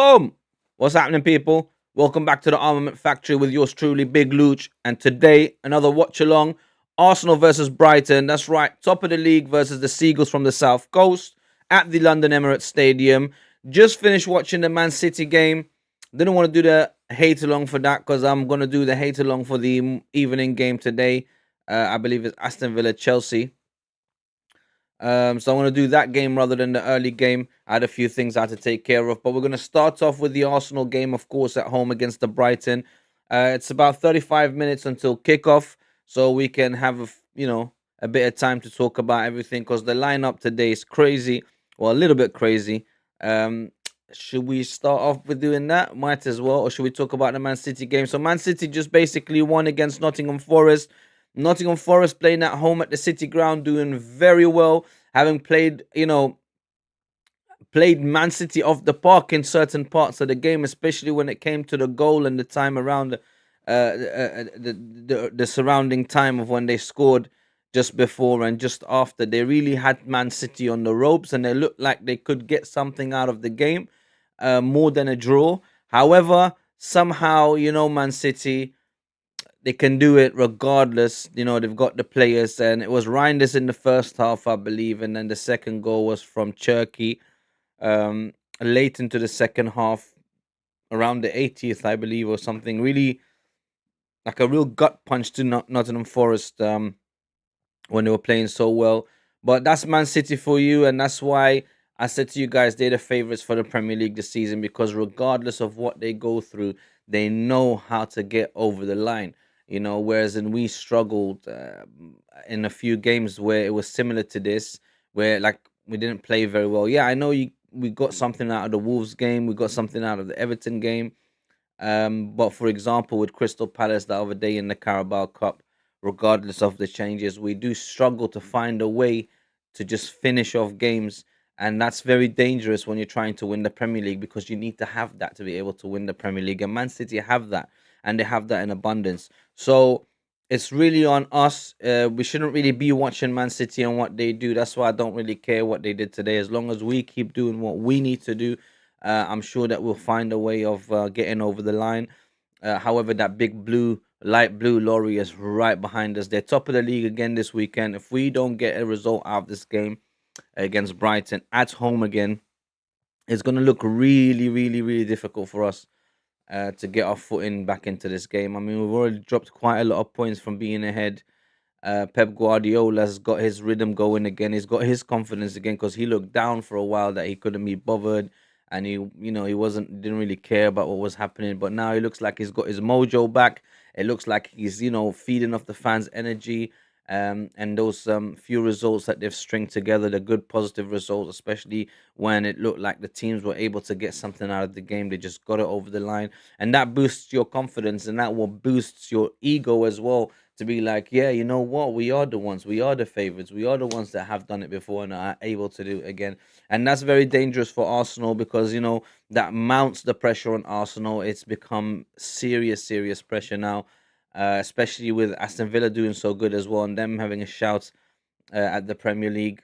Boom! What's happening, people? Welcome back to the Armament Factory with yours truly, Big Luch. And today, another watch along. Arsenal versus Brighton. That's right, top of the league versus the Seagulls from the South Coast at the London Emirates Stadium. Just finished watching the Man City game. Didn't want to do the hate along for that because I'm going to do the hate along for the evening game today. I believe it's Aston Villa Chelsea. So I'm going to do that game rather than the early game. I had a few things I had to take care of, but we're going to start off with the Arsenal game, of course, at home against the Brighton. It's about 35 minutes until kickoff, so we can have a bit of time to talk about everything because the lineup today is crazy, well, a little bit crazy. Um, should we start off with doing that? Might as well, or should we talk about the Man City game? So Man City just basically won against Nottingham Forest. Nottingham Forest playing at home at the City Ground, doing very well, having played Man City off the park in certain parts of the game, especially when it came to the goal and the time around the surrounding time of when they scored just before and just after. They really had Man City on the ropes, and they looked like they could get something out of the game, more than a draw. However, somehow, Man City, they can do it regardless. They've got the players, and it was Reinders in the first half, I believe, and then the second goal was from Turkey, um, late into the second half, around the 80th, I believe, or something. Really, like a real gut punch to Nottingham Forest, when they were playing so well. But that's Man City for you, and that's why I said to you guys they're the favourites for the Premier League this season, because regardless of what they go through, they know how to get over the line. Whereas we struggled in a few games where it was similar to this, where like we didn't play very well. Yeah, I know we got something out of the Wolves game, we got something out of the Everton game. But for example, with Crystal Palace the other day in the Carabao Cup, regardless of the changes, we do struggle to find a way to just finish off games. And that's very dangerous when you're trying to win the Premier League, because you need to have that to be able to win the Premier League. And Man City have that, and they have that in abundance. So it's really on us. We shouldn't really be watching Man City and what they do. That's why I don't really care what they did today. As long as we keep doing what we need to do, I'm sure that we'll find a way of getting over the line. However, that light blue lorry is right behind us. They're top of the league again this weekend. If we don't get a result out of this game against Brighton at home again, it's going to look really, really, really difficult for us to get our footing back into this game. I mean, we've already dropped quite a lot of points from being ahead. Pep Guardiola's got his rhythm going again. He's got his confidence again, because he looked down for a while that he couldn't be bothered, and didn't really care about what was happening. But now he looks like he's got his mojo back. It looks like he's feeding off the fans' energy, and those few results that they've stringed together, the good positive results, especially when it looked like the teams were able to get something out of the game. They just got it over the line, and that boosts your confidence, and that will boost your ego as well, to be like, yeah, you know what, we are the ones, we are the favorites, we are the ones that have done it before and are able to do it again. And that's very dangerous for Arsenal, because that mounts the pressure on Arsenal. It's become serious pressure now, especially with Aston Villa doing so good as well, and them having a shout at the Premier League.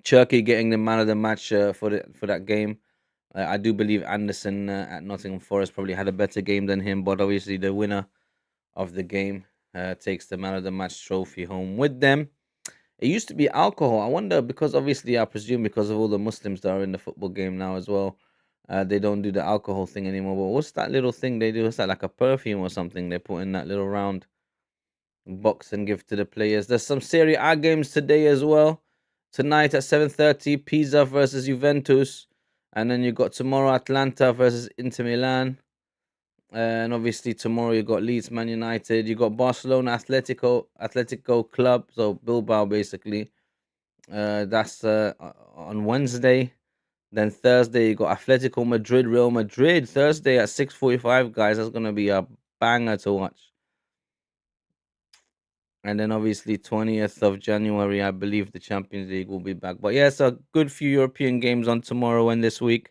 Turkey getting the man of the match for that game. I do believe Anderson at Nottingham Forest probably had a better game than him, but obviously the winner of the game takes the man of the match trophy home with them. It used to be alcohol. I wonder, because obviously I presume because of all the Muslims that are in the football game now as well, they don't do the alcohol thing anymore. But what's that little thing they do? Is that like a perfume or something they put in that little round box and give to the players? There's some Serie A games today as well. Tonight at 7:30, Pisa versus Juventus, and then you got tomorrow Atlanta versus Inter Milan. And obviously tomorrow you got Leeds Man United, you got Barcelona Atletico Club, so Bilbao basically. That's on Wednesday. Then Thursday you got Atletico Madrid, Real Madrid. Thursday at 6:45, guys. That's gonna be a banger to watch. And then obviously 20th of January, I believe the Champions League will be back. But yeah, it's a good few European games on tomorrow and this week.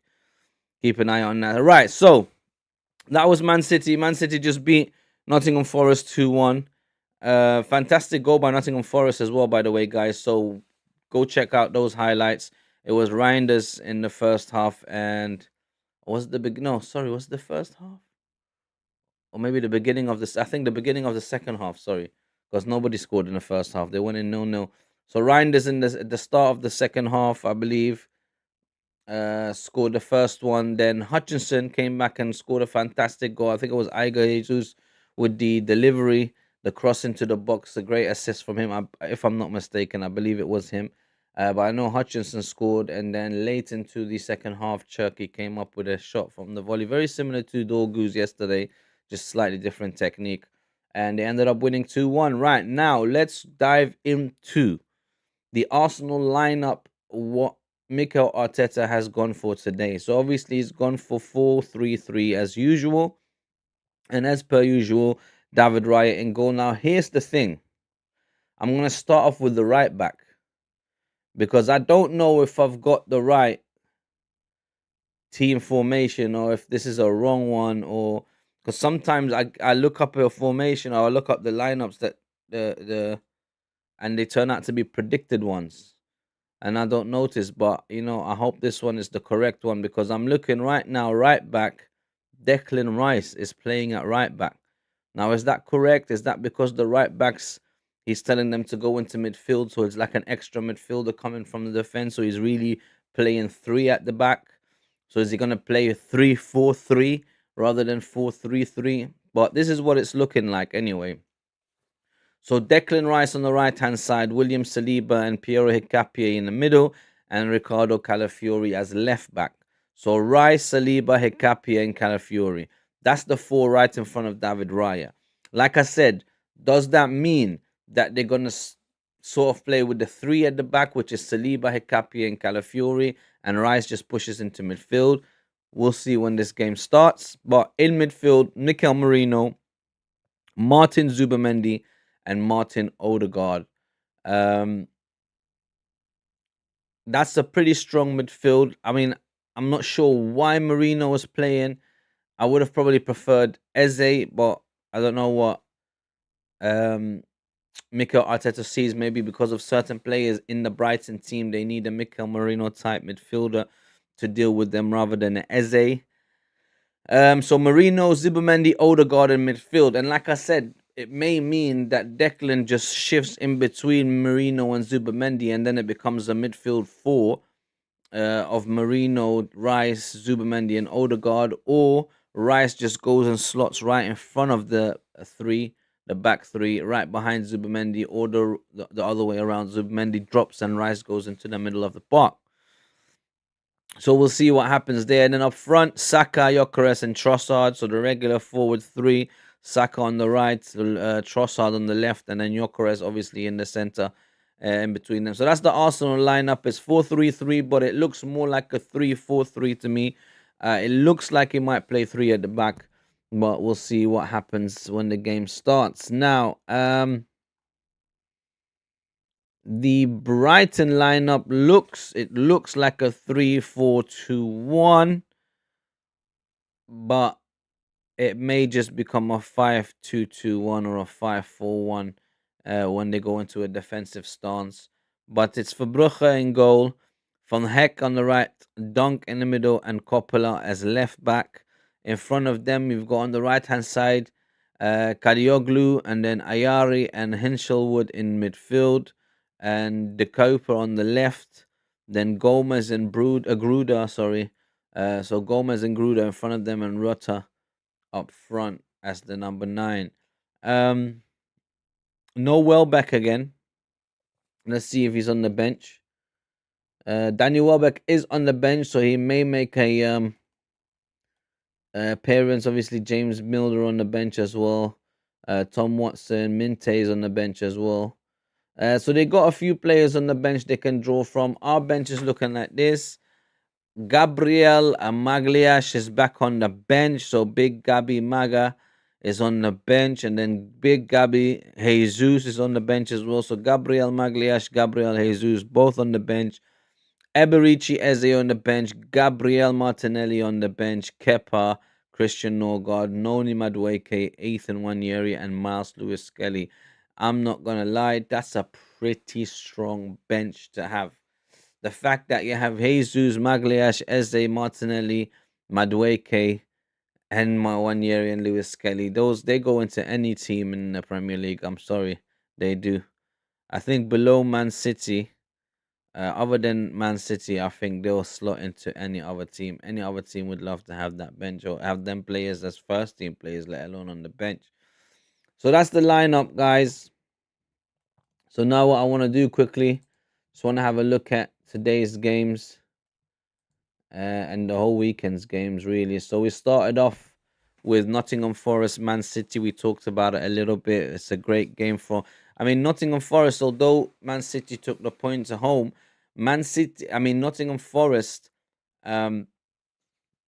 Keep an eye on that. Right, so that was Man City. Man City just beat Nottingham Forest 2-1. Fantastic goal by Nottingham Forest as well, by the way, guys. So go check out those highlights. It was Reinders in the first half, and Was it the big? No, sorry, was it the first half? Or maybe the beginning of this. I think the beginning of the second half. Sorry, because nobody scored in the first half. They went in 0-0. So Reinders in the start of the second half, I believe, scored the first one. Then Hutchinson came back and scored a fantastic goal. I think it was Aiga Jesus with the delivery, the cross into the box, a great assist from him. If I'm not mistaken, I believe it was him. But I know Hutchinson scored, and then late into the second half, Turkey came up with a shot from the volley, very similar to Dorgu's yesterday, just slightly different technique. And they ended up winning 2-1. Right now, let's dive into the Arsenal lineup, what Mikel Arteta has gone for today. So obviously he's gone for 4-3-3 as usual. And as per usual, David Raya in goal. Now here's the thing. I'm going to start off with the right back because I don't know if I've got the right team formation or if this is a wrong one, or because sometimes I look up a formation or I look up the lineups that the and they turn out to be predicted ones. And I don't notice, but I hope this one is the correct one because I'm looking right now, right back. Declan Rice is playing at right back. Now, is that correct? Is that because the right backs, he's telling them to go into midfield, so it's like an extra midfielder coming from the defense, so he's really playing three at the back? So is he going to play 3-4-3 rather than 4-3-3? But this is what it's looking like anyway. So Declan Rice on the right hand side, William Saliba and Piero Hincapié in the middle, and Ricardo Calafiori as left back. So Rice, Saliba, Hincapié, and Calafiori. That's the four right in front of David Raya. Like I said, does that mean that they're gonna sort of play with the three at the back, which is Saliba, Hincapié, and Calafiori, and Rice just pushes into midfield? We'll see when this game starts. But in midfield, Mikel Merino, Martin Zubimendi, and Martin Odegaard. Um, that's a pretty strong midfield. I mean, I'm not sure why Marino was playing. I would have probably preferred Eze, but I don't know what Mikel Arteta sees. Maybe because of certain players in the Brighton team, they need a Mikel Marino type midfielder to deal with them rather than Eze. So Marino, Zubimendi, Odegaard in midfield. And like I said, it may mean that Declan just shifts in between Marino and Zubimendi, and then it becomes a midfield four of Marino, Rice, Zubimendi, and Odegaard, or Rice just goes and slots right in front of the three, the back three, right behind Zubimendi, or the other way around. Zubimendi drops and Rice goes into the middle of the park. So we'll see what happens there. And then up front, Saka, Gyökeres, and Trossard. So the regular forward three. Saka on the right, Trossard on the left, and then Gyökeres obviously in the center, in between them. So that's the Arsenal lineup. It's 4-3-3, but it looks more like a 3-4-3 to me. It looks like he might play three at the back, but we'll see what happens when the game starts. Now, the Brighton lineup looks like a 3-4-2-1, but it may just become a 5-2-2-1 or a 5-4-1 when they go into a defensive stance. But it's Verbrugge in goal, Van Heck on the right, Dunk in the middle, and Coppola as left back. In front of them, you've got on the right hand side Kadioglu, and then Ayari and Hinshelwood in midfield, and De Cooper on the left. Then Gomez and Gruda, sorry. So Gomez and Gruda in front of them, and Rutter up front as the number 9. No Welbeck again. Let's see if he's on the bench. Daniel Welbeck is on the bench, so he may make a appearance. Obviously, James Milner on the bench as well. Tom Watson, Minte is on the bench as well. So they got a few players on the bench they can draw from. Our bench is looking like this. Gabriel Magliash is back on the bench. So Big Gabi Maga is on the bench. And then Big Gabi Jesus is on the bench as well. So Gabriel Magliash, Gabriel Jesus, both on the bench. Eberici Eze on the bench. Gabriel Martinelli on the bench. Kepa, Christian Norgard, Noni Madueke, Ethan Wanyeri, and Miles Lewis Skelly. I'm not going to lie, that's a pretty strong bench to have. The fact that you have Jesus, Magliash, Eze, Martinelli, Madueke, and my one year in Lewis Kelly. Those they go into any team in the Premier League. I'm sorry, they do. I think below Man City, other than Man City, I think they'll slot into any other team. Any other team would love to have that bench or have them players as first team players, let alone on the bench. So that's the lineup, guys. So now what I want to do quickly, just want to have a look at today's games and the whole weekend's games, really. So we started off with Nottingham Forest, Man City. We talked about it a little bit. It's a great game for. I mean, Nottingham Forest. Although Man City took the points at home, Nottingham Forest. Um,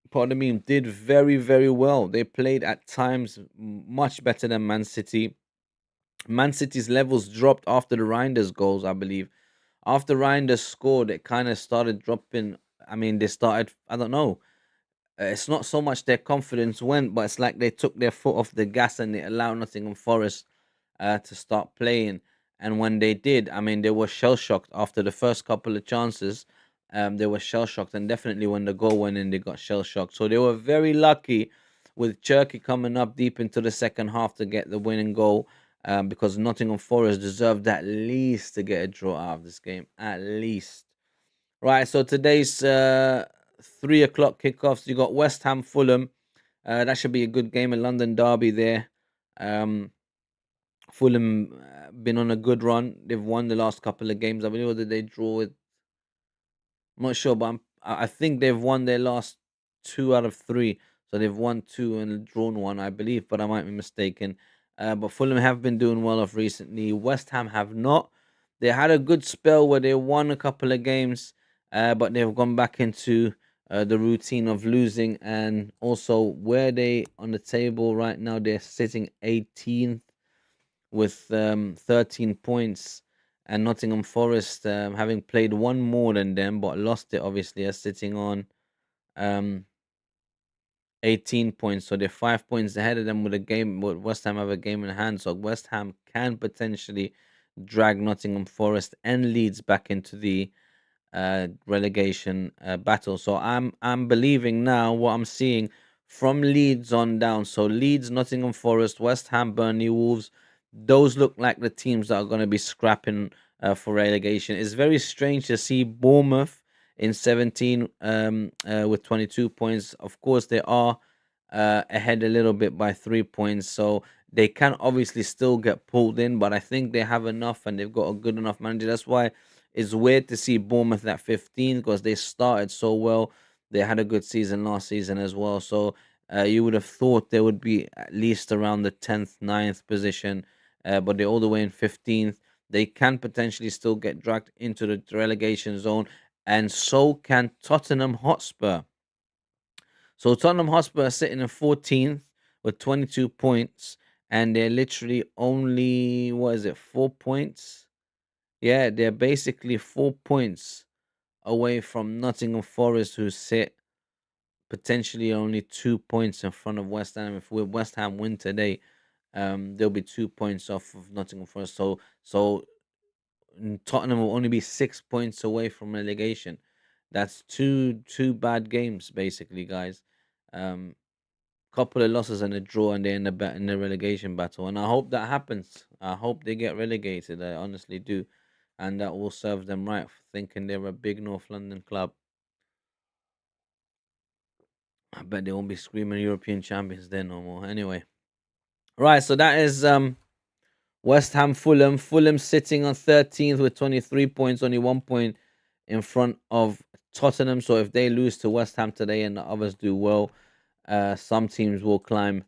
pardon me, did very very well. They played at times much better than Man City. Man City's levels dropped after the Reinders goals, I believe. After Reinders scored, it kind of started dropping. I mean, they started. I don't know, it's not so much their confidence went, but it's like they took their foot off the gas and they allowed Nottingham Forest to start playing. And when they did, I mean, they were shell shocked after the first couple of chances. They were shell shocked, and definitely when the goal went in, they got shell shocked. So they were very lucky with Cherky coming up deep into the second half to get the winning goal. Because Nottingham Forest deserved at least to get a draw out of this game, at least. Right, so today's 3 o'clock kickoffs. You got West Ham Fulham. That should be a good game, a London derby there. Um, Fulham been on a good run. They've won the last couple of games. I believe, or did they draw with? I'm not sure, but I think they've won their last 2 out of 3. So they've won two and drawn one, I believe, but I might be mistaken. But Fulham have been doing well off recently. West Ham have not. They had a good spell where they won a couple of games, but they've gone back into the routine of losing. And also, where they on the table right now, they're sitting 18th with 13 points, and Nottingham Forest, having played one more than them but lost it, obviously, are sitting on um, 18 points. So they're 5 points ahead of them with a game. With West Ham have a game in hand, so West Ham can potentially drag Nottingham Forest and Leeds back into the relegation battle. So I'm believing now what I'm seeing from Leeds on down. So Leeds, Nottingham Forest, West Ham, Burnley, Wolves. Those look like the teams that are going to be scrapping for relegation. It's very strange to see Bournemouth in 17 with 22 points. Of course, they are ahead a little bit by 3 points. So they can obviously still get pulled in, but I think they have enough and they've got a good enough manager. That's why it's weird to see Bournemouth at 15 because they started so well. They had a good season last season as well. So you would have thought they would be at least around the 10th, ninth position, but they're all the way in 15th. They can potentially still get dragged into the relegation zone, and so can Tottenham Hotspur. So Tottenham Hotspur are sitting in 14th with 22 points, and they're literally only, what is it, 4 points? Yeah, they're basically 4 points away from Nottingham Forest, who sit potentially only 2 points in front of West Ham. If West Ham win today, they'll be 2 points off of Nottingham Forest. So Tottenham will only be 6 points away from relegation. That's two bad games, basically, guys. Um, Couple of losses and a draw, and they're in the relegation battle. And I hope that happens. I hope they get relegated. I honestly do, and that will serve them right for thinking they're a big North London club. I bet they won't be screaming European champions there no more. Anyway, right. So that is West Ham, Fulham. Fulham sitting on 13th with 23 points, only 1 point in front of Tottenham. So if they lose to West Ham today and the others do well, some teams will climb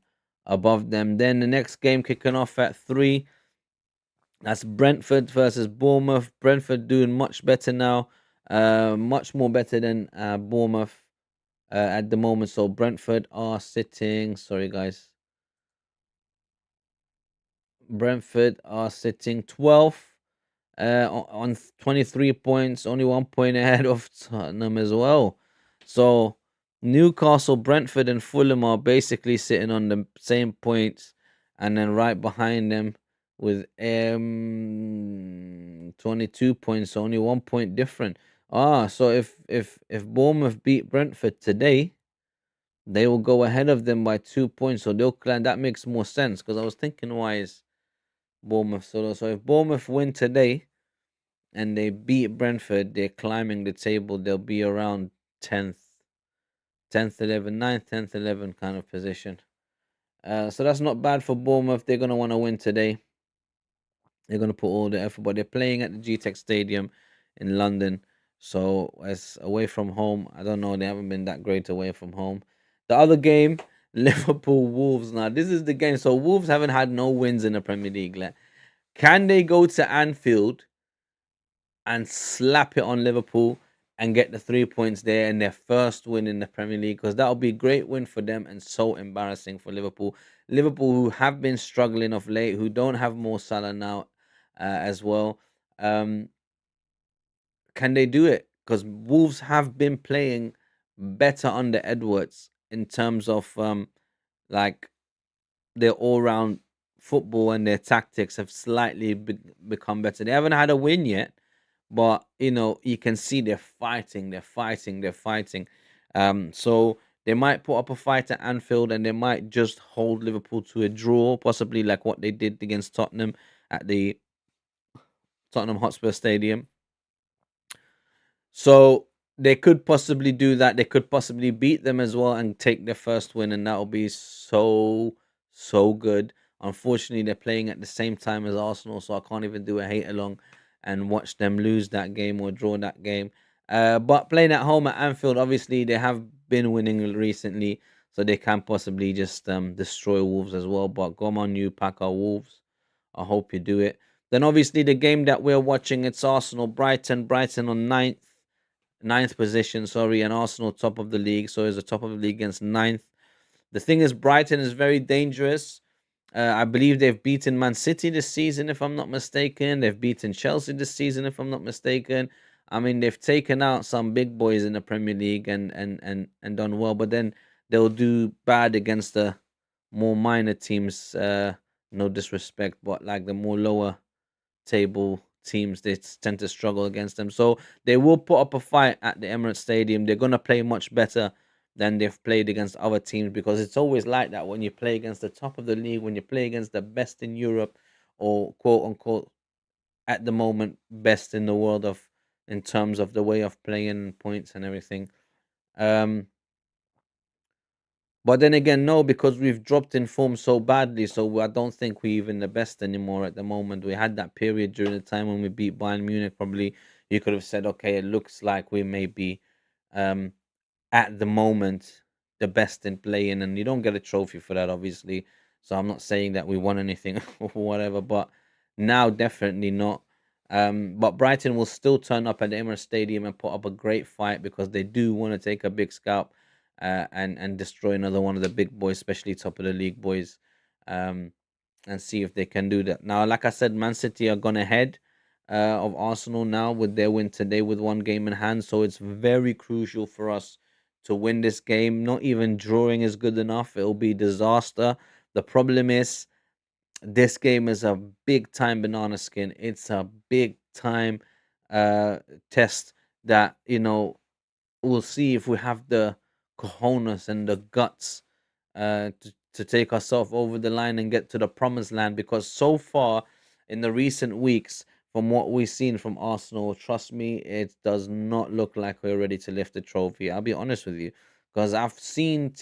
above them. Then the next game kicking off at 3. That's Brentford versus Bournemouth. Brentford doing much better now, much more better than Bournemouth at the moment. So Brentford are sitting. Sorry, guys. Brentford are sitting 12th on 23 points, only 1 point ahead of Tottenham as well. So Newcastle, Brentford, and Fulham are basically sitting on the same points, and then right behind them with 22 points, so only 1 point different. So if Bournemouth beat Brentford today, They will go ahead of them by 2 points, so they'll climb. That makes more sense because I was thinking, why is Bournemouth solo? So if Bournemouth win today and they beat Brentford, they're climbing the table. They'll be around 10th, 11th, 9th, 10th, 11th kind of position. So that's not bad for Bournemouth. They're gonna want to win today. They're gonna put all the effort, but they're playing at the GTEC Stadium in London, so as away from home, I don't know. They haven't been that great away from home. The other game, Liverpool Wolves. Now this is the game. So Wolves haven't had no wins in the Premier League. Like, can they go to Anfield and slap it on Liverpool and get the 3 points there and their first win in the Premier League? Because that would be a great win for them and so embarrassing for Liverpool. Liverpool, who have been struggling of late, who don't have Mo Salah now as well. Um, can they do it? Because Wolves have been playing better under Edwards in terms of like their all-round football, and their tactics have slightly become better. They haven't had a win yet, but you can see they're fighting, they're fighting, they're fighting. So they might put up a fight at Anfield, and they might just hold Liverpool to a draw, possibly like what they did against Tottenham at the Tottenham Hotspur Stadium. So they could possibly do that. They could possibly beat them as well and take their first win, and that will be so good. Unfortunately, they're playing at the same time as Arsenal, so I can't even do a hate along and watch them lose that game or draw that game. But playing at home at Anfield, obviously they have been winning recently, so they can possibly just destroy Wolves as well. But come on, you Packer Wolves! I hope you do it. Then obviously the game that we're watching, it's Arsenal Brighton. Brighton on ninth position, sorry, and Arsenal top of the league. So it's the top of the league against ninth. The thing is, Brighton is very dangerous. I believe they've beaten Man City this season, if I'm not mistaken. They've beaten Chelsea this season, if I'm not mistaken. I mean, they've taken out some big boys in the Premier League and done well, but then they'll do bad against the more minor teams. No disrespect, but like the more lower table teams, they tend to struggle against them. So they will put up a fight at the Emirates Stadium. They're gonna play much better than they've played against other teams, because it's always like that when you play against the top of the league, when you play against the best in Europe, or quote unquote at the moment best in the world of in terms of the way of playing points and everything. Um but then again, no, because we've dropped in form so badly, so I don't think we're even the best anymore at the moment. We had that period during the time when we beat Bayern Munich. Probably you could have said, okay, it looks like we may be um, at the moment the best in playing, and you don't get a trophy for that, obviously. So I'm not saying that we won anything or whatever, but now definitely not. But Brighton will still turn up at the Emirates Stadium and put up a great fight, because they do want to take a big scalp and destroy another one of the big boys, especially top of the league boys, um, and see if they can do that. Now, like I said, Man City are gone ahead of Arsenal now with their win today with one game in hand. So it's very crucial for us to win this game. Not even drawing is good enough. It'll be disaster. The problem is, this game is a big time banana skin. It's a big time uh test that we'll see if we have the cojones and the guts to take ourselves over the line and get to the promised land. Because so far in the recent weeks, from what we've seen from Arsenal, trust me, it does not look like we're ready to lift the trophy. I'll be honest with you, because I've seen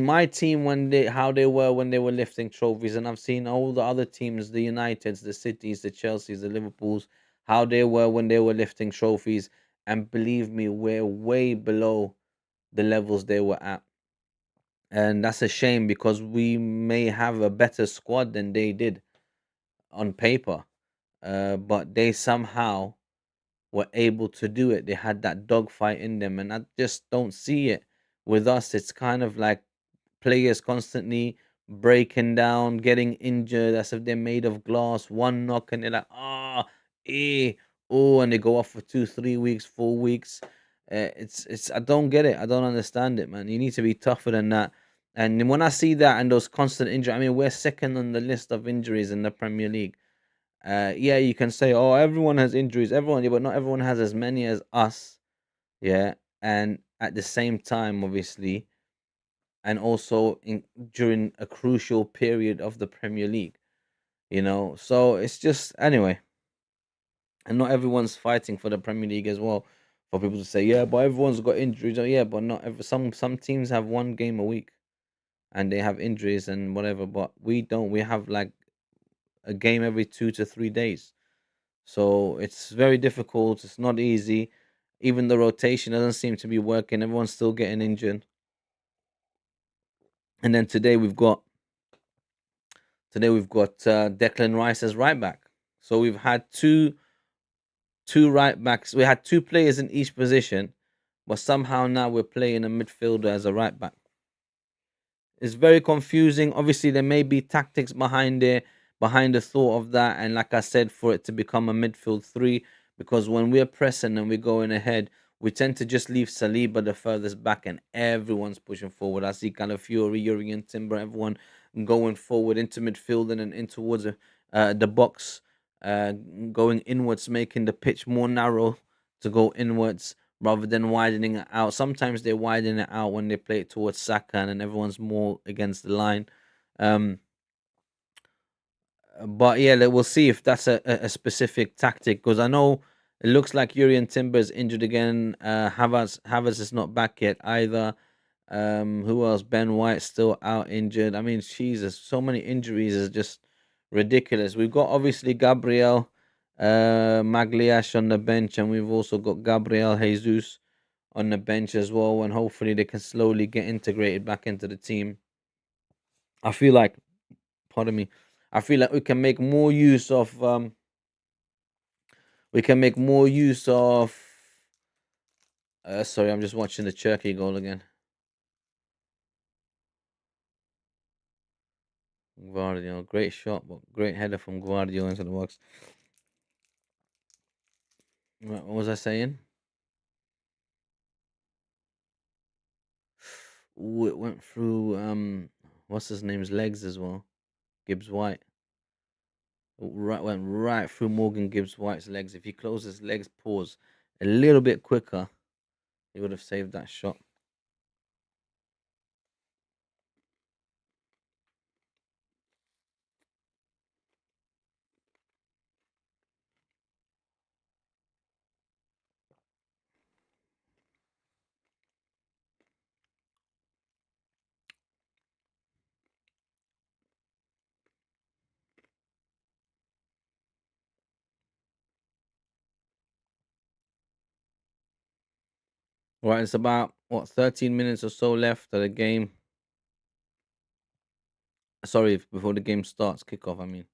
my team when they how they were when they were lifting trophies, and I've seen all the other teams, the Uniteds, the Cities, the Chelseas, the Liverpools, how they were when they were lifting trophies. And believe me, we're way below the levels they were at. And that's a shame, because we may have a better squad than they did on paper. But they somehow were able to do it. They had that dogfight in them, and I just don't see it with us. It's kind of like players constantly breaking down, getting injured as if they're made of glass. One knock and they're like, eh, oh, and they go off for 2, 3 weeks, 4 weeks. It's I don't get it. I don't understand it, man. You need to be tougher than that. And when I see that and those constant injuries, I mean, we're second on the list of injuries in the Premier League. Yeah, you can say, oh, everyone has injuries, everyone, yeah, but not everyone has as many as us. Yeah, and at the same time, obviously, and also during a crucial period of the Premier League. So it's just anyway, and not everyone's fighting for the Premier League as well. For people to say, yeah, but everyone's got injuries. Oh, yeah, but not every, some teams have one game a week and they have injuries and whatever, but we don't. We have like a game every 2 to 3 days. So it's very difficult. It's not easy. Even the rotation doesn't seem to be working. Everyone's still getting injured. And then today we've got Declan Rice as right back. So we've had two right backs. We had two players in each position, but somehow now we're playing a midfielder as a right back. It's very confusing. Obviously, there may be tactics behind it, behind the thought of that, and like I said, for it to become a midfield three, because when we're pressing and we're going ahead, we tend to just leave Saliba the furthest back, and everyone's pushing forward. I see kind of Fury, Yuri, and Timber, everyone going forward into midfield and then in towards the box, uh, going inwards, making the pitch more narrow to go inwards rather than widening it out. Sometimes they widen it out when they play it towards Saka and then everyone's more against the line. Um, but yeah, we'll see if that's a specific tactic because I know it looks like Yuri and Timber is injured again. Havertz is not back yet either. Who else? Ben White still out injured. I mean, Jesus, so many injuries is just ridiculous. We've got obviously Gabriel Magliash on the bench, and we've also got Gabriel Jesus on the bench as well, and hopefully they can slowly get integrated back into the team. I feel like, pardon me, I feel like we can make more use of. Sorry, I'm just watching the Turkey goal again. Guardiol, great shot, but great header from Guardiol into the box. What was I saying? Ooh, it went through what's his name's legs as well. Gibbs White. Went right through Morgan Gibbs White's legs. If he closed his legs, pause a little bit quicker, he would have saved that shot. Right, it's about what 13 minutes or so left of the game. Sorry, before the game starts, kickoff. I mean,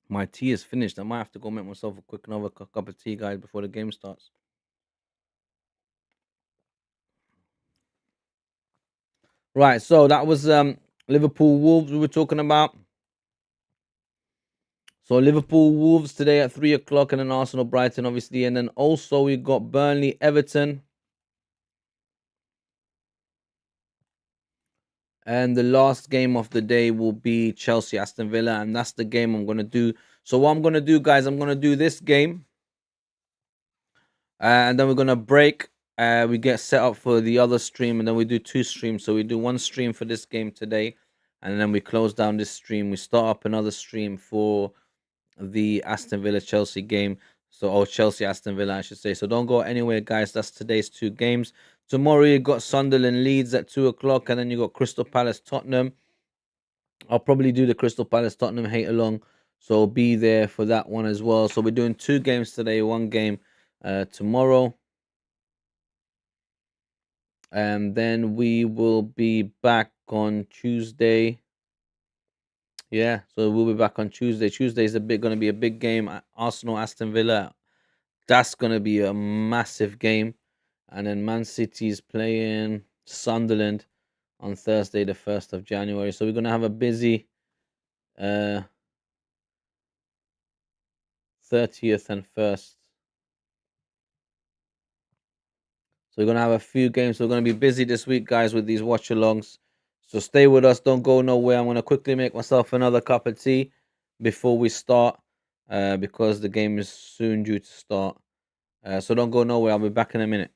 my tea is finished. I might have to go make myself a quick another cup of tea, guys, before the game starts. Right, so that was Liverpool Wolves we were talking about. So Liverpool Wolves today at 3 o'clock, and then Arsenal Brighton, obviously, and then also we got Burnley Everton, and the last game of the day will be Chelsea Aston Villa, and that's the game I'm gonna do. So what I'm gonna do, guys, I'm gonna do this game, and then we're gonna break. We get set up for the other stream, and then we do two streams. So we do one stream for this game today, and then we close down this stream. We start up another stream for the Aston Villa Chelsea game. So, or Chelsea Aston Villa, I should say. So don't go anywhere, guys. That's today's two games. Tomorrow you got Sunderland Leeds at 2 o'clock, and then you got Crystal Palace Tottenham. I'll probably do the Crystal Palace Tottenham hate along, so be there for that one as well. So we're doing two games today, one game tomorrow, and then we will be back on Tuesday. Yeah, so we'll be back on Tuesday. Tuesday is going to be a big game. Arsenal Aston Villa. That's going to be a massive game. and then Man City's playing Sunderland on Thursday, the 1st of January. So we're gonna have a busy 30th and 1st. So we're gonna have a few games. So we're gonna be busy this week, guys, with these watch alongs. So stay with us. Don't go nowhere. I'm gonna quickly make myself another cup of tea before we start, because the game is soon due to start. So don't go nowhere. I'll be back in a minute.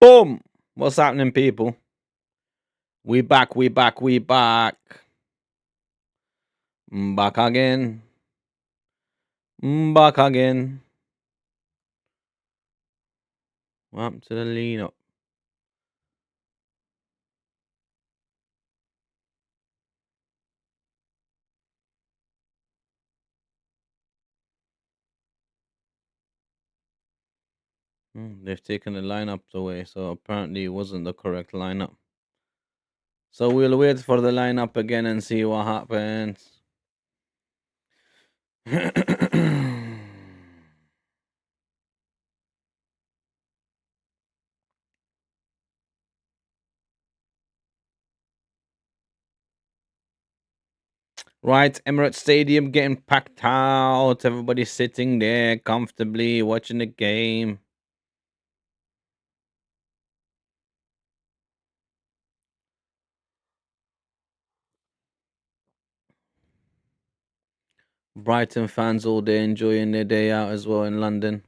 Boom! What's happening, people? We back. We back. We back. Back again. Back again. What happened to the lean up? They've taken the lineups away, so apparently it wasn't the correct lineup. So we'll wait for the lineup again and see what happens. Right, Emirates Stadium getting packed out. Everybody sitting there comfortably watching the game. Brighton fans all day enjoying their day out as well in London.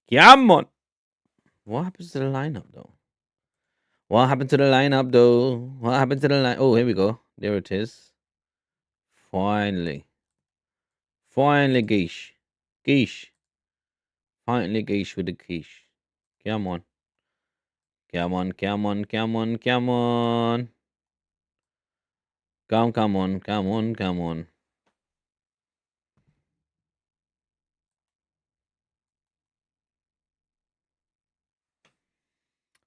Yeah, on. What happens to the lineup though? What happened to the lineup though? What happened to the line? Oh, here we go. There it is. Finally. Finally, Geish. Geish. Finally, Geish with the quiche. Come on. Come on, come on, come on, come on. Come on, come on, come on.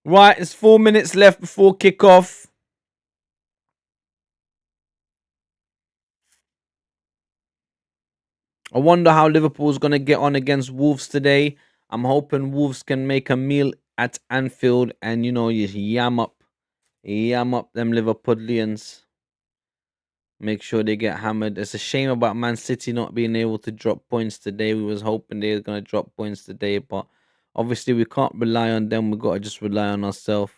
Right, it's 4 minutes left before kickoff. I wonder how Liverpool's going to get on against Wolves today. I'm hoping Wolves can make a meal at Anfield and, just yam up them Liverpudlians. Make sure they get hammered. It's a shame about Man City not being able to drop points today. We was hoping they were going to drop points today, but obviously we can't rely on them. We got to just rely on ourselves.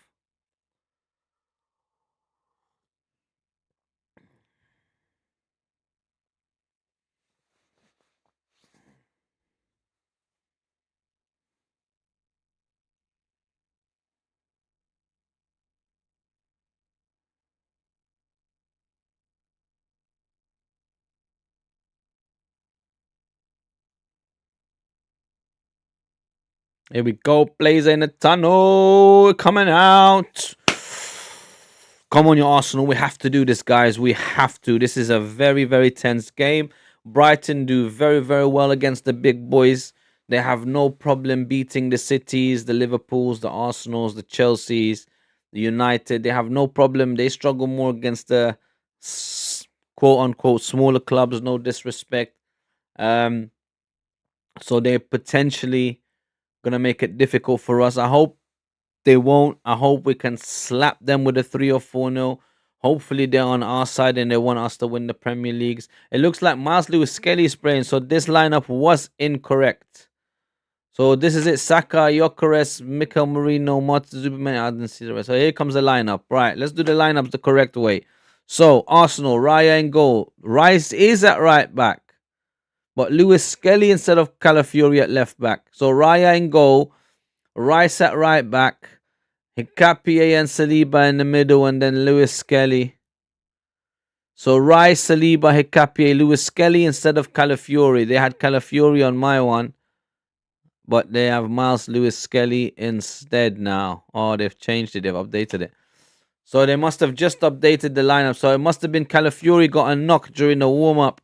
Here we go. Blazer in the tunnel. Coming out. Come on, your Arsenal. We have to do this, guys. We have to. This is a very, very tense game. Brighton do very, very well against the big boys. They have no problem beating the Cities, the Liverpools, the Arsenals, the Chelseas, the United. They have no problem. They struggle more against the quote unquote smaller clubs. No disrespect. Um, so they're potentially gonna make it difficult for us. I hope they won't. I hope we can slap them with a 3 or 4 nil. Hopefully they're on our side and they want us to win the Premier Leagues. It looks like Miles Lewis Skelly's playing, so this lineup was incorrect. So this is it: Saka, Gyökeres, Mikel Merino, Martin Zubimendi. I didn't see the rest. So here comes the lineup. Right, let's do the lineups the correct way. So Arsenal, Raya in goal. Rice is at right back, but Lewis Skelly instead of Calafiori at left back. So Raya in goal, Rice at right back, Hikapié and Saliba in the middle, and then Lewis Skelly. So Rice, Saliba, Hikapié, Lewis Skelly instead of Calafiori. They had Calafiori on my one, but they have Miles Lewis Skelly instead now. Oh, they've changed it. They've updated it. So they must have just updated the lineup. So it must have been Calafiori got a knock during the warm-up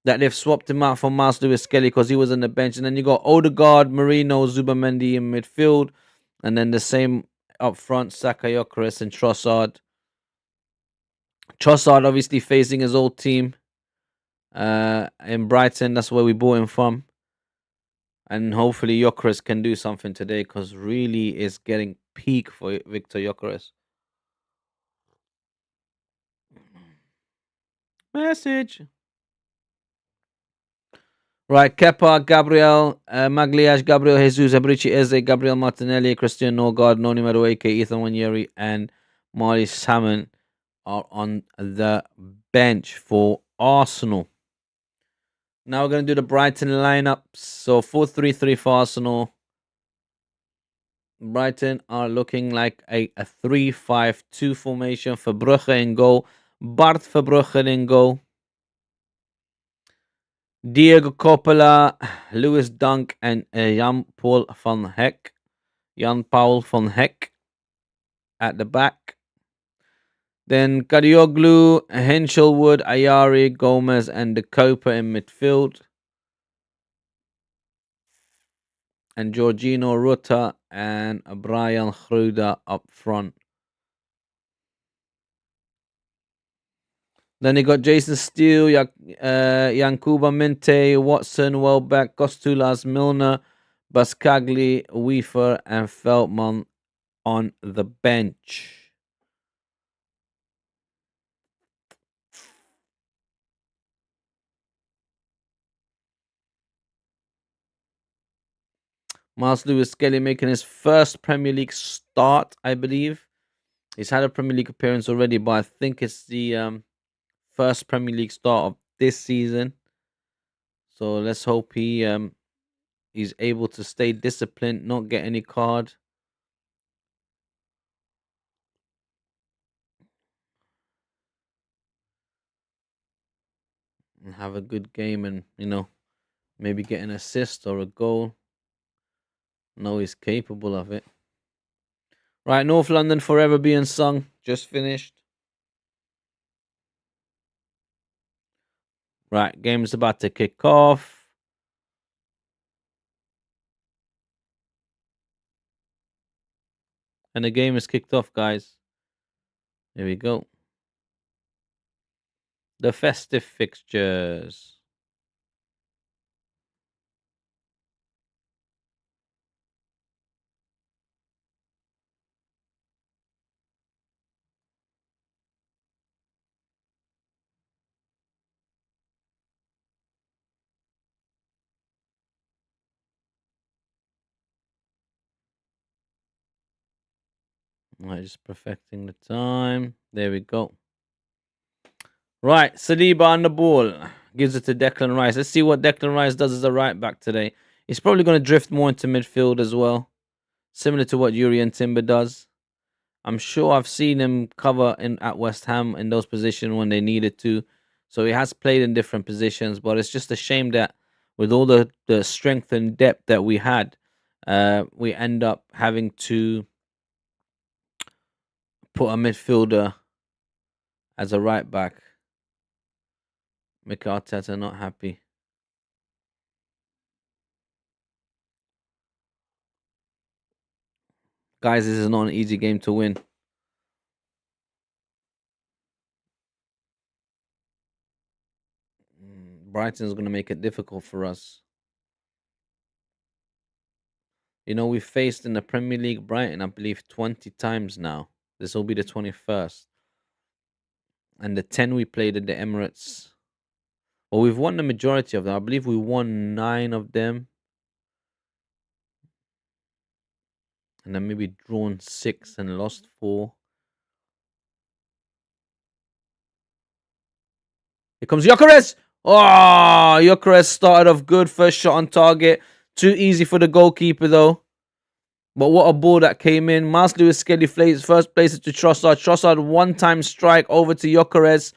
that they've swapped him out for Miles Lewis Skelly because he was on the bench. And then you got Odegaard, Merino, Zubamendi in midfield. And then the same up front, Saka, Gyökeres, and Trossard. Trossard obviously facing his old team in Brighton. That's where we bought him from. And hopefully Gyökeres can do something today because really is getting peak for Victor Gyökeres. Message. Right, Kepa, Gabriel, Magliash, Gabriel Jesus, Abrici Eze, Gabriel Martinelli, Christian Norgard, Noni Madueke, Ethan Wanyeri, and Molly Salmon are on the bench for Arsenal. Now we're going to do the Brighton lineups. So 4-3-3 for Arsenal. Brighton are looking like a 3-5-2 formation. Verbrugge in goal. Bart Verbrugge in goal. Diego Coppola, Lewis Dunk, and Jan-Paul van Hek. Jan-Paul van Hek at the back. Then Kadioglu, Hinchelwood, Ayari, Gomez, and the Copa in midfield. and Jorginho Ruta and Brian Gruda up front. Then you got Jason Steele, Yankuba Minte, Watson, Welbeck, Costulas, Milner, Bascagli, Weaver, and Feldman on the bench. Miles Lewis Skelly making his first Premier League start, I believe. He's had a Premier League appearance already, but I think it's the first Premier League start of this season. So let's hope he's able to stay disciplined, not get any card. And have a good game and, maybe get an assist or a goal. No, he's capable of it. Right, North London Forever being sung. Just finished. Right, game's about to kick off. And the game is kicked off, guys. Here we go. The festive fixtures. Right, just perfecting the time. There we go. Right, Saliba on the ball. Gives it to Declan Rice. Let's see what Declan Rice does as a right back today. He's probably going to drift more into midfield as well. Similar to what Urian Timber does. I'm sure I've seen him cover at West Ham in those positions when they needed to. So he has played in different positions, but it's just a shame that with all the strength and depth that we had, we end up having to put a midfielder as a right back. Mikel Arteta not happy. Guys, this is not an easy game to win. Brighton's going to make it difficult for us. We've faced in the Premier League Brighton, I believe, 20 times now. This will be the 21st. And the 10 we played at the Emirates. Well, we've won the majority of them. I believe we won 9 of them. And then maybe drawn 6 and lost 4. Here comes Gyökeres. Oh, Gyökeres started off good. First shot on target. Too easy for the goalkeeper, though. But what a ball that came in. Miles Lewis Skelly first places to Trossard. Trossard one-time strike over to Gyökeres.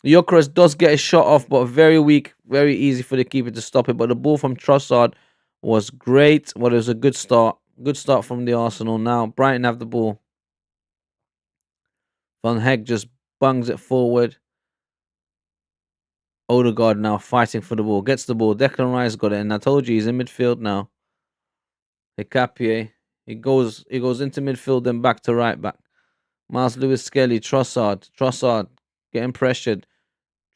Gyökeres does get a shot off, but very weak. Very easy for the keeper to stop it. But the ball from Trossard was great. Well, it was a good start. Good start from the Arsenal. Now, Brighton have the ball. Van Heck just bungs it forward. Odegaard now fighting for the ball. Gets the ball. Declan Rice got it. And I told you, he's in midfield now. Hikapié. He goes into midfield, then back to right back. Miles Lewis Skelly. Trossard getting pressured.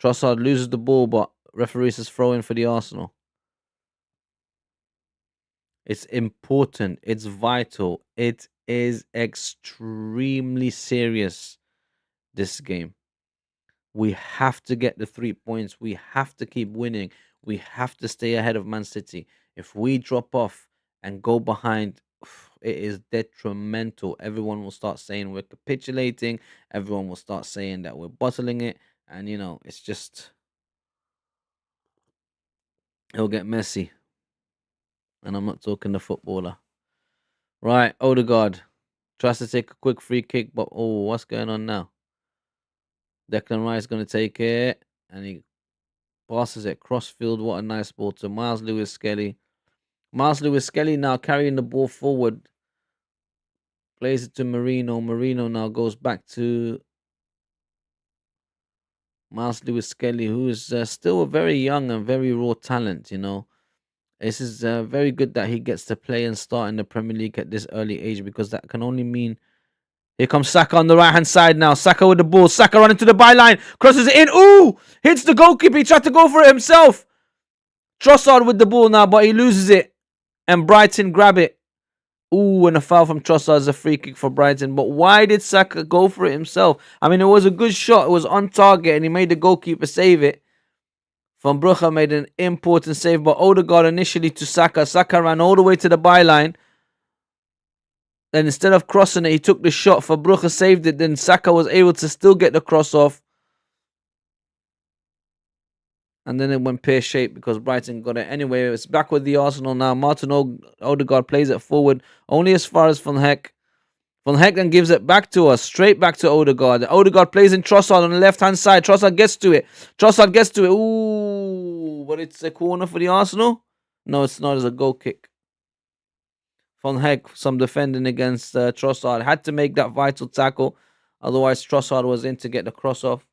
Trossard loses the ball, but referee says throw in for the Arsenal. It's important. It's vital. It is extremely serious, this game. We have to get the 3 points. We have to keep winning. We have to stay ahead of Man City. If we drop off and go behind, it is detrimental. Everyone will start saying we're capitulating. Everyone will start saying that we're bottling it. And, it's just, it'll get messy. And I'm not talking the footballer. Right, Odegaard tries to take a quick free kick, but what's going on now? Declan Rice going to take it, and he passes it crossfield. What a nice ball to Miles Lewis Skelly. Miles Lewis Skelly now carrying the ball forward. Plays it to Marino. Marino now goes back to Miles Lewis Skelly, who is still a very young and very raw talent, This is very good that he gets to play and start in the Premier League at this early age, because that can only mean. Here comes Saka on the right hand side now. Saka with the ball. Saka running to the byline. Crosses it in. Ooh! Hits the goalkeeper. He tried to go for it himself. Trossard with the ball now, but he loses it. And Brighton grab it. Ooh, and a foul from Trossard is a free kick for Brighton. But why did Saka go for it himself? I mean, it was a good shot. It was on target, and he made the goalkeeper save it. Van Brugge made an important save, but Odegaard initially to Saka. Saka ran all the way to the byline. Then instead of crossing it, he took the shot. For Brugge saved it. Then Saka was able to still get the cross off. And then it went pear-shaped because Brighton got it. Anyway, it's back with the Arsenal now. Martin Odegaard plays it forward only as far as Van Hecke. Van Hecke then gives it back to us, straight back to Odegaard. Odegaard plays in Trossard on the left-hand side. Trossard gets to it. Ooh, but it's a corner for the Arsenal? No, it's not. It's a goal kick. Van Hecke, some defending against Trossard. Had to make that vital tackle. Otherwise, Trossard was in to get the cross off.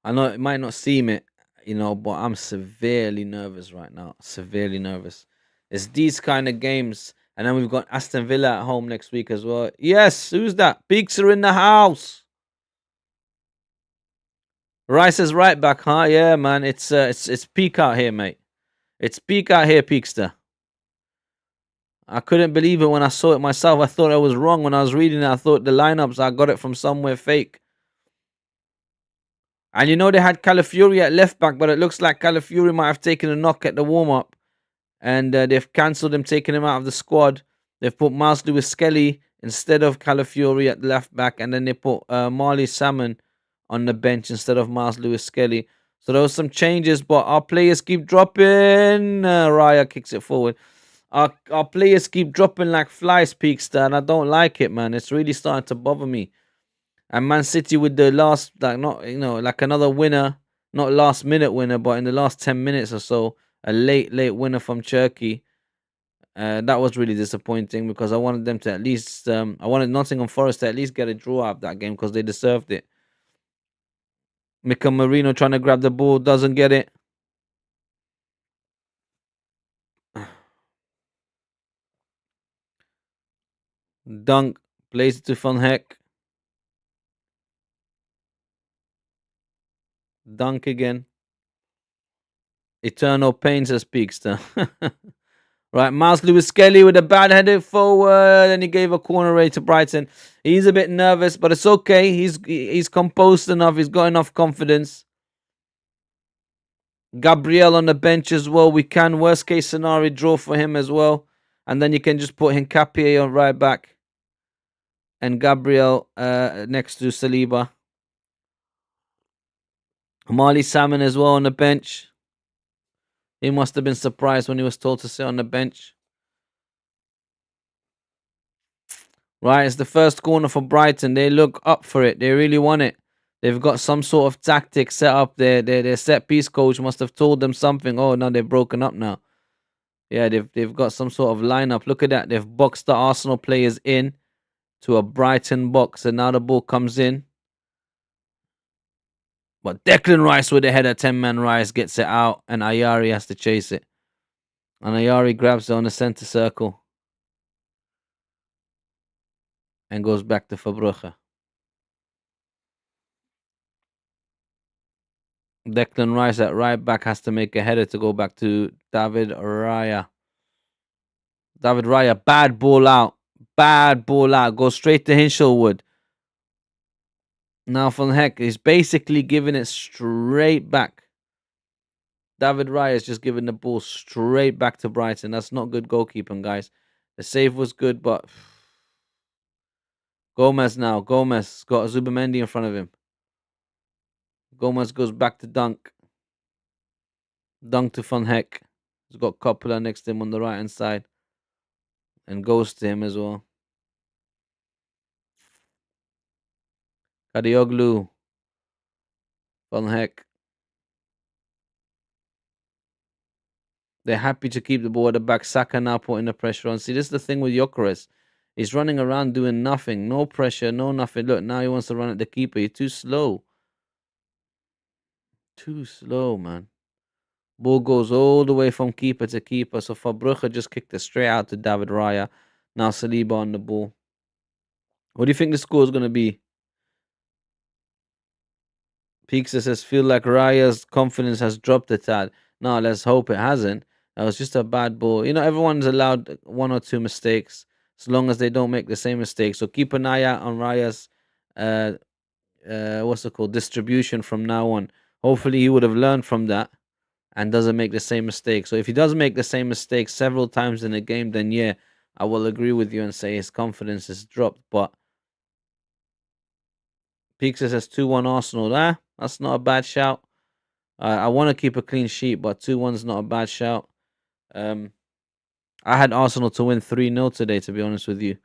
I know it might not seem it, but I'm severely nervous right now. Severely nervous. It's these kind of games. And then we've got Aston Villa at home next week as well. Yes, who's that? Peaks are in the house. Rice is right back, huh? Yeah, man. It's peak out here, mate. It's peak out here, Peakster. I couldn't believe it when I saw it myself. I thought I was wrong when I was reading it. I thought the lineups, I got it from somewhere fake. And they had Calafiori at left back, but it looks like Calafiori might have taken a knock at the warm-up. And they've cancelled him, taking him out of the squad. They've put Miles Lewis-Skelly instead of Calafiori at left back. And then they put Marley Salmon on the bench instead of Miles Lewis-Skelly. So there was some changes, but our players keep dropping. Raya kicks it forward. Our players keep dropping like flies, Peakster, and I don't like it, man. It's really starting to bother me. And Man City with the last, like another winner, not last minute winner, but in the last 10 minutes or so, a late winner from Turkey. That was really disappointing because I wanted them to at least, I wanted Nottingham Forest to at least get a draw out of that game because they deserved it. Mika Marino trying to grab the ball, doesn't get it. Dunk, plays it to Van Hecke. Dunk again. Eternal pains as Peakster. Right, Miles Lewis-Skelly with a bad header forward, and he gave a corner away to Brighton. He's a bit nervous, but it's okay. He's composed enough. He's got enough confidence. Gabriel on the bench as well. We can, worst case scenario, draw for him as well. And then you can just put Hincapié on right back. And Gabriel next to Saliba. Marley Salmon as well on the bench. He must have been surprised when he was told to sit on the bench. Right, it's the first corner for Brighton. They look up for it. They really want it. They've got some sort of tactic set up there. Their set piece coach must have told them something. Oh, no, they've broken up now. Yeah, they've got some sort of lineup. Look at that. They've boxed the Arsenal players in to a Brighton box, and now the ball comes in. But Declan Rice with the header, 10-man Rice gets it out, and Ayari has to chase it. And Ayari grabs it on the centre circle and goes back to Verbrugge. Declan Rice at right back has to make a header to go back to David Raya. David Raya, bad ball out. Bad ball out. Goes straight to Hinshelwood. Now Van Hecke is basically giving it straight back. David Raya is just giving the ball straight back to Brighton. That's not good goalkeeping, guys. The save was good, but Gomez now. Gomez got Zubamendi in front of him. Gomez goes back to Dunk. Dunk to Van Hecke. He's got Coppola next to him on the right-hand side. And goes to him as well. Kadioglu. Van Hecke. They're happy to keep the ball at the back. Saka now putting the pressure on. See, this is the thing with Gyökeres. He's running around doing nothing, no pressure, no nothing. Look, now he wants to run at the keeper. You're too slow, man. Ball goes all the way from keeper to keeper. So Fabrucha just kicked it straight out to David Raya. Now Saliba on the ball. What do you think the score is going to be? Peaksa says, feel like Raya's confidence has dropped a tad. No, let's hope it hasn't. That was just a bad ball. You know, everyone's allowed one or two mistakes as long as they don't make the same mistake. So keep an eye out on Raya's, uh, what's it called, distribution from now on. Hopefully, he would have learned from that and doesn't make the same mistake. So if he does make the same mistake several times in a game, then yeah, I will agree with you and say his confidence has dropped. But Peaksa says 2-1 Arsenal. That's not a bad shout. I want to keep a clean sheet, but 2-1's not a bad shout. Um, I had Arsenal to win 3-0 today, to be honest with you.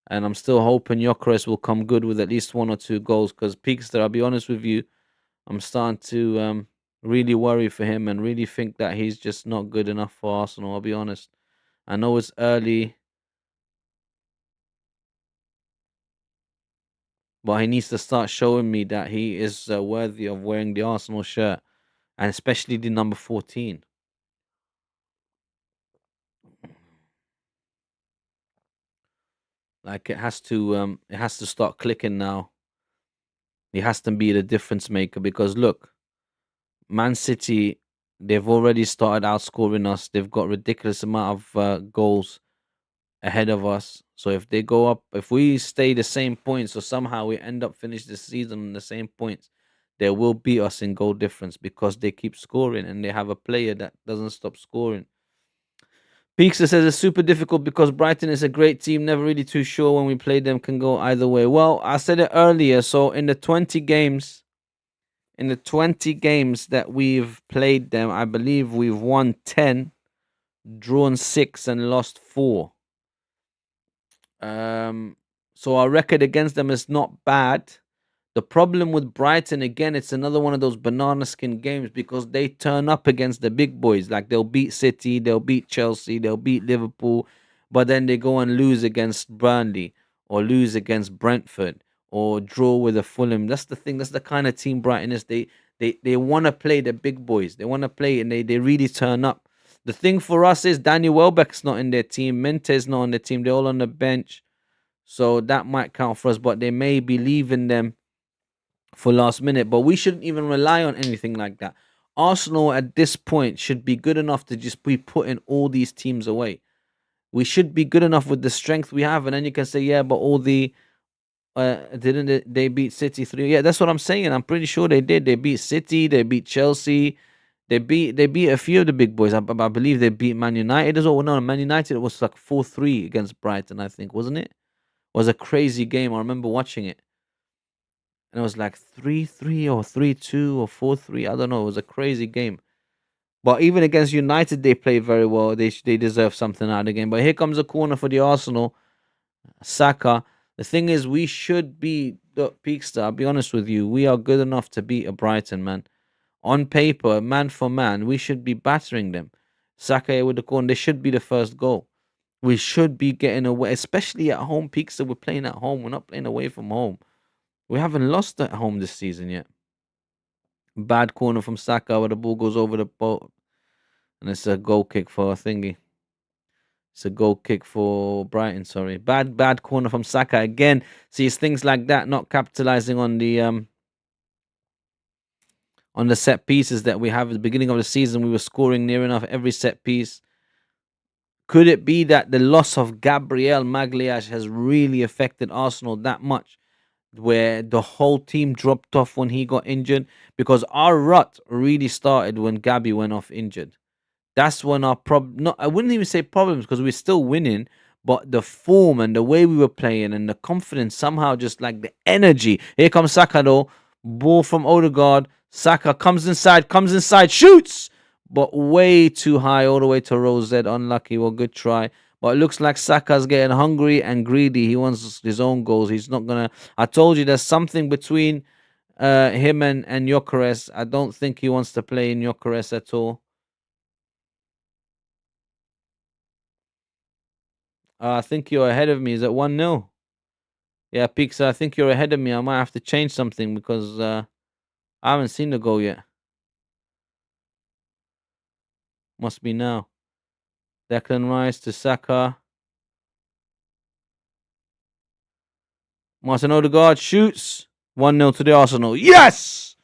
And I'm still hoping Gyökeres will come good with at least one or two goals. Because Peakster, I'll be honest with you, I'm starting to really worry for him and really think that he's just not good enough for Arsenal. I'll be honest. I know it's early, but he needs to start showing me that he is worthy of wearing the Arsenal shirt, and especially the number 14. Like it has to start clicking now. He has to be the difference maker because look, Man City, they've already started outscoring us. They've got ridiculous amount of goals ahead of us. So if they go up, if we stay the same points, or somehow we end up finish the season on the same points, they will beat us in goal difference because they keep scoring and they have a player that doesn't stop scoring. Peakster says it's super difficult because Brighton is a great team. Never really too sure when we play them, can go either way. Well, I said it earlier. So in the 20 games that we've played them, I believe we've won 10, drawn 6, and lost 4. So our record against them is not bad. The problem with Brighton, again, it's another one of those banana skin games because they turn up against the big boys. Like they'll beat City, they'll beat Chelsea, they'll beat Liverpool, but then they go and lose against Burnley or lose against Brentford or draw with a Fulham. That's the thing. That's the kind of team Brighton is. They want to play the big boys. They want to play and they really turn up. The thing for us is Daniel Welbeck's not in their team. Mente's not on the team. They're all on the bench. So that might count for us, but they may be leaving them for last minute. But we shouldn't even rely on anything like that. Arsenal at this point should be good enough to just be putting all these teams away. We should be good enough with the strength we have, and then you can say, yeah, but all the didn't they beat City 3? Yeah, that's what I'm saying. I'm pretty sure they did. They beat City, they beat Chelsea, they beat a few of the big boys. I believe they beat Man United as well. No, Man United was like 4-3 against Brighton, I think, wasn't it? It was a crazy game. I remember watching it. And it was like 3-3 or 3-2 or 4-3. I don't know. It was a crazy game. But even against United, they played very well. They deserve something out of the game. But here comes a corner for the Arsenal. Saka. The thing is, we should be the Peakster. I'll be honest with you. We are good enough to beat a Brighton, man. On paper, man for man, we should be battering them. Saka with the corner. They should be the first goal. We should be getting away, especially at home. Peakster, we're playing at home. We're not playing away from home. We haven't lost at home this season yet. Bad corner from Saka where the ball goes over the boat. And it's a goal kick for thingy. It's a goal kick for Brighton, sorry. Bad corner from Saka again. See, it's things like that, not capitalizing on the set pieces that we have at the beginning of the season. We were scoring near enough every set piece. Could it be that the loss of Gabriel Magalhaes has really affected Arsenal that much, where the whole team dropped off when he got injured? Because our rut really started when Gabby went off injured. That's when our not I wouldn't even say problems because we're still winning, but the form and the way we were playing and the confidence somehow just like the energy. Here comes Saka though, ball from Odegaard. Saka comes inside, shoots, but way too high all the way to Rose. Unlucky. Well, good try. But it looks like Saka's getting hungry and greedy. He wants his own goals. He's not gonna. I told you there's something between him and Gyökeres. I don't think he wants to play in Gyökeres at all. I think you're ahead of me. Is it 1-0? Yeah, Peaks, I think you're ahead of me. I might have to change something because I haven't seen the goal yet. Must be now. Declan Rice to Saka. Martin Odegaard shoots. 1-0 to the Arsenal. Yes!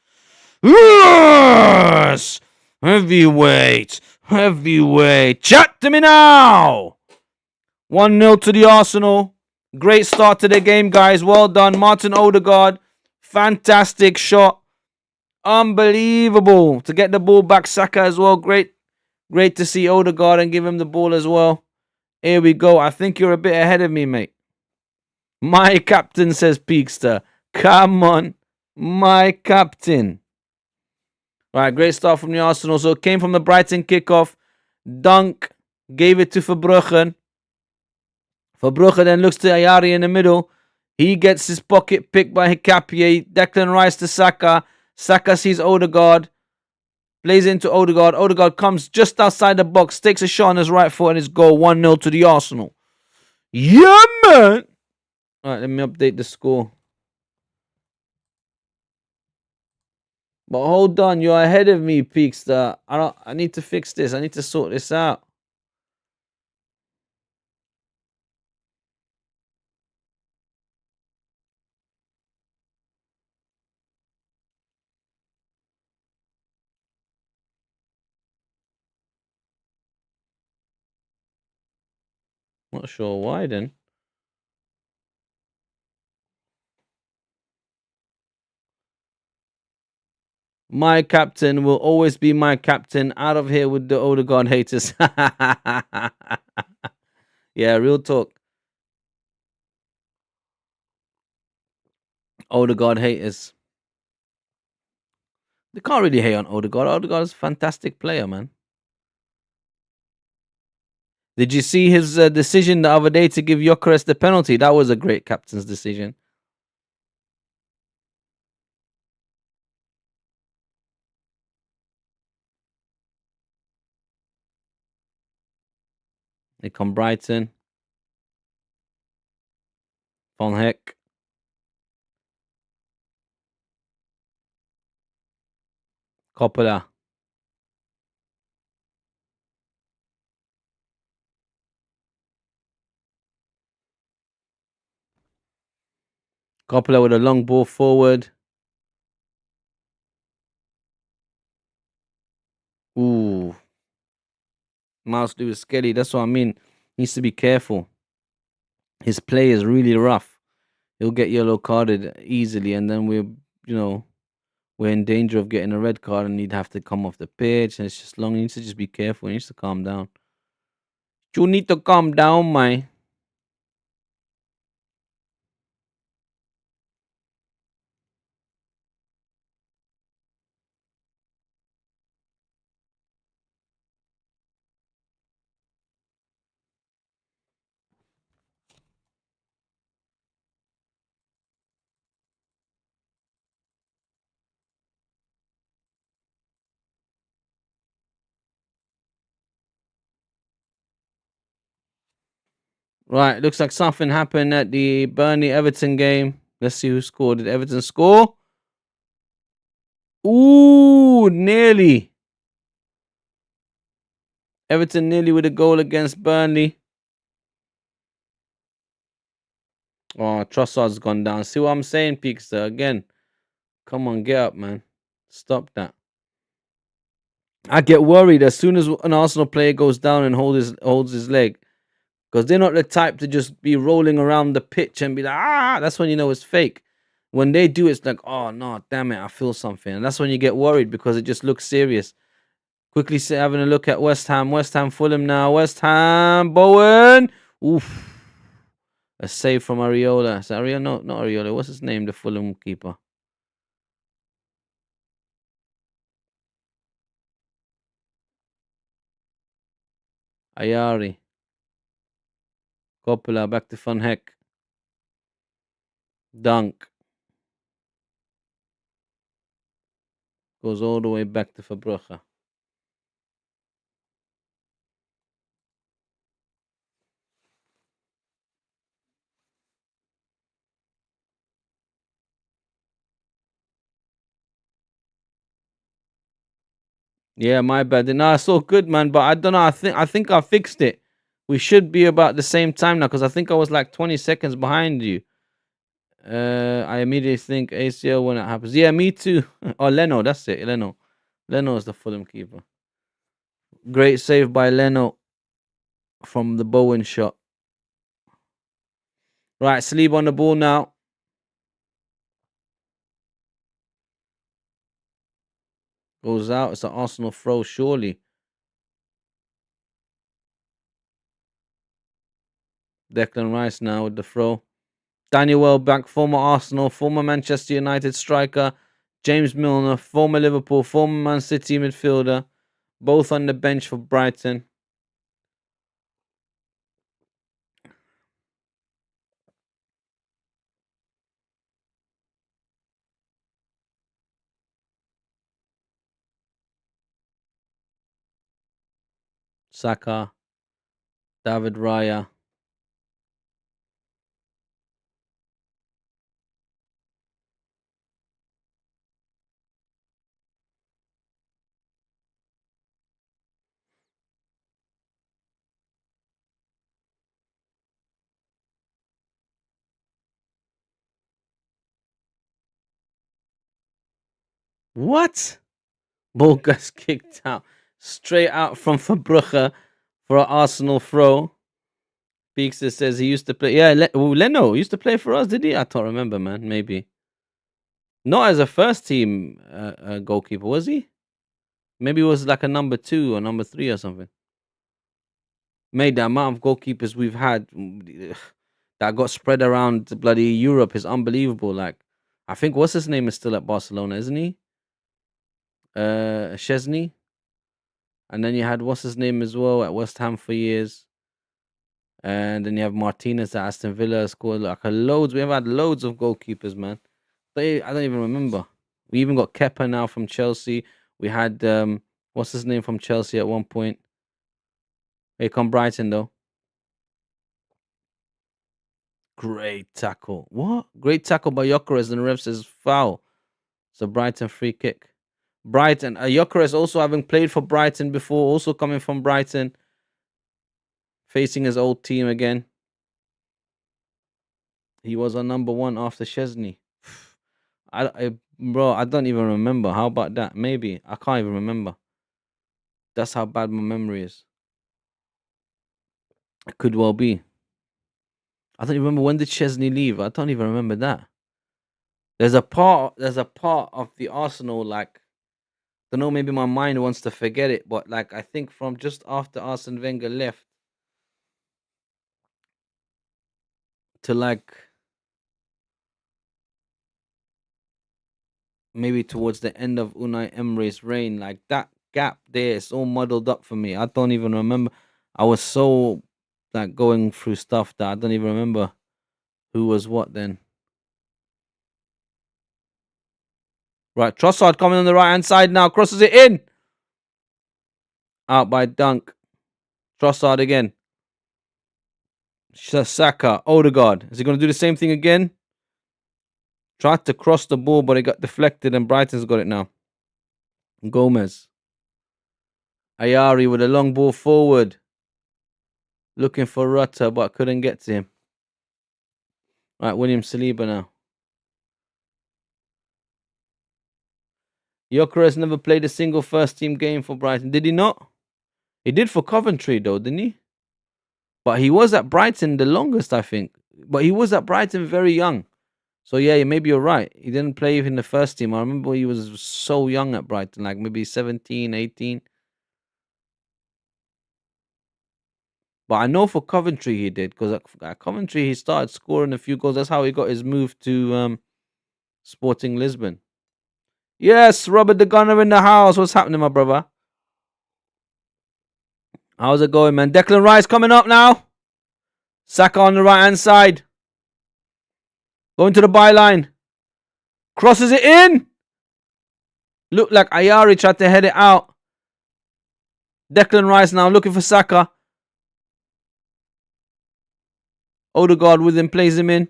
Yes! Heavyweight. Heavyweight. Chat to me now! 1-0 to the Arsenal. Great start to the game, guys. Well done. Martin Odegaard. Fantastic shot. Unbelievable. To get the ball back. Saka as well. Great to see Odegaard and give him the ball as well. Here we go. I think you're a bit ahead of me, mate. My captain, says Peakster. Come on. My captain. All right, great start from the Arsenal. So it came from the Brighton kickoff. Dunk gave it to Verbruggen. Verbruggen then looks to Ayari in the middle. He gets his pocket picked by Hikapié. Declan Rice to Saka. Saka sees Odegaard. Plays into Odegaard. Odegaard comes just outside the box. Takes a shot on his right foot and it's goal. 1-0 to the Arsenal. Yeah, man. All right, let me update the score. But hold on, you're ahead of me, Peakster. I need to fix this. I need to sort this out. Not sure why then. My captain will always be my captain. Out of here with the Odegaard haters. Yeah, real talk. Odegaard haters. They can't really hate on Odegaard. Odegaard is a fantastic player, man. Did you see his decision the other day to give Gyökeres the penalty? That was a great captain's decision. They come Brighton. Van Heck. Coppola. Coppola with a long ball forward. Ooh. Miles Lewis Skelly. That's what I mean. Needs to be careful. His play is really rough. He'll get yellow carded easily, and then we're in danger of getting a red card, and he'd have to come off the pitch. And it's just long. He needs to just be careful. He needs to calm down. You need to calm down, man. Right, looks like something happened at the Burnley Everton game. Let's see who scored. Did Everton score? Ooh, nearly. Everton nearly with a goal against Burnley. Oh, Trossard's gone down. See what I'm saying, Peakster? Again, come on, get up, man. Stop that. I get worried as soon as an Arsenal player goes down and holds his leg. Because they're not the type to just be rolling around the pitch and be like, ah, that's when you know it's fake. When they do, it's like, oh, no, damn it, I feel something. And that's when you get worried because it just looks serious. Quickly having a look at West Ham. West Ham, Fulham now. West Ham, Bowen. Oof. A save from Areola. Is that Areola? No, not Areola. What's his name? The Fulham keeper. Ayari. Coppola back to Van Heck. Dunk. Goes all the way back to Verbruggen. Yeah, my bad. No, it's all good, man. But I don't know. I think I fixed it. We should be about the same time now because I think I was like 20 seconds behind you. I immediately think ACL when it happens. Yeah, me too. Oh, Leno, that's it. Leno. Leno is the Fulham keeper. Great save by Leno from the Bowen shot. Right, Sleep on the ball now. Goes out. It's an Arsenal throw, surely. Declan Rice now with the throw. Daniel Welbeck, former Arsenal, former Manchester United striker. James Milner, former Liverpool, former Man City midfielder. Both on the bench for Brighton. Saka, David Raya. What? Ball gets kicked out. Straight out from Verbrugge for an Arsenal throw. Peakster says he used to play. Yeah, Leno used to play for us, did he? I don't remember, man. Maybe. Not as a first team goalkeeper, was he? Maybe it was like a number 2 or number 3 or something. Made the amount of goalkeepers we've had that got spread around bloody Europe is unbelievable. Like, I think what's his name is still at Barcelona, isn't he? Chesney. And then you had what's his name as well at West Ham for years. And then you have Martinez at Aston Villa scored like a loads. We have had loads of goalkeepers, man. I don't even remember. We even got Kepa now from Chelsea. We had what's his name from Chelsea at one point. Here come Brighton though. Great tackle. What? Great tackle by Gyökeres and the ref says foul. It's a Brighton free kick. Brighton. Gyökeres also having played for Brighton before, also coming from Brighton, facing his old team again. He was on number 1 after Chesney. Bro, I don't even remember. How about that? Maybe. I can't even remember. That's how bad my memory is. It could well be. I don't even remember when did Chesney leave. I don't even remember that. There's a part of the Arsenal, like, I don't know, maybe my mind wants to forget it, but like I think from just after Arsene Wenger left to like maybe towards the end of Unai Emery's reign, like that gap there is all muddled up for me. I don't even remember. I was so like going through stuff that I don't even remember who was what then. Right, Trossard coming on the right hand side now, crosses it in. Out by Dunk. Trossard again. Saka, Odegaard. Is he going to do the same thing again? Tried to cross the ball, but it got deflected, and Brighton's got it now. Gomez. Ayari with a long ball forward. Looking for Rutter, but couldn't get to him. Right, William Saliba now. Gyökeres never played a single first team game for Brighton. Did he not? He did for Coventry, though, didn't he? But he was at Brighton the longest, I think. But he was at Brighton very young. So, yeah, maybe you're right. He didn't play in the first team. I remember he was so young at Brighton, like maybe 17, 18. But I know for Coventry he did, because at Coventry he started scoring a few goals. That's how he got his move to Sporting Lisbon. Yes, Robert the Gunner in the house. What's happening, my brother? How's it going, man? Declan Rice coming up now. Saka on the right-hand side. Going to the byline. Crosses it in. Looked like Ayari tried to head it out. Declan Rice now looking for Saka. Odegaard with him, plays him in.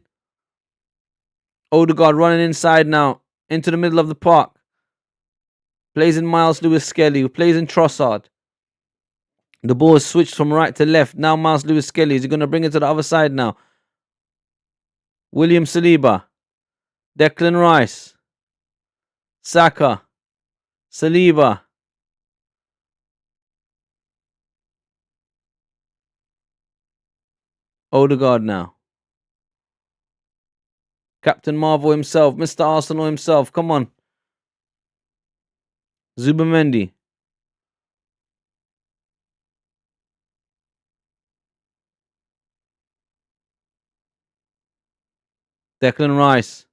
Odegaard running inside now. Into the middle of the park. Plays in Miles Lewis Skelly, who plays in Trossard. The ball is switched from right to left. Now Miles Lewis Skelly. Is he going to bring it to the other side now? William Saliba. Declan Rice. Saka. Saliba. Odegaard now. Captain Marvel himself. Mr. Arsenal himself. Come on. Zubamendi. Declan Rice.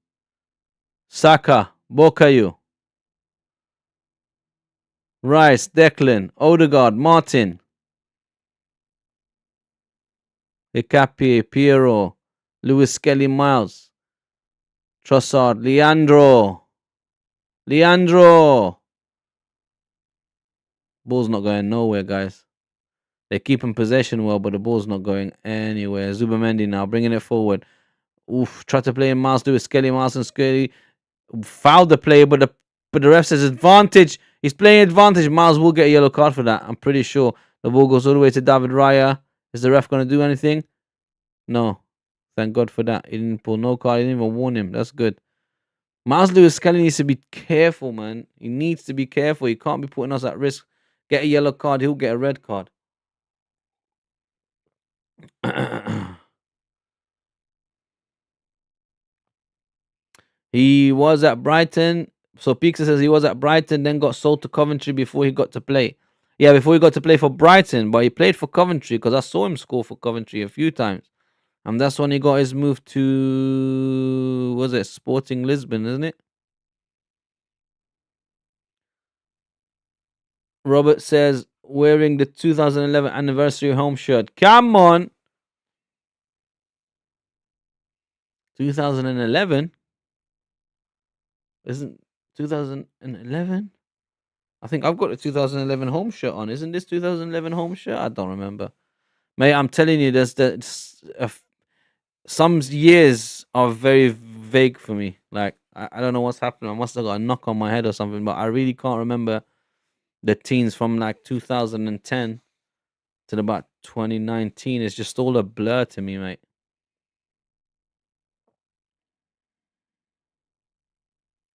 Saka. Bokayu. Rice. Declan. Odegaard. Martin. Ikapi. Piero. Lewis Skelly. Miles. Trossard. Leandro. Ball's not going nowhere, guys. They're keeping possession well, but the ball's not going anywhere. Zubamendi now bringing it forward. Oof, try to play in Miles Lewis Skelly. Miles and Skelly fouled the play, but the ref says advantage. He's playing advantage. Miles will get a yellow card for that. I'm pretty sure. The ball goes all the way to David Raya. Is the ref going to do anything? No. Thank God for that. He didn't pull no card. He didn't even warn him. That's good. Miles Lewis Skelly needs to be careful, man. He needs to be careful. He can't be putting us at risk. Get a yellow card, he'll get a red card. He was at Brighton. So Pixar says he was at Brighton, then got sold to Coventry before he got to play. Yeah, before he got to play for Brighton, but he played for Coventry because I saw him score for Coventry a few times. And that's when he got his move to, was it Sporting Lisbon, isn't it? Robert says, wearing the 2011 anniversary home shirt. Come on! 2011? Isn't 2011? I think I've got a 2011 home shirt on. Isn't this 2011 home shirt? I don't remember. Mate, I'm telling you, some years are very vague for me. Like, I don't know what's happening. I must have got a knock on my head or something, but I really can't remember the teens from like 2010 to about 2019. It's just all a blur to me, mate.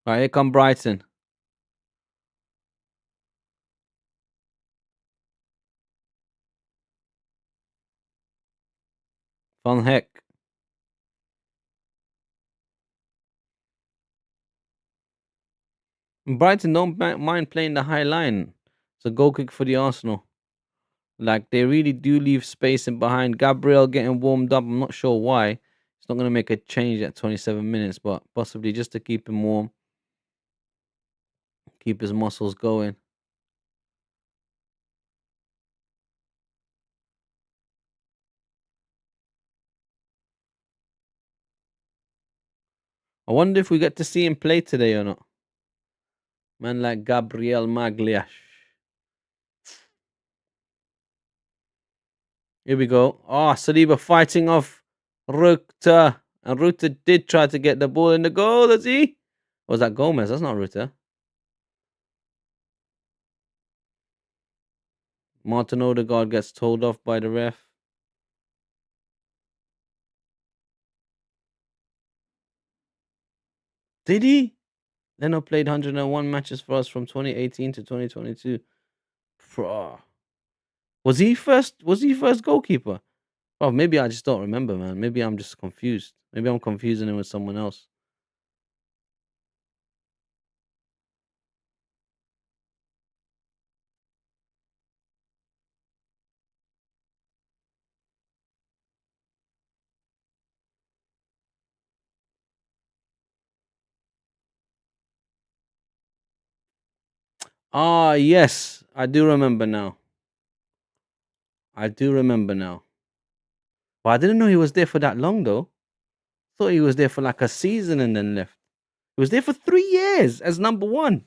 All right, here come Brighton. Van Heck. Brighton don't mind playing the high line. It's a goal kick for the Arsenal. Like, they really do leave space in behind. Gabriel getting warmed up. I'm not sure why. It's not going to make a change at 27 minutes, but possibly just to keep him warm. Keep his muscles going. I wonder if we get to see him play today or not. Man like Gabriel Magliash. Here we go. Oh, Saliba fighting off Ruta. And Ruta did try to get the ball in the goal, does he? Or was that Gomez? That's not Ruta. Martin Odegaard gets told off by the ref. Did he? Leno played 101 matches for us from 2018 to 2022. Was he first? Was he first goalkeeper? Oh, maybe I just don't remember, man. Maybe I'm just confused. Maybe I'm confusing him with someone else. Ah, yes, I do remember now. I do remember now. But I didn't know he was there for that long, though. Thought he was there for like a season and then left. He was there for 3 years as number one.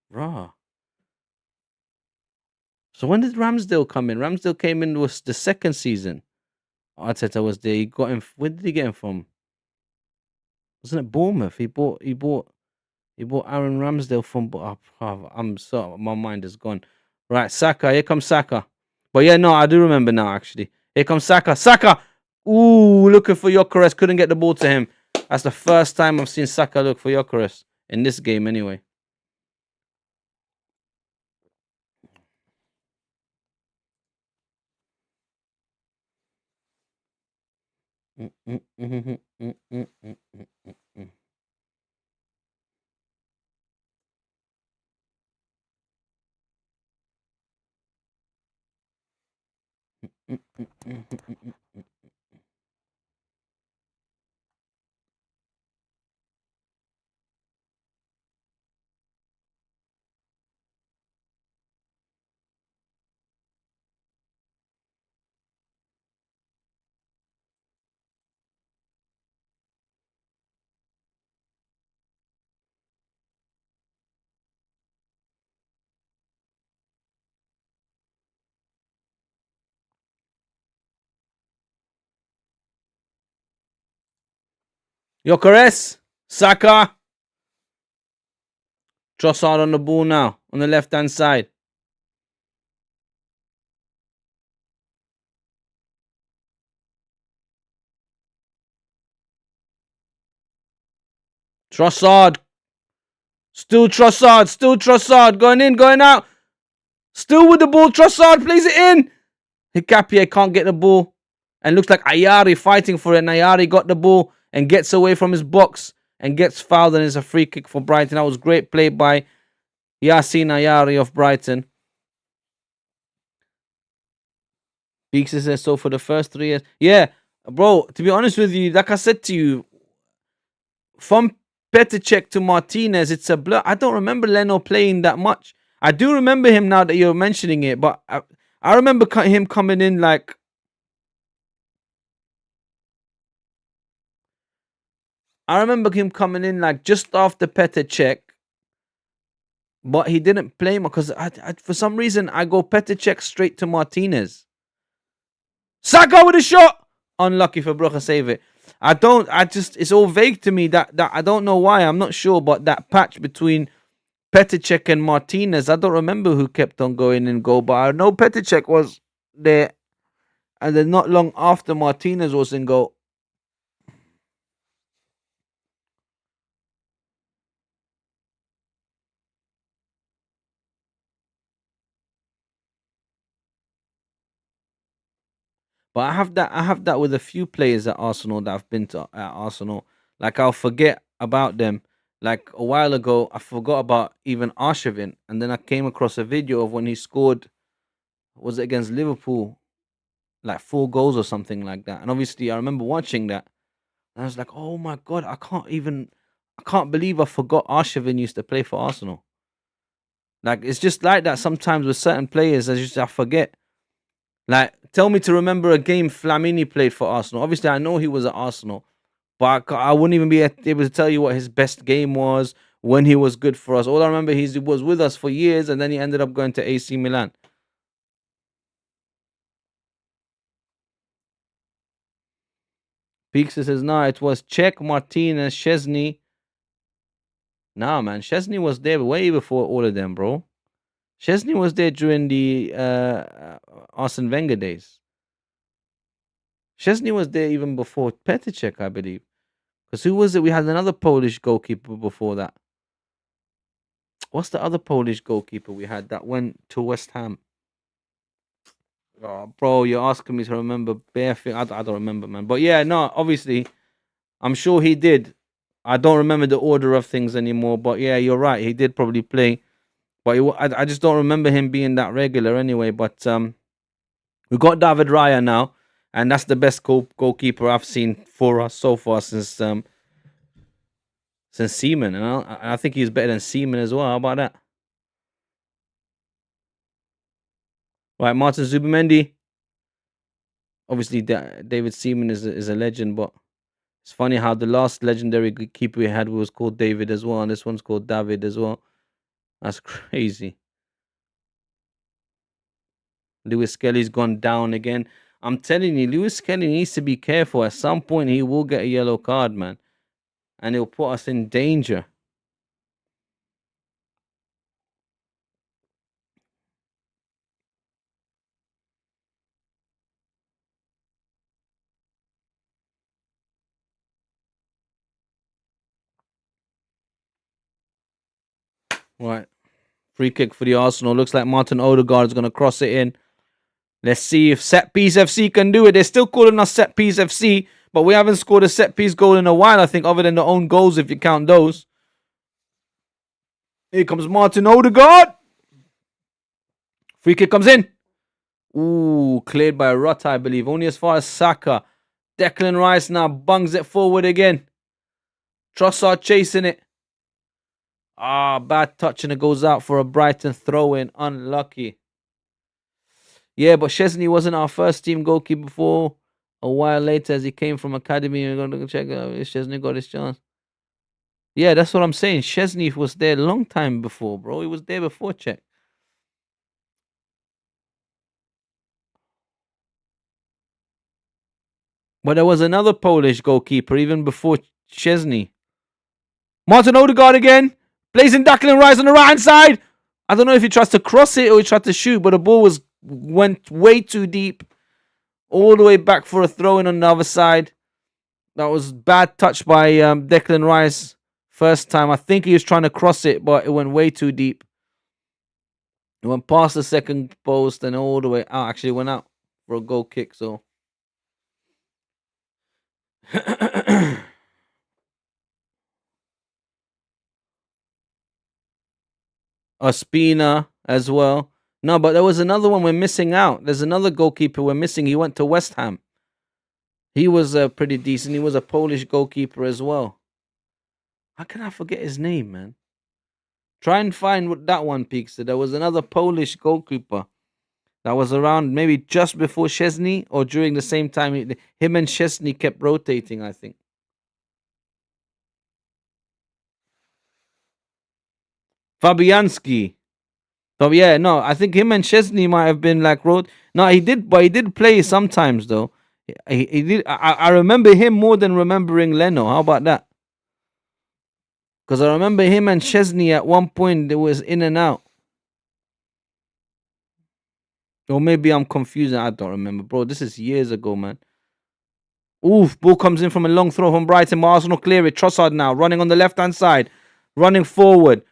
Rah. So when did Ramsdale come in? Ramsdale came in was the second season. Arteta was there. He got him. Where did he get him from? Wasn't it Bournemouth? He bought He bought Aaron Ramsdale from. I'm so my mind is gone. Right, Saka. Here comes Saka. But yeah, no, I do remember now. Actually, here comes Saka. Saka. Ooh, looking for Gyökeres. Couldn't get the ball to him. That's the first time I've seen Saka look for Gyökeres in this game, anyway. Gyökeres. Saka. Trossard on the ball now on the left hand side. Trossard. Still Trossard. Still Trossard. Going in, going out. Still with the ball. Trossard plays it in. Hikapié can't get the ball. And looks like Ayari fighting for it. And Ayari got the ball and gets away from his box and gets fouled. And it's a free kick for Brighton. That was great play by Yassine Ayari of Brighton. Beaks says so for the first 3 years. Yeah, bro, to be honest with you, like I said to you, from Petr to Martinez, it's a blur. I don't remember Leno playing that much. I do remember him now that you're mentioning it, but I remember him coming in like. I remember him coming in like just after Petr, but he didn't play much because for some reason I go Petr straight to Martinez. Saka with a shot! Unlucky for Brugge save it. It's all vague to me that I don't know why. I'm not sure, but that patch between Petr and Martinez, I don't remember who kept on going in goal, but I know Petr was there, and then not long after Martinez was in goal. But I have that with a few players at Arsenal that I've been to at Arsenal. Like I'll forget about them. Like a while ago, I forgot about even Arshavin, and then I came across a video of when he scored. Was it against Liverpool? Like 4 goals or something like that. And obviously, I remember watching that. And I was like, oh my god, I can't believe I forgot Arshavin used to play for Arsenal. Like it's just like that sometimes with certain players. I forget. Like, tell me to remember a game Flamini played for Arsenal. Obviously, I know he was at Arsenal, but I wouldn't even be able to tell you what his best game was when he was good for us. All I remember he was with us for years, and then he ended up going to AC Milan. Peaks says, no, it was Czech, Martinez, Szczesny. Nah, man, Szczesny was there way before all of them, bro. Szczesny was there during the Arsene Wenger days. Szczesny was there even before Petr, I believe. Because who was it? We had another Polish goalkeeper before that. What's the other Polish goalkeeper we had that went to West Ham? Oh, bro, you're asking me to remember bare thing. I don't remember, man. But yeah, no, obviously, I'm sure he did. I don't remember the order of things anymore. But yeah, you're right. He did probably play. But I just don't remember him being that regular anyway. But we got David Raya now. And that's the best goalkeeper I've seen for us so far since Seaman. And I think he's better than Seaman as well. How about that? Right, Martin Zubimendi. Obviously, David Seaman is a legend, but it's funny how the last legendary keeper we had was called David as well, and this one's called David as well. That's crazy. Lewis Kelly's gone down again. I'm telling you, Lewis Kelly needs to be careful. At some point, he will get a yellow card, man, and it'll put us in danger. Right. Free kick for the Arsenal. Looks like Martin Odegaard's going to cross it in. Let's see if Set Piece FC can do it. They're still calling us Set Piece FC, but we haven't scored a set piece goal in a while, I think, other than the own goals if you count those. Here comes Martin Odegaard. Free kick comes in. Ooh, cleared by Rutt, I believe. Only as far as Saka. Declan Rice now bungs it forward again. Trossard chasing it. Bad touch and it goes out for a Brighton throw-in. Unlucky. Yeah, but Chesney wasn't our first team goalkeeper before. A while later, as he came from academy, we're going to check if Chesney got his chance. Yeah, that's what I'm saying. Chesney was there a long time before, bro. He was there before Czech. But there was another Polish goalkeeper even before Chesney. Martin Odegaard again. Blazing Declan Rice on the right hand side. I don't know if he tries to cross it or he tried to shoot, but the ball went way too deep. All the way back for a throw-in on the other side. That was bad touch by Declan Rice. First time. I think he was trying to cross it, but it went way too deep. It went past the second post and all the way out. Actually, it went out for a goal kick, so... Ospina as well. No, but there was another one we're missing out. There's another goalkeeper we're missing. He went to West Ham. He was pretty decent. He was a Polish goalkeeper as well. How can I forget his name, man? Try and find what that one peaks. There was another Polish goalkeeper that was around maybe just before Chesney or during the same time. Him and Chesney kept rotating, I think. Fabianski. So yeah, no, I think him and Chesney might have been like No, he did, but he did play sometimes though. He did. I remember him more than remembering Leno. How about that? Because I remember him and Chesney at one point. It was in and out. Or maybe I'm confusing. I don't remember, bro. This is years ago, man. Oof, ball comes in from a long throw from Brighton. Arsenal clear it. Trossard now running on the left-hand side. Running forward.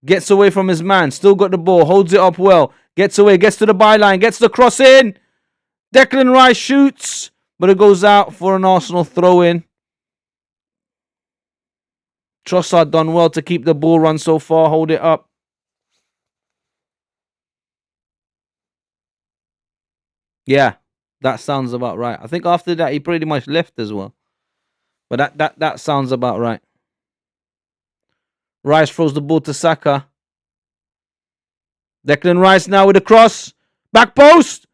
Gets away from his man. Still got the ball. Holds it up well. Gets away. Gets to the byline. Gets the cross in. Declan Rice shoots. But it goes out for an Arsenal throw-in. Trossard done well to keep the ball run so far. Hold it up. Yeah, that sounds about right. I think after that, he pretty much left as well. But that sounds about right. Rice throws the ball to Saka. Declan Rice now with a cross. Back post.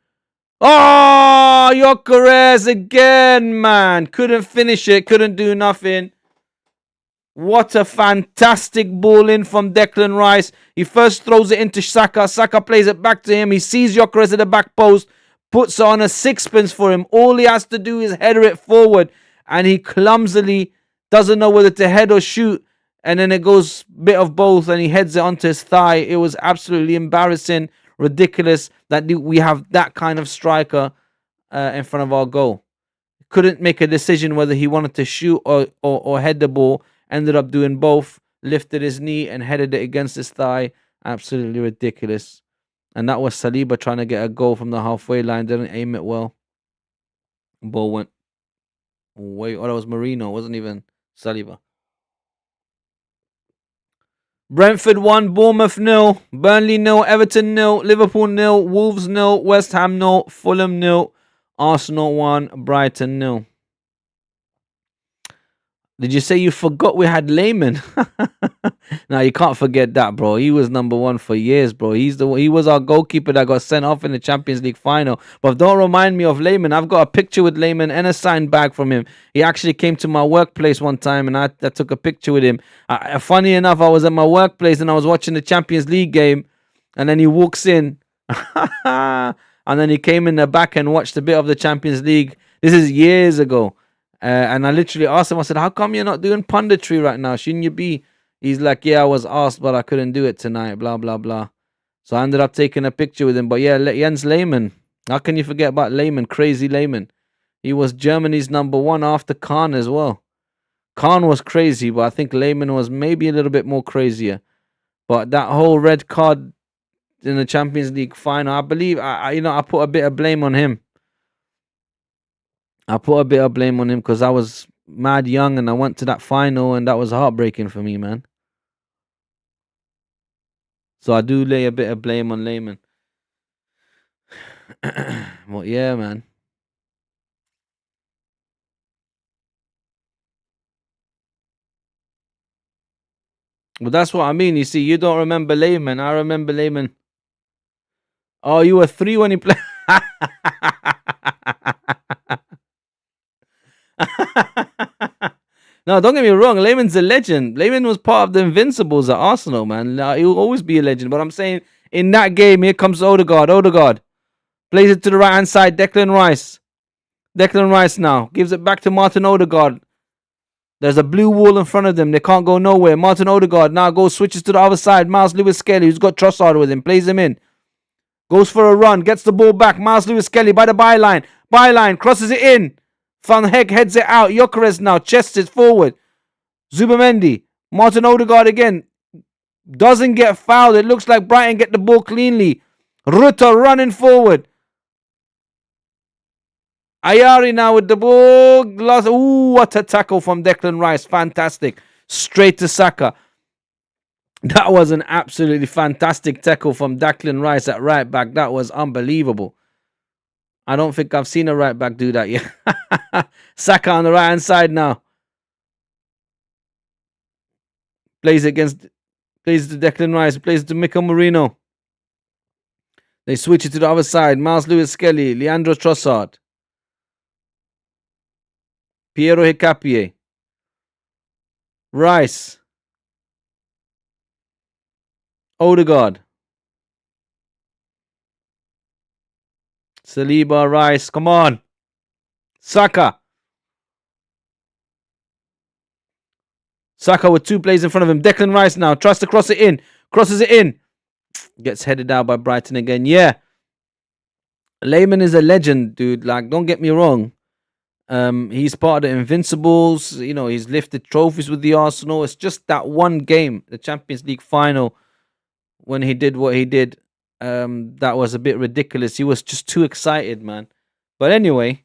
Oh, Gyökeres again, man. Couldn't finish it. Couldn't do nothing. What a fantastic ball in from Declan Rice. He first throws it into Saka. Saka plays it back to him. He sees Gyökeres at the back post. Puts on a sixpence for him. All he has to do is header it forward. And he clumsily doesn't know whether to head or shoot. And then it goes a bit of both and he heads it onto his thigh. It was absolutely embarrassing, ridiculous that we have that kind of striker in front of our goal. Couldn't make a decision whether he wanted to shoot or head the ball. Ended up doing both. Lifted his knee and headed it against his thigh. Absolutely ridiculous. And that was Saliba trying to get a goal from the halfway line. Didn't aim it well. Ball went away. Oh, that was Marino. It wasn't even Saliba. Brentford 1, Bournemouth 0, Burnley 0, Everton 0, Liverpool 0, Wolves 0, West Ham 0, Fulham 0, Arsenal 1, Brighton 0. Did you say you forgot we had Lehman? No, you can't forget that, bro. He was number one for years, bro. He was our goalkeeper that got sent off in the Champions League final. But don't remind me of Lehman. I've got a picture with Lehman and a signed bag from him. He actually came to my workplace one time and I took a picture with him. Funny enough, I was at my workplace and I was watching the Champions League game and then he walks in and then he came in the back and watched a bit of the Champions League. This is years ago. And I literally asked him, I said, how come you're not doing punditry right now? Shouldn't you be? He's like, yeah, I was asked, but I couldn't do it tonight, blah, blah, blah. So I ended up taking a picture with him. But yeah, Jens Lehmann. How can you forget about Lehmann? Crazy Lehmann. He was Germany's number one after Kahn as well. Khan was crazy, but I think Lehman was maybe a little bit more crazier. But that whole red card in the Champions League final, I believe, I put a bit of blame on him. I put a bit of blame on him because I was mad young and I went to that final and that was heartbreaking for me, man. So I do lay a bit of blame on Lehman. Well, yeah, man. Well, that's what I mean. You see, you don't remember Lehman. I remember Lehman. Oh, you were 3 when he played. No, don't get me wrong. Lehman's a legend. Lehman was part of the Invincibles at Arsenal, man. He'll always be a legend. But I'm saying in that game, here comes Odegaard. Odegaard plays it to the right-hand side. Declan Rice. Declan Rice now gives it back to Martin Odegaard. There's a blue wall in front of them. They can't go nowhere. Martin Odegaard now switches to the other side. Miles Lewis-Skelly, who's got Trossard with him, plays him in. Goes for a run, gets the ball back. Miles Lewis-Skelly by the byline. Byline, crosses it in. Van Heck heads it out. Gyökeres now chests it forward. Zubamendi. Martin Odegaard again. Doesn't get fouled. It looks like Brighton get the ball cleanly. Rutter running forward. Ayari now with the ball. Ooh, what a tackle from Declan Rice. Fantastic. Straight to Saka. That was an absolutely fantastic tackle from Declan Rice at right back. That was unbelievable. I don't think I've seen a right back do that yet. Saka on the right hand side now. Plays it to Declan Rice. Plays it to Mikel Merino. They switch it to the other side. Miles Lewis-Skelly. Leandro Trossard. Piero Hincapié. Rice. Odegaard. Saliba, Rice. Come on. Saka. Saka with 2 players in front of him. Declan Rice now tries to cross it in. Crosses it in. Gets headed out by Brighton again. Yeah. Lehman is a legend, dude. Like, don't get me wrong. He's part of the Invincibles. You know, he's lifted trophies with the Arsenal. It's just that one game, the Champions League final, when he did what he did, that was a bit ridiculous. He was just too excited, man. But anyway,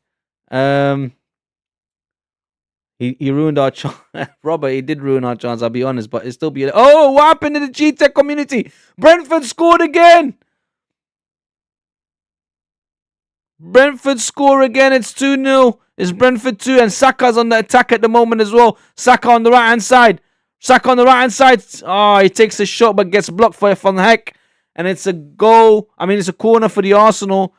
he ruined our chance. Robert, he did ruin our chance, I'll be honest, but it still be... Oh, what happened in the G-Tech community? Brentford scored again! Brentford score again. It's 2-0. It's Brentford 2, and Saka's on the attack at the moment as well. Saka on the right-hand side. Saka on the right-hand side. Oh, he takes a shot but gets blocked for Van Heck. And it's a goal. I mean, it's a corner for the Arsenal.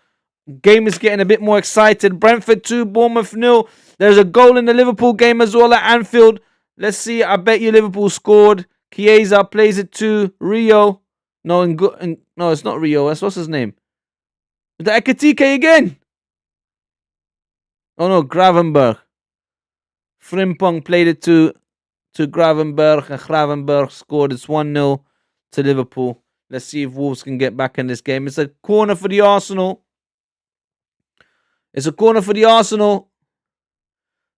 Game is getting a bit more excited. Brentford 2, Bournemouth 0. There's a goal in the Liverpool game as well at Anfield. Let's see. I bet you Liverpool scored. Chiesa plays it to Rio. No, no, it's not Rio. What's his name? The Ekitike again. Oh no, Gravenberg. Frimpong played it to Gravenberg, and Gravenberg scored. It's 1-0 to Liverpool. Let's see if Wolves can get back in this game. It's a corner for the Arsenal. It's a corner for the Arsenal.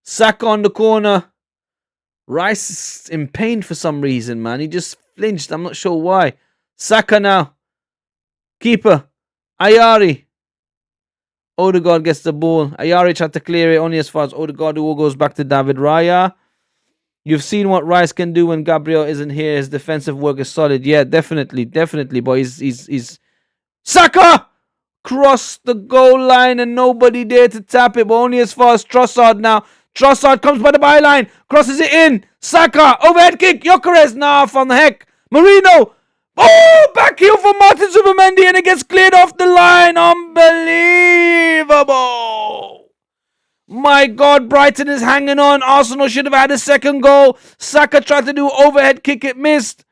Saka on the corner. Rice is in pain for some reason, man. He just flinched. I'm not sure why. Saka now. Keeper. Ayari. Odegaard gets the ball. Ayari tried to clear it only as far as Odegaard, who goes back to David Raya. You've seen what Rice can do when Gabriel isn't here. His defensive work is solid. Yeah, definitely. But he's Saka! Crossed the goal line and nobody there to tap it, but only as far as Trossard now. Trossard comes by the byline. Crosses it in. Saka! Overhead kick. Gyökeres now from the heck. Merino! Oh, back heel for Martin Zubamendi and it gets cleared off the line. Unbelievable. My God, Brighton is hanging on. Arsenal should have had a second goal. Saka tried to do overhead kick. It missed.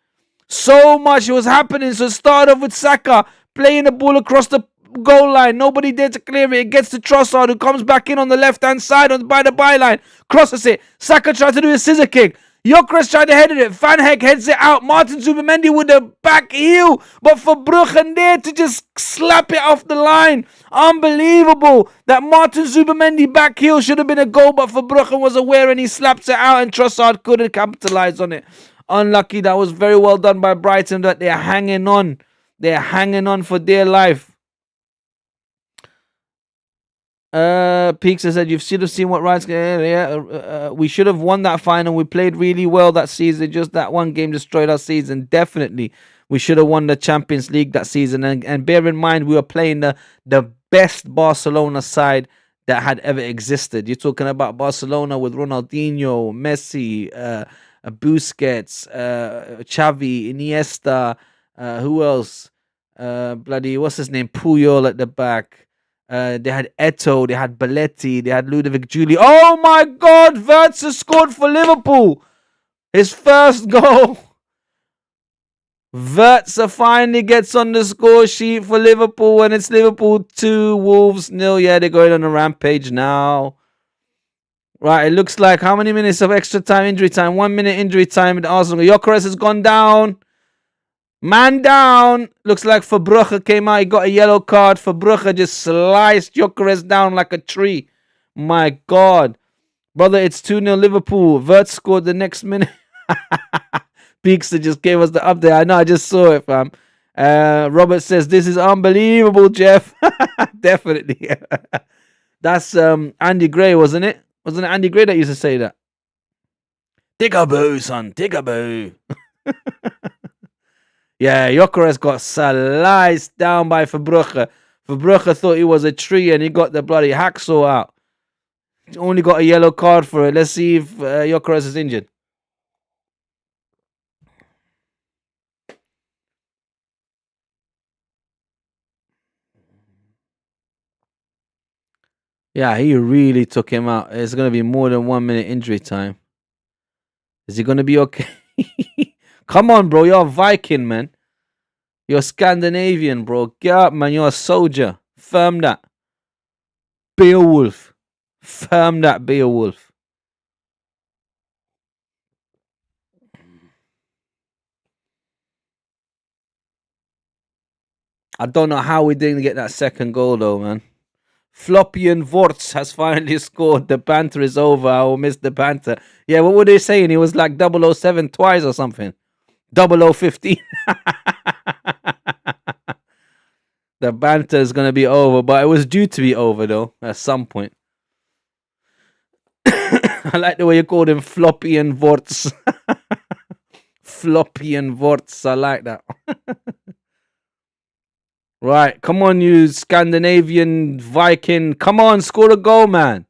So much was happening. So start off with Saka playing the ball across the goal line. Nobody there to clear it. It gets to Trossard, who comes back in on the left-hand side by the byline. Crosses it. Saka tried to do a scissor kick. Gyökeres tried to head it. Van Heck heads it out. Martin Zubimendi with a back heel. But Verbruggen there to just slap it off the line. Unbelievable. That Martin Zubimendi back heel should have been a goal, but Verbruggen was aware and he slaps it out and Trossard couldn't capitalize on it. Unlucky. That was very well done by Brighton, that they're hanging on. They're hanging on for dear life. Peaks has said, you should have seen what Ryan's we should have won that final. We played really well that season. Just that one game destroyed our season. Definitely. We should have won the Champions League that season. And bear in mind, we were playing the best Barcelona side that had ever existed. You're talking about Barcelona with Ronaldinho, Messi, Busquets, Xavi, Iniesta, who else? What's his name? Puyol at the back. They had Eto'o, they had Belletti, they had Ludovic Giuli. Oh my God, Wirtz has scored for Liverpool. His first goal. Wirtz finally gets on the score sheet for Liverpool, and it's Liverpool 2, Wolves 0. Yeah, they're going on a rampage now. Right, it looks like how many minutes of extra time, injury time? 1 minute injury time at Arsenal. Gyökeres has gone down. Man down. Looks like Verbruggen came out. He got a yellow card. Verbruggen just sliced Gyökeres down like a tree. My God. Brother, it's 2-0 Liverpool. Wirtz scored the next minute. Peakster just gave us the update. I know, I just saw it, fam. Robert says, this is unbelievable, Jeff. Definitely. That's Andy Gray, wasn't it? Wasn't it Andy Gray that used to say that? Take a boo, son. Take a boo. Yeah, Gyökeres got sliced down by Verbruggen. Verbruggen thought he was a tree and he got the bloody hacksaw out. He only got a yellow card for it. Let's see if Gyökeres is injured. Yeah, he really took him out. It's going to be more than 1 minute injury time. Is he going to be okay? Come on, bro. You're a Viking, man. You're Scandinavian, bro. Get up, man. You're a soldier. Firm that. Beowulf. Firm that, Beowulf. I don't know how we didn't get that second goal, though, man. Floppian Vorts has finally scored. The banter is over. I will miss the banter. Yeah, what were they saying? He was like 007 twice or something. 0015. The banter is going to be over, but it was due to be over, though, at some point. I like the way you called him Floppy and Vorts. Floppy and Vorts. I like that. Right, come on, you Scandinavian Viking. Come on, score a goal, man.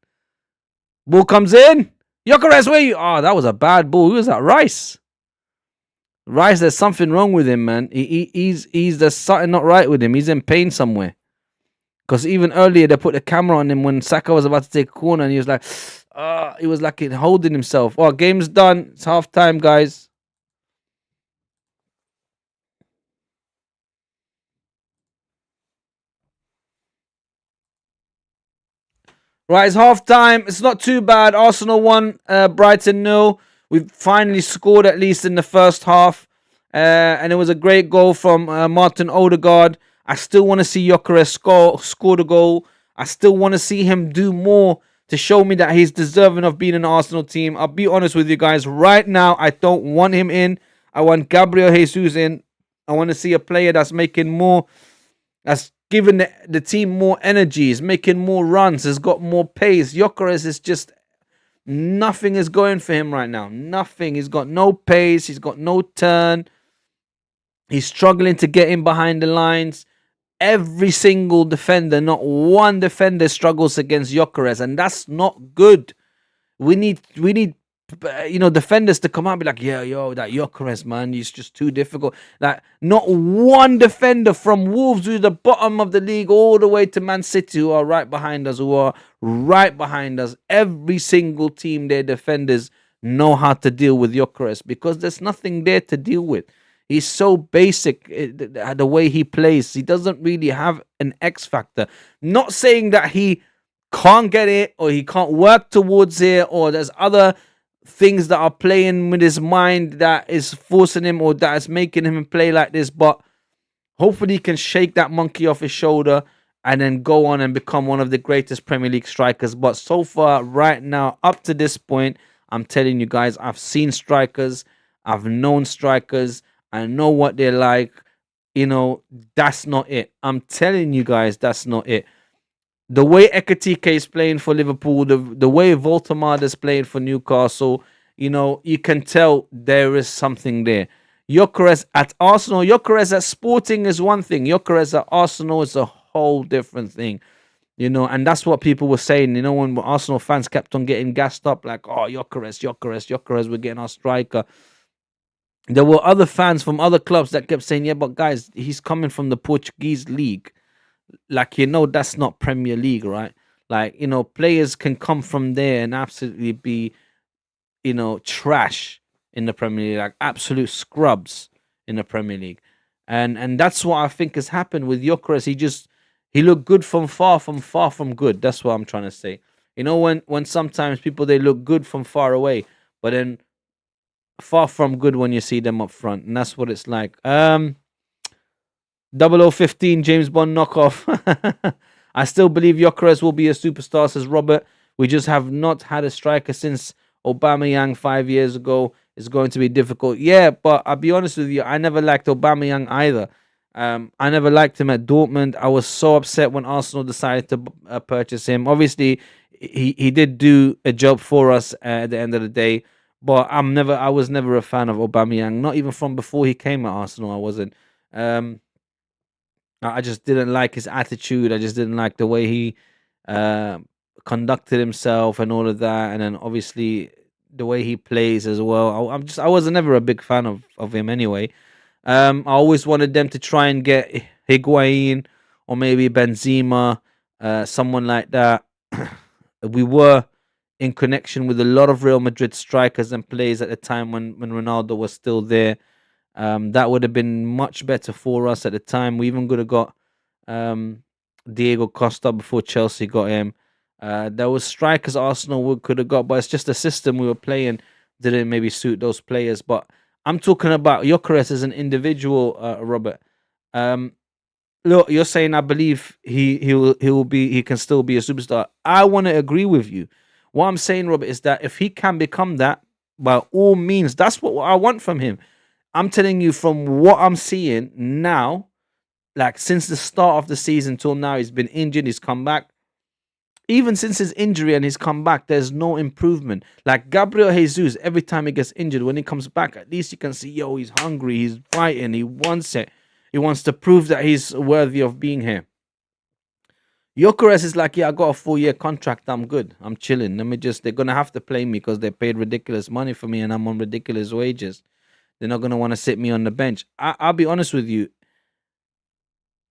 Ball comes in. Gyökeres, where you? Oh, that was a bad ball. Who was that? Rice. Rice, there's something wrong with him, man. He's there's something not right with him. He's in pain somewhere. Because even earlier, they put the camera on him when Saka was about to take a corner, and he was like, he was like holding himself. Oh, game's done. It's half time, guys. Right, it's half time. It's not too bad. Arsenal won, Brighton 0. We've finally scored at least in the first half. And it was a great goal from Martin Odegaard. I still want to see Gyökeres score the goal. I still want to see him do more to show me that he's deserving of being in the Arsenal team. I'll be honest with you guys. Right now, I don't want him in. I want Gabriel Jesus in. I want to see a player that's making more, that's giving the team more energy, is making more runs, has got more pace. Gyökeres is just, nothing is going for him right now. Nothing. He's got no pace. He's got no turn. He's struggling to get in behind the lines. Every single defender, not one defender struggles against Gyökeres, and that's not good. We need defenders to come out and be like, yeah, that Gyökeres, man, he's just too difficult. Like, not one defender from Wolves, who's the bottom of the league, all the way to Man City, who are right behind us, Every single team, their defenders know how to deal with Gyökeres because there's nothing there to deal with. He's so basic, the way he plays. He doesn't really have an X factor. Not saying that he can't get it or he can't work towards it or there's other things that are playing with his mind that is forcing him or that is making him play like this. But hopefully he can shake that monkey off his shoulder and then go on and become one of the greatest Premier League strikers. But so far, right now, up to this point, I'm telling you guys, I've seen strikers, I've known strikers, I know what they're like. You know, that's not it. I'm telling you guys, that's not it. The way Ekatike is playing for Liverpool, the way Voltemade is playing for Newcastle, you know, you can tell there is something there. Gyökeres at Arsenal, Gyökeres at Sporting is one thing. Gyökeres at Arsenal is a whole different thing. You know, and that's what people were saying. You know, when Arsenal fans kept on getting gassed up, like, oh, Gyökeres, we're getting our striker. There were other fans from other clubs that kept saying, yeah, but guys, he's coming from the Portuguese league. Like, you know, that's not Premier League, right? Like, you know, players can come from there and absolutely be, you know, trash in the Premier League, like absolute scrubs in the Premier League. And that's what I think has happened with Gyökeres. He looked good from far from good. That's what I'm trying to say. You know, when sometimes people, they look good from far away, but then far from good when you see them up front. And that's what it's like. 0015 James Bond knockoff. I still believe Gyökeres will be a superstar, says Robert. We just have not had a striker since Aubameyang 5 years ago. It's going to be difficult. Yeah, but I'll be honest with you, I never liked Aubameyang either. I never liked him at Dortmund. I was so upset when Arsenal decided to purchase him. Obviously, he did do a job for us at the end of the day. But I was never a fan of Aubameyang. Not even from before he came at Arsenal. I wasn't. I just didn't like his attitude. I just didn't like the way he uh, conducted himself and all of that. And then obviously the way he plays as well. I was never a big fan of him anyway. I always wanted them to try and get Higuain or maybe Benzema, someone like that. We were in connection with a lot of Real Madrid strikers and players at the time when Ronaldo was still there. That would have been much better for us at the time. We even could have got Diego Costa before Chelsea got him. There was strikers Arsenal could have got, but it's just the system we were playing didn't maybe suit those players. But I'm talking about Gyökeres as an individual, Robert. Look, you're saying I believe he can still be a superstar. I want to agree with you. What I'm saying, Robert, is that if he can become that, by all means, that's what I want from him. I'm telling you, from what I'm seeing now, like since the start of the season till now, he's been injured, he's come back. Even since his injury and he's come back, there's no improvement. Like Gabriel Jesus, every time he gets injured, when he comes back, at least you can see, yo, he's hungry, he's fighting, he wants it. He wants to prove that he's worthy of being here. Gyökeres is like, yeah, I got a 4-year contract, I'm good, I'm chilling. They're going to have to play me because they paid ridiculous money for me and I'm on ridiculous wages. They're not going to want to sit me on the bench. I'll be honest with you.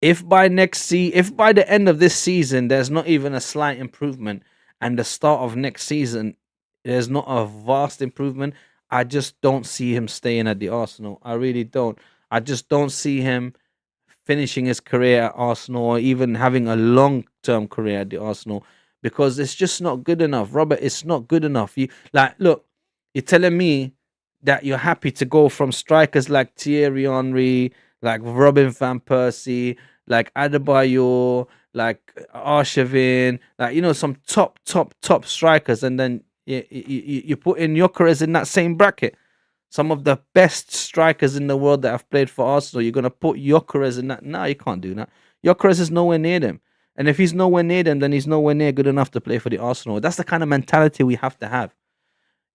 If by the end of this season, there's not even a slight improvement, and the start of next season, there's not a vast improvement, I just don't see him staying at the Arsenal. I really don't. I just don't see him finishing his career at Arsenal or even having a long-term career at the Arsenal because it's just not good enough. Robert, it's not good enough. Look, you're telling me that you're happy to go from strikers like Thierry Henry, like Robin van Persie, like Adebayor, like Arshavin, like, you know, some top strikers, and then you put in Gyökeres in that same bracket. Some of the best strikers in the world that have played for Arsenal, you're going to put Gyökeres in that? No, you can't do that. Gyökeres is nowhere near them. And if he's nowhere near them, then he's nowhere near good enough to play for the Arsenal. That's the kind of mentality we have to have.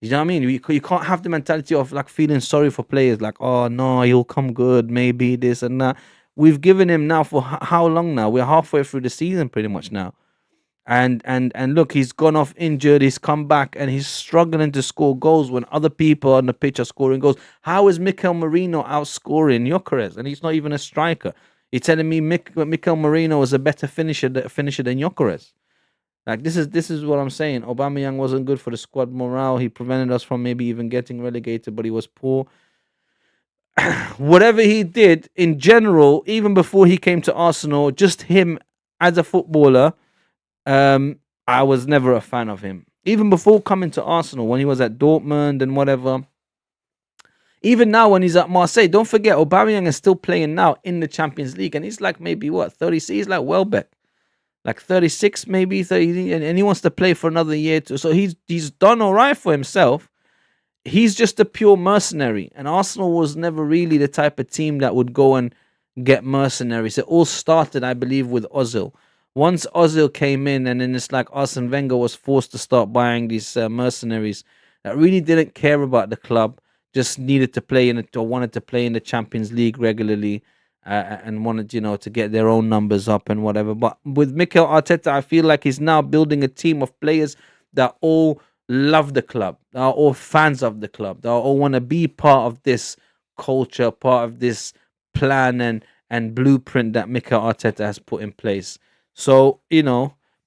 You know what I mean? You can't have the mentality of like feeling sorry for players, like, oh no, he'll come good, maybe this and that. We've given him now for how long now? We're halfway through the season pretty much now. And look, he's gone off injured, he's come back and he's struggling to score goals when other people on the pitch are scoring goals. How is Mikel Merino outscoring Gyökeres? And he's not even a striker. You're telling me Mikel Merino is a better finisher than Gyökeres? Like, this is what I'm saying. Aubameyang wasn't good for the squad morale. He prevented us from maybe even getting relegated, but he was poor. Whatever he did in general, even before he came to Arsenal, just him as a footballer, I was never a fan of him. Even before coming to Arsenal, when he was at Dortmund and whatever. Even now, when he's at Marseille, don't forget Aubameyang is still playing now in the Champions League, and he's like maybe what 30. He's like Welbeck, like 36, maybe 30, and he wants to play for another year too. So he's done all right for himself. He's just a pure mercenary, and Arsenal was never really the type of team that would go and get mercenaries. It all started, I believe, with Ozil. Once Ozil came in, and then it's like Arsene Wenger was forced to start buying these mercenaries that really didn't care about the club, just needed to play in it or wanted to play in the Champions League regularly, and wanted, to get their own numbers up and whatever. But with Mikel Arteta, I feel like he's now building a team of players that all love the club, they are all fans of the club, they all want to be part of this culture, part of this plan and blueprint that Mikel Arteta has put in place. So,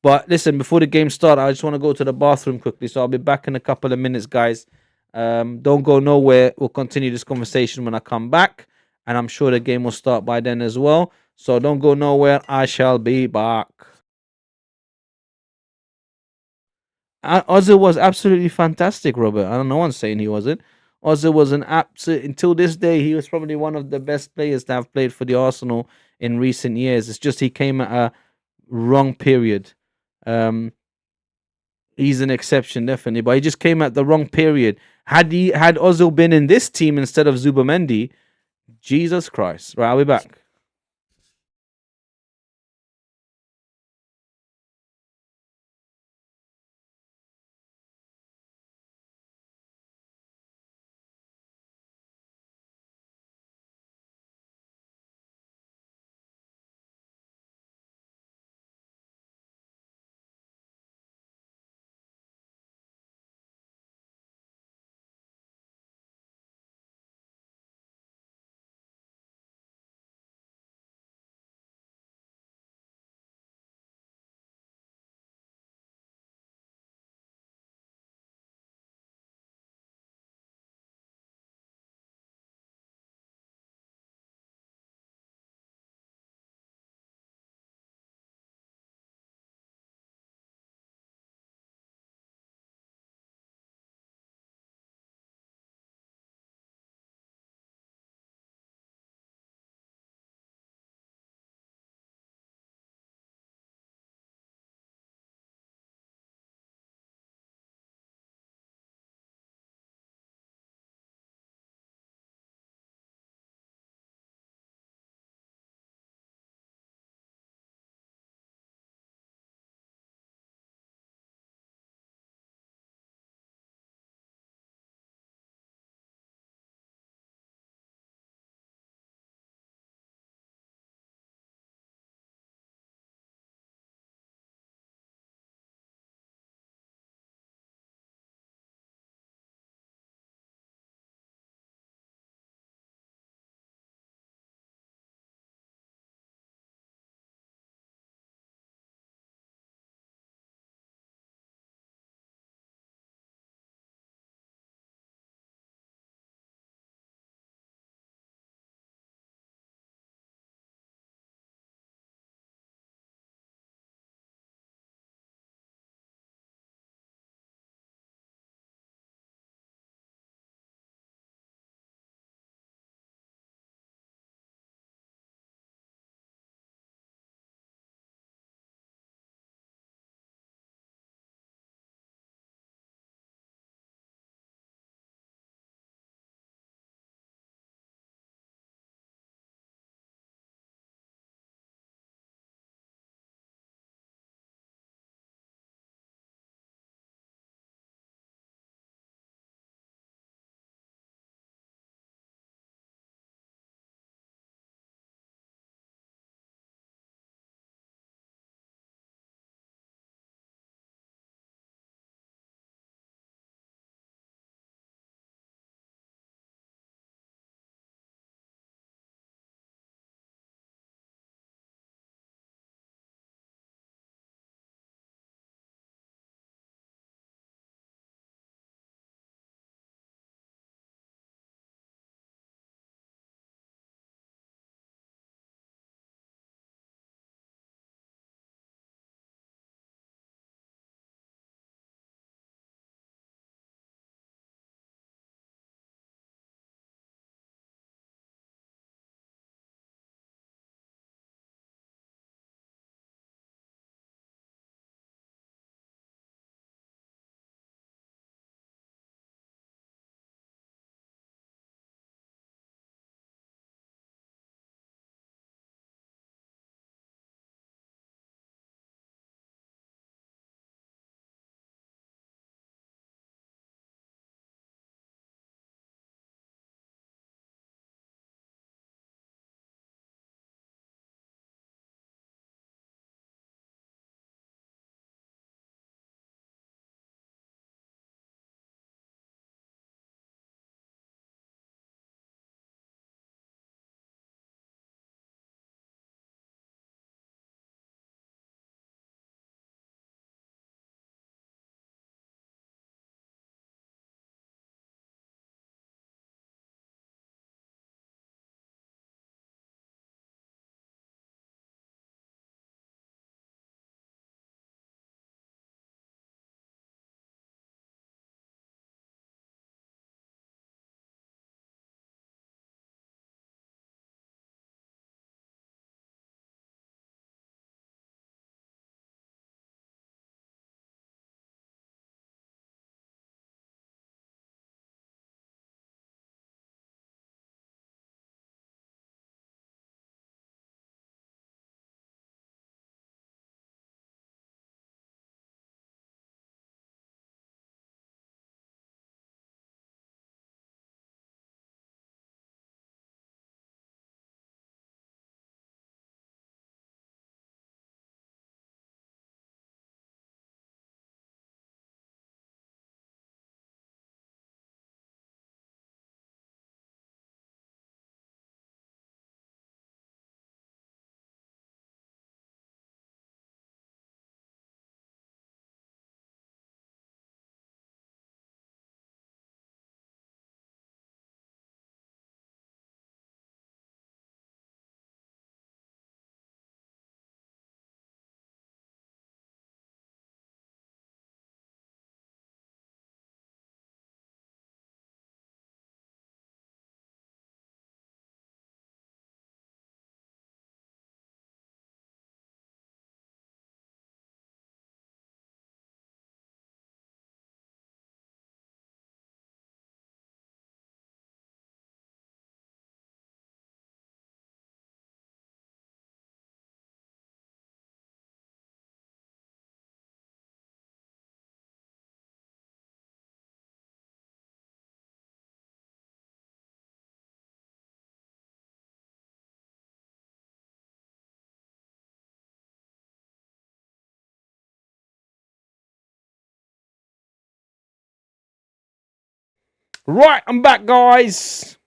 but listen, before the game starts, I just want to go to the bathroom quickly. So I'll be back in a couple of minutes, guys. Don't go nowhere. We'll continue this conversation when I come back. And I'm sure the game will start by then as well. So don't go nowhere. I shall be back. Ozil was absolutely fantastic, Robert. I don't know, no one's saying he wasn't. Ozil was an absolute, until this day, he was probably one of the best players to have played for the Arsenal in recent years. It's just he came at a wrong period. Um, he's an exception, definitely, but he just came at the wrong period. Had Ozil been in this team instead of Zubamendi, Jesus Christ. Right, I'll be back. Right, I'm back, guys.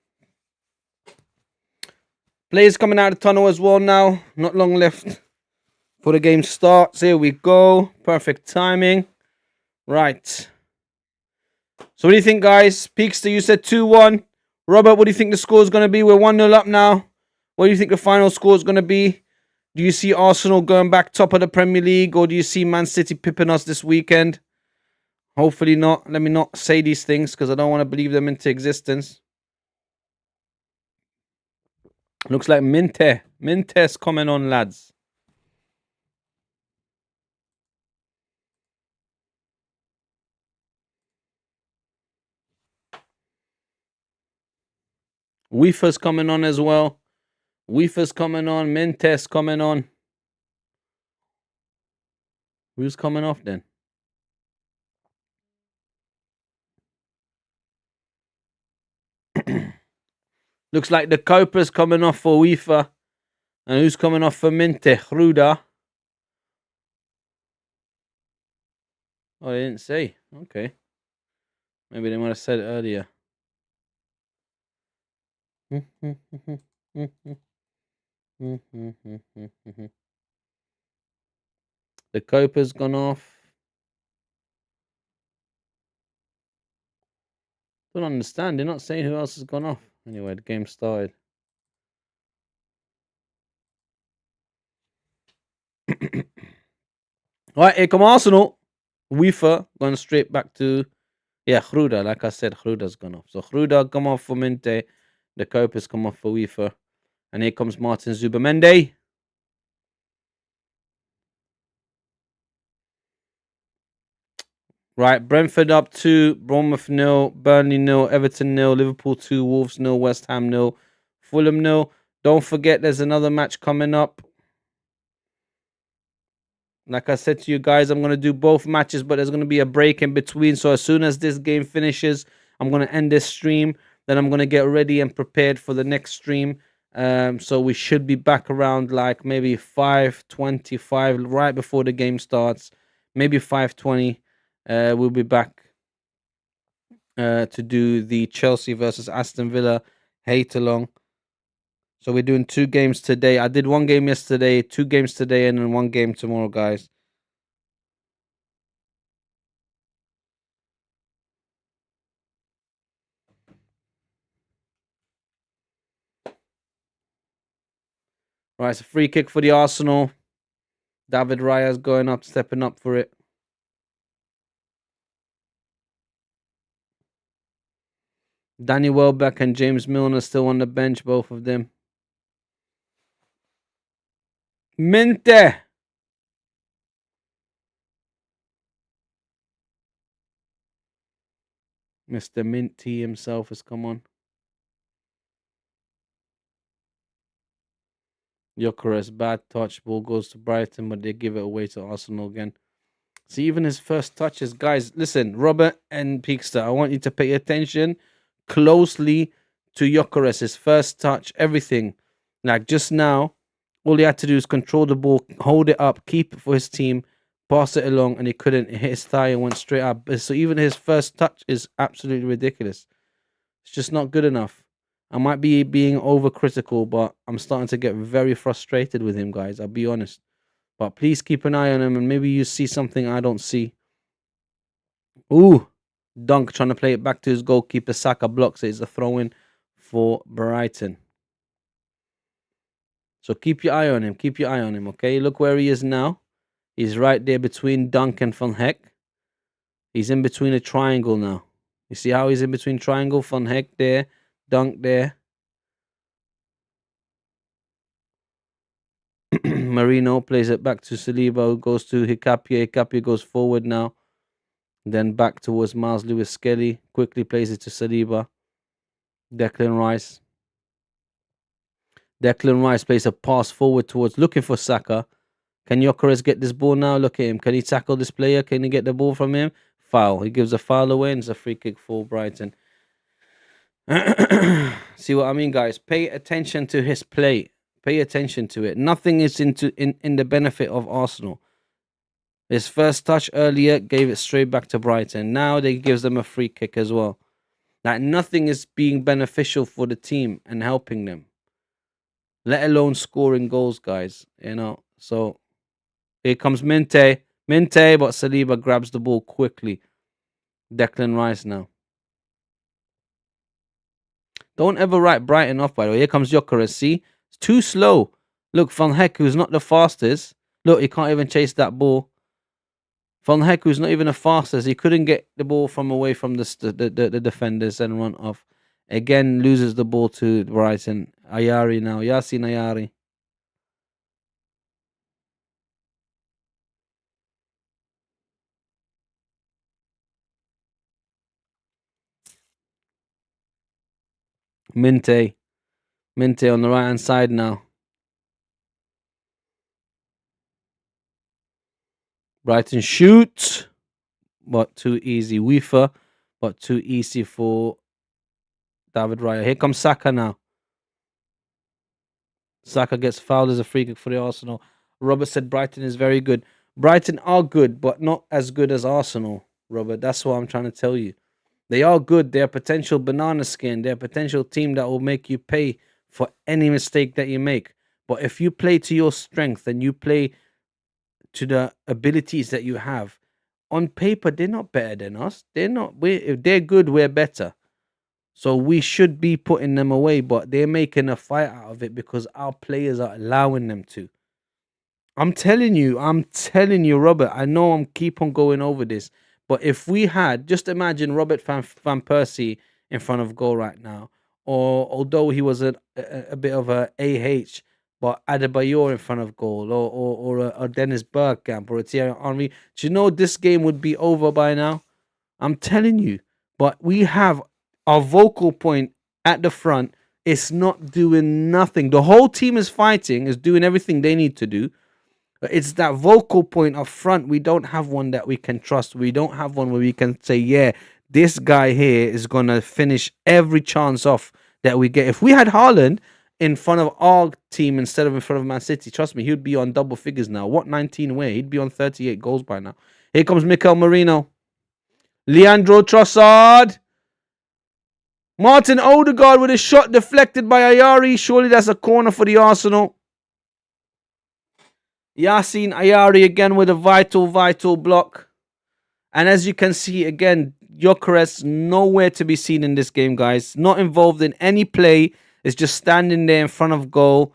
Players coming out of the tunnel as well now. Not long left for the game starts. Here we go. Perfect timing. Right. So what do you think, guys? Peakster, you said 2-1. Robert, what do you think the score is going to be? We're 1-0 up now. What do you think the final score is going to be? Do you see Arsenal going back top of the Premier League, or do you see Man City pipping us this weekend? Hopefully not. Let me not say these things because I don't want to believe them into existence. Looks like Minte's coming on, lads. Weefer's coming on as well. Weefer's coming on. Minte's coming on. Who's coming off then? Looks like the Coper's coming off for Weefer. And who's coming off for Minte? Ruda. Oh, they didn't say. Okay. Maybe they might have said it earlier. The Coper's gone off. Don't understand. They're not saying who else has gone off. Anyway, the game started. Right, here come Arsenal. Weefer going straight back to, yeah, Ruda. Like I said, Ruda's gone off. So Ruda come off for Minte. The Coper's come off for Weefer. And here comes Martin Zubamende. Right, Brentford up 2, Bournemouth 0, Burnley 0, Everton 0, Liverpool 2, Wolves 0, West Ham 0, Fulham 0. Don't forget there's another match coming up. Like I said to you guys, I'm going to do both matches, but there's going to be a break in between. So as soon as this game finishes, I'm going to end this stream. Then I'm going to get ready and prepared for the next stream. So we should be back around like maybe 5:25 right before the game starts. Maybe 5:20. We'll be back to do the Chelsea versus Aston Villa hate along. So we're doing 2 games today. I did 1 game yesterday, 2 games today, and then 1 game tomorrow, guys. Right, it's a free kick for the Arsenal. David Raya's going up, stepping up for it. Danny Welbeck and James Milner still on the bench, both of them. Minte! Mr. Minty himself has come on. Gyökeres, bad touch. Ball goes to Brighton, but they give it away to Arsenal again. See, even his first touches. Guys, listen, Robert and Peakster, I want you to pay attention closely to Gyökeres. His first touch, everything. Like just now, all he had to do is control the ball, hold it up, keep it for his team, pass it along, and he couldn't. It hit his thigh and went straight up. So even his first touch is absolutely ridiculous. It's just not good enough. I might be being overcritical, but I'm starting to get very frustrated with him, guys. I'll be honest. But please keep an eye on him, and maybe you see something I don't see. Ooh, Dunk trying to play it back to his goalkeeper. Saka blocks it. It's a throw-in for Brighton. So keep your eye on him. Keep your eye on him, okay? Look where he is now. He's right there between Dunk and Van Heck. He's in between a triangle now. You see how he's in between triangle? Van Heck there. Dunk there. Marino plays it back to Saliba, who goes to Hicapia. Hicapia goes forward now. Then back towards Miles Lewis Skelly. Quickly plays it to Saliba. Declan Rice. Declan Rice plays a pass forward towards, looking for Saka. Can Gyökeres get this ball now? Look at him. Can he tackle this player? Can he get the ball from him? Foul. He gives a foul away, and it's a free kick for Brighton. See what I mean, guys? Pay attention to his play. Pay attention to it. Nothing is in the benefit of Arsenal. His first touch earlier gave it straight back to Brighton. Now they gives them a free kick as well. Like nothing is being beneficial for the team and helping them, let alone scoring goals, guys. You know. So here comes Minte. Minte, but Saliba grabs the ball quickly. Declan Rice now. Don't ever write Brighton off, by the way. Here comes Gyökeres. See? It's too slow. Look, Van Heck, who's not the fastest. Look, he can't even chase that ball. Van Heck, who's not even the fastest. He couldn't get the ball from away from the defenders and run off. Again, loses the ball to Brighton. Ayari now. Yasin Ayari. Minte. Minte on the right-hand side now. Brighton shoots, but too easy. Weaver, but too easy for David Raya. Here comes Saka now. Saka gets fouled as a free kick for the Arsenal. Robert said Brighton is very good. Brighton are good, but not as good as Arsenal, Robert. That's what I'm trying to tell you. They are good. They're a potential banana skin. They're a potential team that will make you pay for any mistake that you make. But if you play to your strength and you play to the abilities that you have, on paper, they're not better than us. They're not. If they're good, we're better. So we should be putting them away, but they're making a fight out of it because our players are allowing them to. I'm telling you, Robert. I know I'm keep on going over this, but if we had, just imagine Robert Van Persie in front of goal right now, or although he was a bit of a but Adebayor in front of goal, or a Dennis Bergkamp or a Thierry Henry, do you know this game would be over by now? I'm telling you. But we have our vocal point at the front. It's not doing nothing. The whole team is fighting, is doing everything they need to do. It's that vocal point up front. We don't have one that we can trust. We don't have one where we can say, yeah, this guy here is going to finish every chance off that we get. If we had Haaland in front of our team instead of in front of Man City, trust me, he would be on double figures now. What 19 where? He'd be on 38 goals by now. Here comes Mikel Merino. Leandro Trossard. Martin Odegaard with a shot deflected by Ayari. Surely that's a corner for the Arsenal. Yasin Ayari again with a vital block. And as you can see, again, Gyökeres nowhere to be seen in this game, guys. Not involved in any play. It's just standing there in front of goal.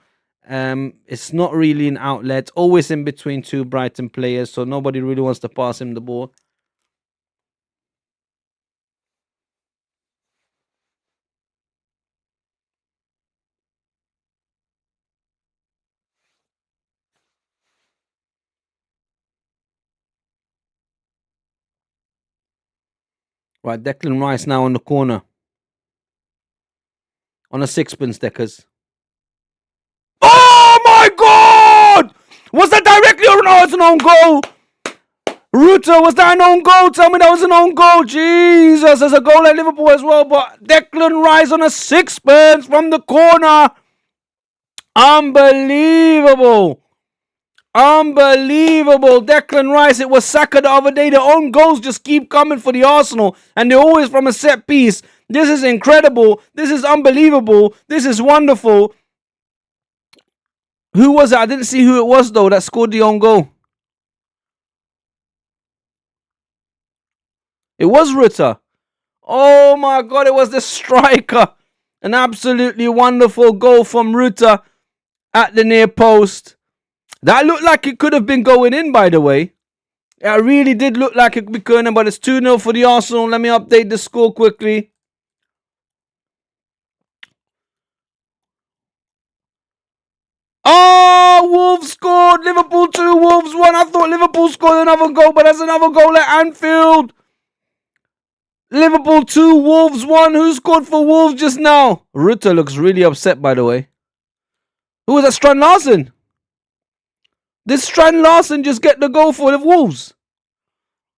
It's not really an outlet. Always in between two Brighton players, so nobody really wants to pass him the ball. Right, Declan Rice now on the corner. On a sixpence, Deckers. Oh my God! Was that directly or no? It's an own goal. Ruta, was that an own goal? Tell me that was an own goal. Jesus, there's a goal at Liverpool as well. But Declan Rice on a sixpence from the corner. Unbelievable. Unbelievable. Declan Rice. It was Saka the other day. The own goals just keep coming for the Arsenal. And they're always from a set piece. This is incredible. This is unbelievable. This is wonderful. Who was it? I didn't see who it was, though, that scored the own goal. It was Ruta. Oh, my God. It was the striker. An absolutely wonderful goal from Ruta at the near post. That looked like it could have been going in, by the way. It really did look like it could be going in, but it's 2-0 for the Arsenal. Let me update the score quickly. Oh, Wolves scored. Liverpool 2, Wolves 1. I thought Liverpool scored another goal, but there's another goal at Anfield. Liverpool 2, Wolves 1. Who scored for Wolves just now? Ruta looks really upset, by the way. Who was that? Strand Larsen. Did Strand Larsen just get the goal for the Wolves?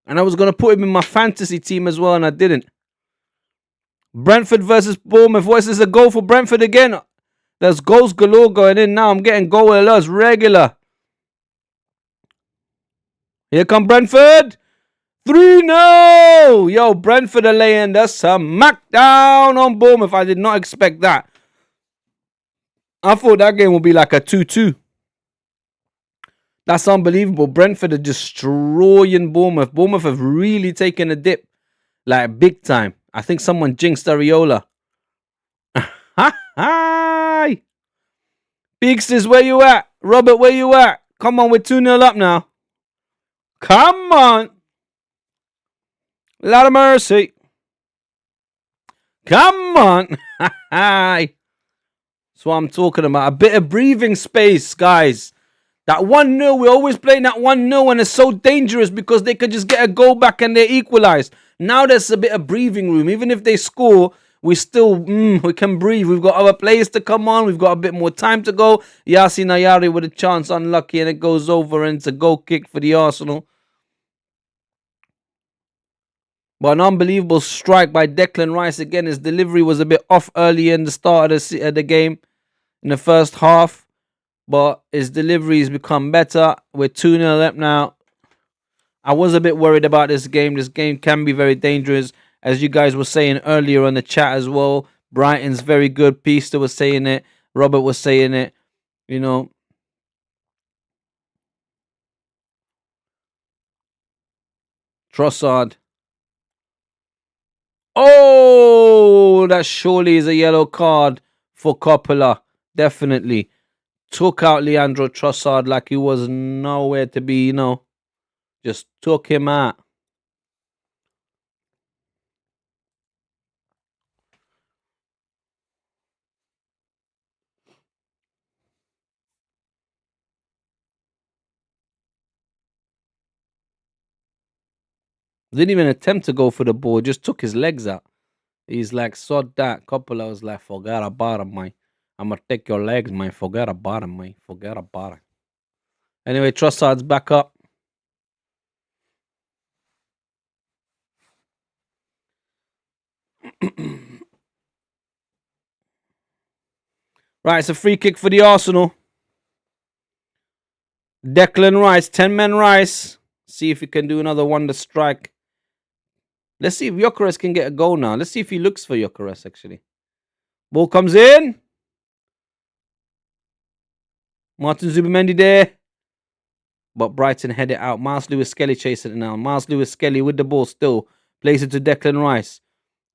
And I was going to put him in my fantasy team as well, and I didn't. Brentford versus Bournemouth. What is this? A goal for Brentford again? There's goals galore going in now. I'm getting goal alerts regular. Here come Brentford. 3-0. Yo, Brentford are laying the smackdown on Bournemouth. I did not expect that. I thought that game would be like a 2-2. That's unbelievable. Brentford are destroying Bournemouth. Bournemouth have really taken a dip, like big time. I think someone jinxed Ariola. Hi! Beaksters, where you at? Robert, where you at? Come on, we're 2-0 up now. Come on. Lot of mercy. Come on. Hi. That's what I'm talking about. A bit of breathing space, guys. That 1-0, we're always playing that 1-0, and it's so dangerous because they could just get a goal back and they're equalized. Now there's a bit of breathing room. Even if they score, we still, we can breathe. We've got other players to come on. We've got a bit more time to go. Yasin Ayari with a chance, unlucky, and it goes over, and it's a goal kick for the Arsenal. But an unbelievable strike by Declan Rice. Again, his delivery was a bit off early in the start of the game, in the first half. But his delivery has become better. We're 2-0 up now. I was a bit worried about this game. This game can be very dangerous. As you guys were saying earlier on the chat as well. Brighton's very good. Peaster was saying it. Robert was saying it. You know. Trossard. Oh, that surely is a yellow card for Coppola. Definitely. Took out Leandro Trossard like he was nowhere to be, you know. Just took him out. Didn't even attempt to go for the ball. Just took his legs out. He's like, sod that. Coppola was like, forget about him, man. I'm going to take your legs, man. Forget about him, man. Forget about it. Anyway, Trossard's back up. Right, it's a free kick for the Arsenal. Declan Rice, 10-man Rice. See if he can do another wonder strike. Let's see if Gyökeres can get a goal now. Let's see if he looks for Gyökeres, actually. Ball comes in. Martin Zubimendi there. But Brighton head it out. Miles Lewis-Skelly chasing it now. Miles Lewis-Skelly with the ball still. Plays it to Declan Rice,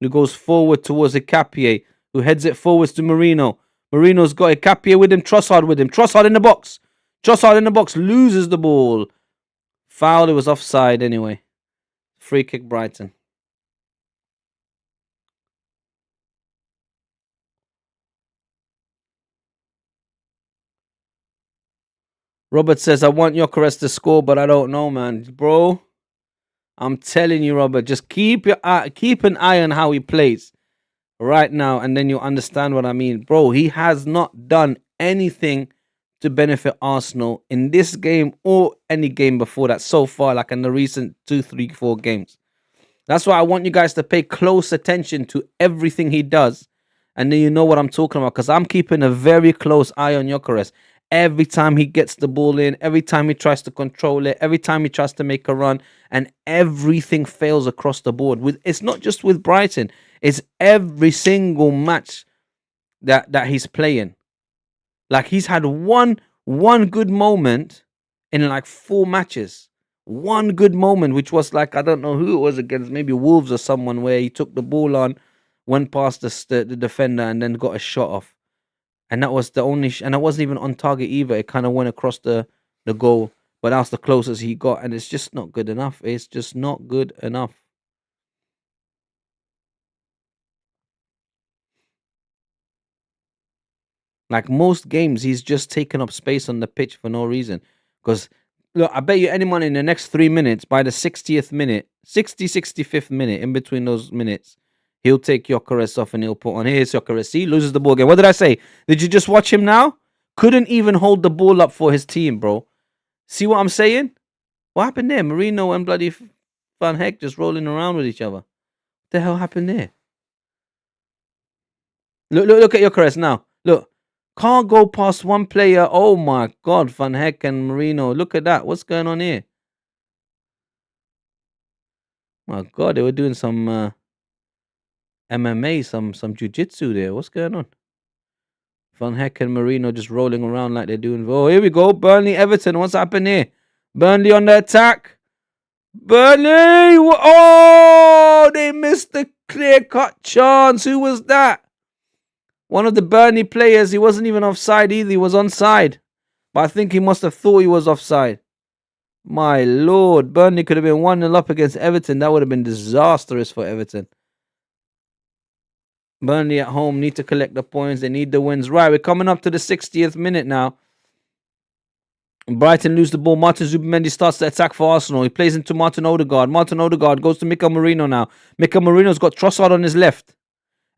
who goes forward towards Ikapié, who heads it forwards to Marino. Marino's got Ikapié with him. Trossard with him. Trossard in the box. Trossard in the box. Loses the ball. Foul. It was offside anyway. Free kick Brighton. Robert says, I want Gyökeres to score, but I don't know, man. Bro, I'm telling you, Robert, just keep an eye on how he plays right now, and then you'll understand what I mean. Bro, he has not done anything to benefit Arsenal in this game or any game before that so far, like in the recent 2, 3, 4 games. That's why I want you guys to pay close attention to everything he does, and then you know what I'm talking about, because I'm keeping a very close eye on Gyökeres. Every time he gets the ball in, every time he tries to control it, every time he tries to make a run, and everything fails across the board. It's not just with Brighton, it's every single match that he's playing. Like, he's had one good moment in like 4 matches. One good moment, which was like, I don't know who it was against, maybe Wolves or someone, where he took the ball on, went past the defender, and then got a shot off. And that was the only, and it wasn't even on target either. It kind of went across the goal, but that's the closest he got, and it's just not good enough. It's just not good enough. Like most games, he's just taken up space on the pitch for no reason. Because, look, I bet you anyone in the next 3 minutes, by the 60th minute, 65th minute, in between those minutes, he'll take Gyökeres off and he'll put on, here's Gyökeres. See, loses the ball again. What did I say? Did you just watch him now? Couldn't even hold the ball up for his team, bro. See what I'm saying? What happened there? Marino and bloody Van Heck just rolling around with each other. What the hell happened there? Look at Gyökeres now. Look. Can't go past one player. Oh my God, Van Heck and Marino. Look at that. What's going on here? My God, they were doing some MMA, some jujitsu there. What's going on? Van Heck and Marino just rolling around like they're doing. Oh, here we go. Burnley, Everton. What's happening here? Burnley on the attack. Burnley! Oh, they missed the clear-cut chance. Who was that? One of the Burnley players. He wasn't even offside either. He was onside. But I think he must have thought he was offside. My Lord. Burnley could have been 1-0 up against Everton. That would have been disastrous for Everton. Burnley at home need to collect the points. They need the wins. Right, we're coming up to the 60th minute now. Brighton lose the ball. Martin Zubimendi starts the attack for Arsenal. He plays into Martin Odegaard. Martin Odegaard goes to Mikel Merino now. Mikel Merino's got Trossard on his left.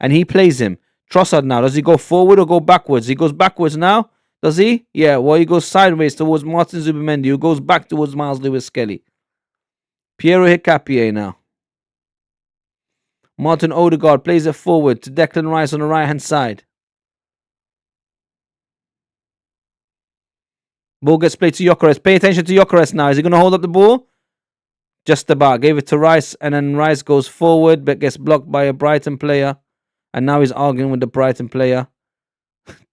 And he plays him. Trossard now. Does he go forward or go backwards? He goes backwards now. Does he? Yeah, well, he goes sideways towards Martin Zubimendi, who goes back towards Miles Lewis-Skelly. Piero Hincapié now. Martin Odegaard plays it forward to Declan Rice on the right-hand side. Ball gets played to Gyökeres. Pay attention to Gyökeres now. Is he going to hold up the ball? Just about. Gave it to Rice, and then Rice goes forward, but gets blocked by a Brighton player. And now he's arguing with the Brighton player.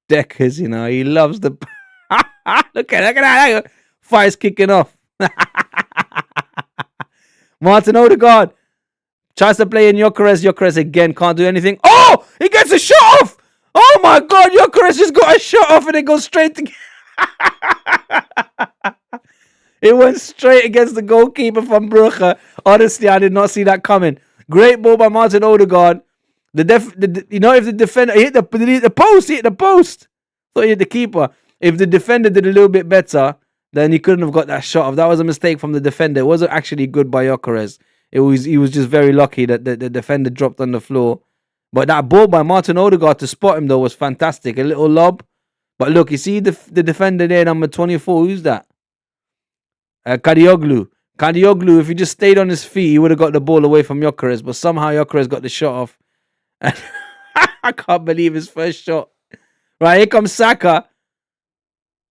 Deckers, you know, he loves the... look at that. Fire's kicking off. Martin Odegaard tries to play in Gyökeres. Gyökeres again can't do anything. Oh! He gets a shot off! Oh my God! Gyökeres just got a shot off and it goes straight to... It went straight against the goalkeeper from Brugge. Honestly, I did not see that coming. Great ball by Martin Odegaard. If the defender hit the post, he hit the post. So he hit the keeper. If the defender did a little bit better, then he couldn't have got that shot off. That was a mistake from the defender. It wasn't actually good by Gyökeres. He was just very lucky that the defender dropped on the floor. But that ball by Martin Odegaard to spot him though was fantastic. A little lob. But look, you see the defender there, number 24. Who's that? Kadioglu. Kadioglu, if he just stayed on his feet, he would have got the ball away from Gyökeres. But somehow Gyökeres got the shot off. I can't believe his first shot. Right, here comes Saka.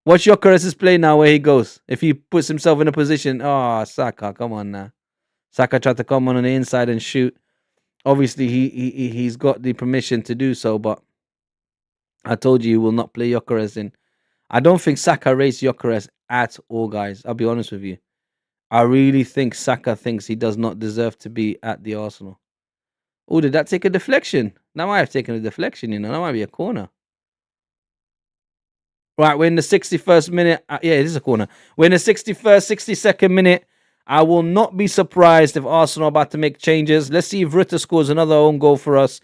Watch Gyökeres' play now where he goes. If he puts himself in a position. Oh, Saka, come on now. Saka tried to come on the inside and shoot. Obviously, he's got the permission to do so, but I told you he will not play Gyökeres in. I don't think Saka rates Gyökeres at all, guys. I'll be honest with you. I really think Saka thinks he does not deserve to be at the Arsenal. Oh, did that take a deflection? That might have taken a deflection, you know. That might be a corner. Right, we're in the 61st minute. Yeah, it is a corner. We're in the 61st, 62nd minute. I will not be surprised if Arsenal are about to make changes. Let's see if Ritter scores another own goal for us.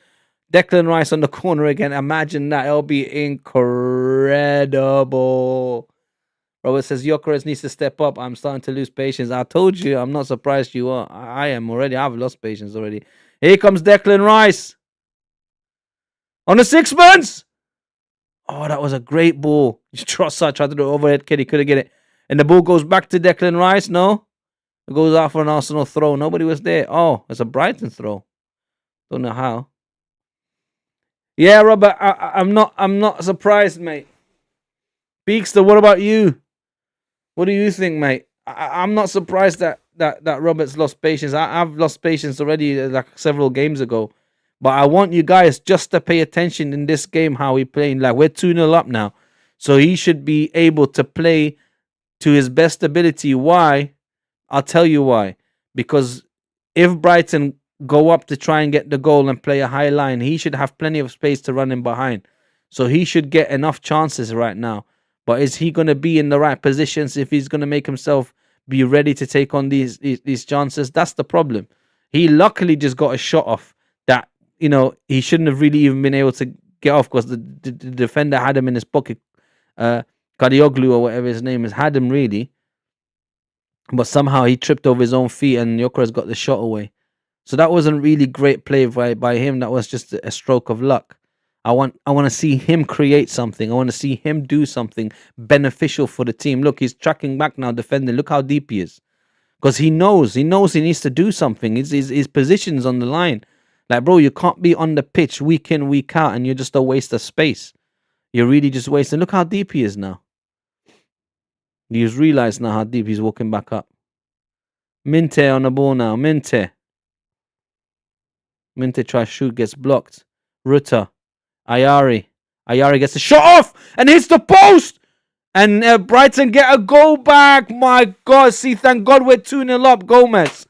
Declan Rice on the corner again. Imagine that. It'll be incredible. Robert says, Gyökeres needs to step up. I'm starting to lose patience. I told you. I'm not surprised you are. I am already. I've lost patience already. Here comes Declan Rice. On the sixpence. Oh, that was a great ball. Trossard tried to do overhead kid. He couldn't get it. And the ball goes back to Declan Rice. No. It goes out for an Arsenal throw. Nobody was there. Oh, it's a Brighton throw. Don't know how. Yeah, Robert, I'm not surprised, mate. Beakster, what about you? What do you think, mate? I'm not surprised that Robert's lost patience. I've lost patience already, like several games ago. But I want you guys just to pay attention in this game how we playing. Like, we're 2-0 up now. So he should be able to play to his best ability. Why? I'll tell you why. Because if Brighton go up to try and get the goal and play a high line, he should have plenty of space to run in behind. So he should get enough chances right now. But is he going to be in the right positions if he's going to make himself be ready to take on these chances? That's the problem. He luckily just got a shot off that, you know, he shouldn't have really even been able to get off because the defender had him in his pocket. Kadioglu or whatever his name is had him really. But somehow he tripped over his own feet and Gyökeres got the shot away. So that wasn't really great play by him. That was just a stroke of luck. I want to see him create something. I want to see him do something beneficial for the team. Look, he's tracking back now, defending. Look how deep he is. Because he knows he needs to do something. His position's on the line. Like, bro, you can't be on the pitch week in, week out, and you're just a waste of space. You're really just wasting. Look how deep he is now. He's realized now how deep he's walking back up. Minte on the ball now. Minte. Minte tries shoot, gets blocked. Ruta. Ayari. Ayari gets a shot off and hits the post. And Brighton get a goal back. My God. See, thank God we're 2-0 up. Gomez.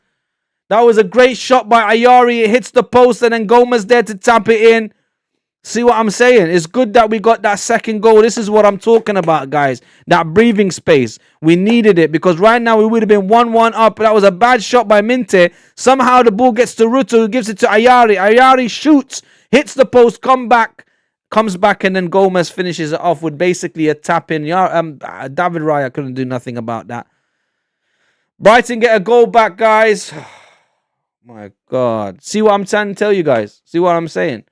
That was a great shot by Ayari. It hits the post and then Gomez there to tap it in. See what I'm saying? It's good that we got that second goal. This is what I'm talking about, guys. That breathing space. We needed it because right now we would have been 1-1 up. That was a bad shot by Minte. Somehow the ball gets to Ruto, who gives it to Ayari. Ayari shoots, hits the post, comes back, and then Gomez finishes it off with basically a tap in. David Raya couldn't do nothing about that. Brighton get a goal back, guys. My God. See what I'm trying to tell you guys? See what I'm saying?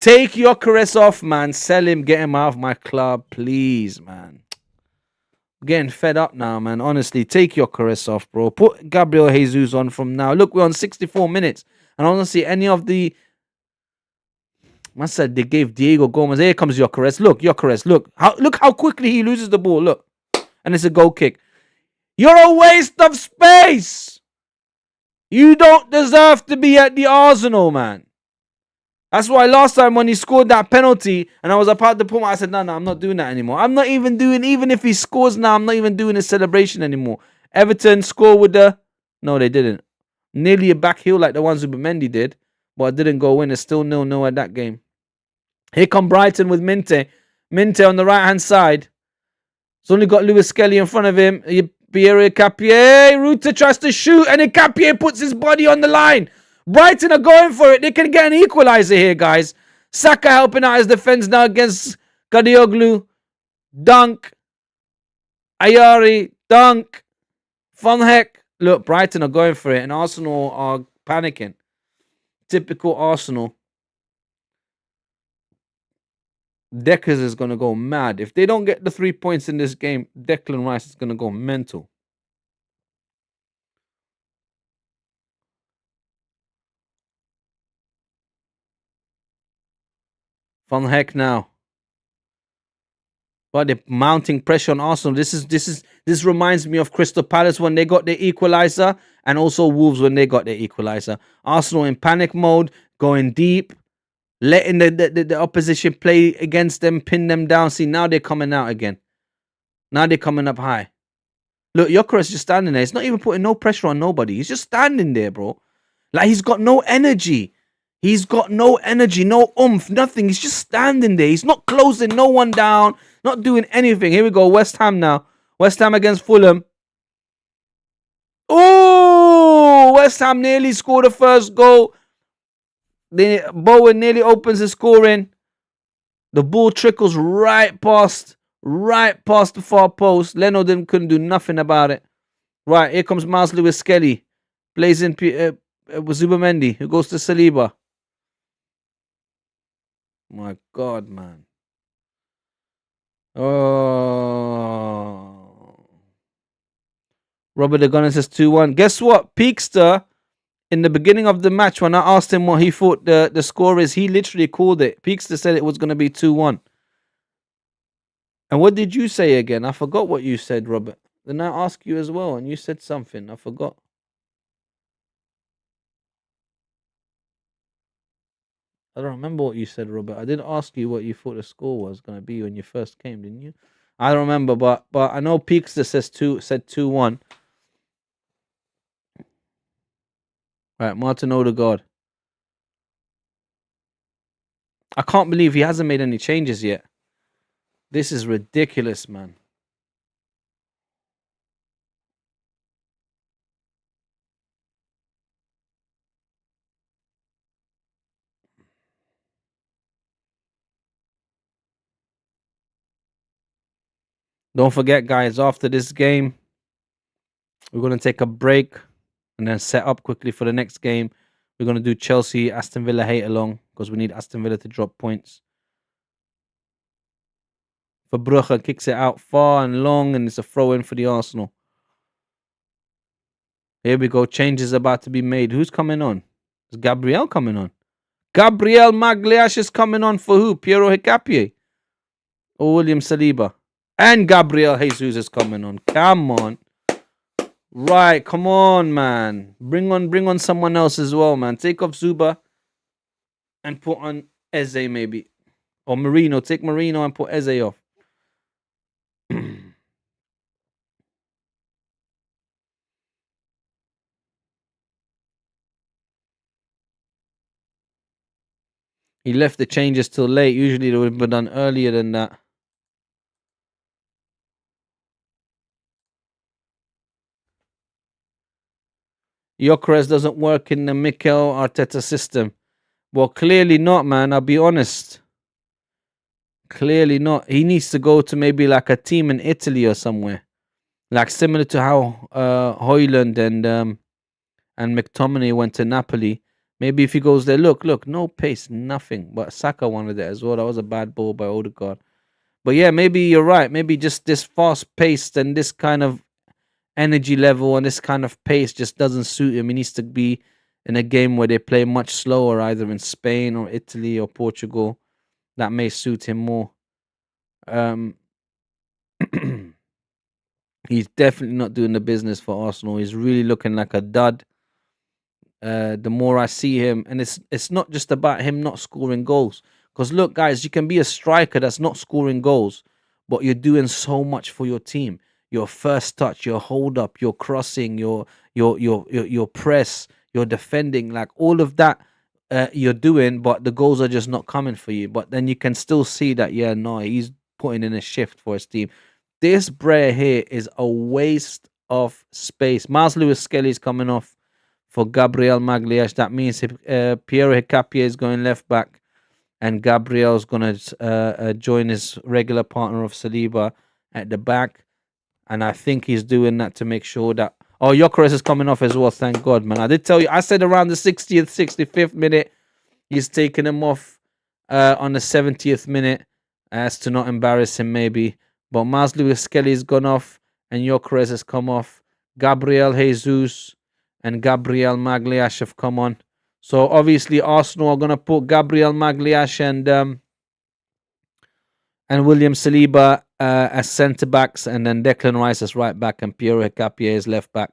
Take your caress off, man. Sell him. Get him out of my club, please, man. I'm getting fed up now, man. Honestly, take your caress off, bro. Put Gabriel Jesus on from now. Look, we're on 64 minutes. And I don't see any of the... I said they gave Diego Gomez. Here comes your caress. Look, your caress. Look how quickly he loses the ball. Look. And it's a goal kick. You're a waste of space. You don't deserve to be at the Arsenal, man. That's why last time when he scored that penalty and I was about to pull, I said, no, I'm not doing that anymore. I'm not even doing, even if he scores now, I'm not even doing a celebration anymore. Everton score with the... No, they didn't. Nearly a back heel like the ones Zubimendi did, but it didn't go in. It's still 0-0 at that game. Here come Brighton with Minte. Minte on the right-hand side. He's only got Lewis Skelly in front of him. Pierre Capier. Ruta tries to shoot and then Capier puts his body on the line. Brighton are going for it. They can get an equalizer here, guys. Saka helping out his defense now against Kadioglu. Dunk. Ayari. Dunk. Van Heck. Look, Brighton are going for it and Arsenal are panicking. Typical Arsenal. Deckers is going to go mad. If they don't get the 3 points in this game, Declan Rice is going to go mental. Van Heck now. But they're mounting pressure on Arsenal. This reminds me of Crystal Palace when they got their equalizer and also Wolves when they got their equalizer. Arsenal in panic mode, going deep, letting the opposition play against them, pin them down. See, now they're coming out again. Now they're coming up high. Look, Gyökeres just standing there. He's not even putting no pressure on nobody. He's just standing there, bro. Like, he's got no energy. He's got no energy, no oomph, nothing. He's just standing there. He's not closing no one down, not doing anything. Here we go, West Ham now. West Ham against Fulham. Oh, West Ham nearly scored the first goal. Bowen nearly opens the scoring. The ball trickles right past the far post. Leno couldn't do nothing about it. Right, here comes Miles Lewis Skelly. Plays in with Zubimendi, who goes to Saliba. My God, man. Oh. Robert the Gunner says 2-1. Guess what? Peakster, in the beginning of the match, when I asked him what he thought the score is, he literally called it. Peakster said it was going to be 2-1. And what did you say again? I forgot what you said, Robert. Then I asked you as well, and you said something. I forgot. I don't remember what you said, Robert. I did ask you what you thought the score was going to be when you first came, didn't you? I don't remember, but I know Peakster said 2-1. Right, Martin Odegaard. I can't believe he hasn't made any changes yet. This is ridiculous, man. Don't forget, guys, after this game, we're going to take a break and then set up quickly for the next game. We're going to do Chelsea, Aston Villa hate along because we need Aston Villa to drop points. Verbrugge kicks it out far and long, and it's a throw-in for the Arsenal. Here we go. Change is about to be made. Who's coming on? Is Gabriel coming on? Gabriel Magliash is coming on for who? Piero Hincapié or William Saliba? And Gabriel Jesus is coming on. Come on. Right, come on, man. Bring on someone else as well, man. Take off Zuba and put on Eze maybe. Or Marino. Take Marino and put Eze off. He left the changes till late. Usually they would have been done earlier than that. Gyökeres doesn't work in the Mikel Arteta system. Well, clearly not, man. I'll be honest. Clearly not. He needs to go to maybe like a team in Italy or somewhere. Like similar to how Højlund and McTominay went to Napoli. Maybe if he goes there, look, no pace, nothing. But Saka wanted it as well. That was a bad ball by Odegaard. But yeah, maybe you're right. Maybe just this fast paced and this kind of energy level and this kind of pace just doesn't suit him. He needs to be in a game where they play much slower, either in Spain or Italy or Portugal. That may suit him more. He's definitely not doing the business for Arsenal. He's really looking like a dud. The more I see him, and it's not just about him not scoring goals. Because look, guys, you can be a striker that's not scoring goals, but you're doing so much for your team. Your first touch, your hold up, your crossing, your press, your defending, like all of that you're doing, but the goals are just not coming for you. But then you can still see that, yeah, no, he's putting in a shift for his team. This Brer here is a waste of space. Miles Lewis-Skelly's coming off for Gabriel Magalhaes. That means Piero Hincapié is going left back, and Gabriel's going to join his regular partner of Saliba at the back. And I think he's doing that to make sure that... Oh, Gyökeres is coming off as well, thank God, man. I did tell you, I said around the 60th, 65th minute, he's taking him off on the 70th minute as to not embarrass him maybe. But Miles Lewis-Skelly's gone off and Gyökeres has come off. Gabriel Jesus and Gabriel Magalhaes have come on. So obviously Arsenal are going to put Gabriel Magalhaes and William Saliba as centre backs, and then Declan Rice as right back, and Piero Hincapié as left back.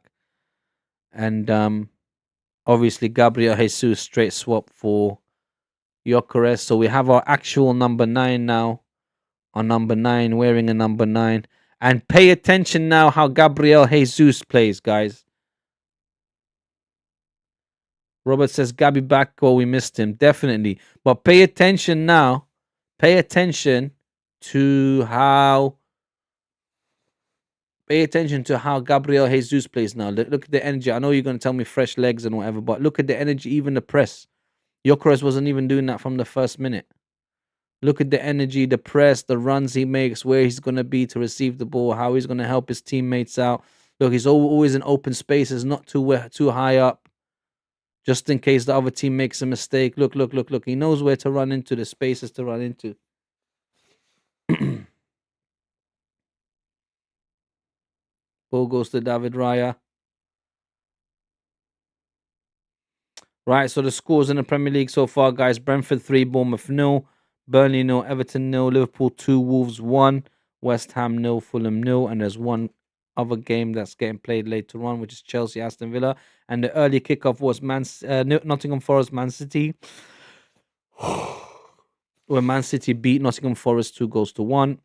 And obviously Gabriel Jesus straight swap for Gyökeres. So we have our actual number 9 now. Our number 9 wearing a number 9. And pay attention now how Gabriel Jesus plays, guys. Robert says Gabby back, or we missed him. Definitely. But pay attention now. Pay attention to how Gabriel Jesus plays now. Look at the energy. I know you're going to tell me fresh legs and whatever, but look at the energy, even the press. Gyökeres wasn't even doing that from the first minute. Look at the energy, the press, the runs he makes, where he's going to be to receive the ball, how he's going to help his teammates out. Look, he's always in open spaces, not too high up, just in case the other team makes a mistake. Look. He knows where to run into, the spaces to run into. Ball goes to David Raya. Right, so the scores in the Premier League so far, guys. Brentford 3, Bournemouth 0. Burnley 0, Everton 0, Liverpool 2, Wolves 1, West Ham 0, Fulham 0, and there's one other game that's getting played later on, which is Chelsea, Aston Villa. And the early kickoff was Nottingham Forest, Man City, where Man City beat Nottingham Forest 2-1.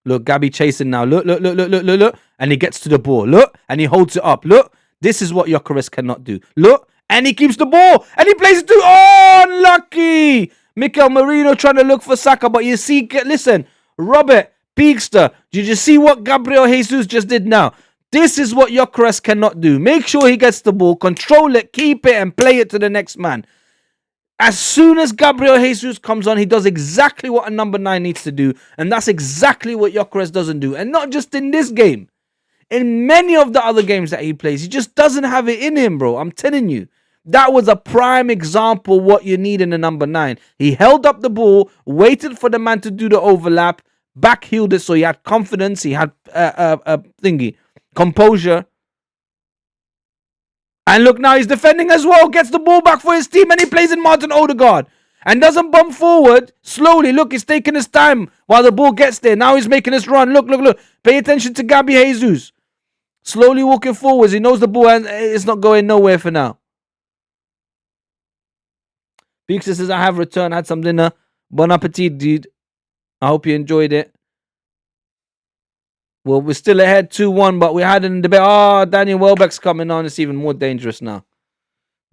Look, Gabby chasing now. Look. And he gets to the ball. Look, and he holds it up. Look, this is what Gyökeres cannot do. Look. And he keeps the ball. And he plays it to... Oh, unlucky. Mikel Merino trying to look for Saka. But you see... Listen. Robert Peakster. Did you see what Gabriel Jesus just did now? This is what Gyökeres cannot do. Make sure he gets the ball. Control it. Keep it. And play it to the next man. As soon as Gabriel Jesus comes on, he does exactly what a number 9 needs to do. And that's exactly what Gyökeres doesn't do. And not just in this game. In many of the other games that he plays, he just doesn't have it in him, bro. I'm telling you. That was a prime example what you need in a number 9. He held up the ball, waited for the man to do the overlap, backheeled it so he had confidence, he had composure. And look, now he's defending as well, gets the ball back for his team, and he plays in Martin Odegaard. And doesn't bump forward slowly. Look, he's taking his time while the ball gets there. Now he's making his run. Look. Pay attention to Gabby Jesus. Slowly walking forwards. He knows the ball and it's not going nowhere for now. Peekster says, I have returned, had some dinner. Bon appetit, dude. I hope you enjoyed it. Well, we're still ahead 2-1, but we had an debate. Oh, Daniel Welbeck's coming on. It's even more dangerous now.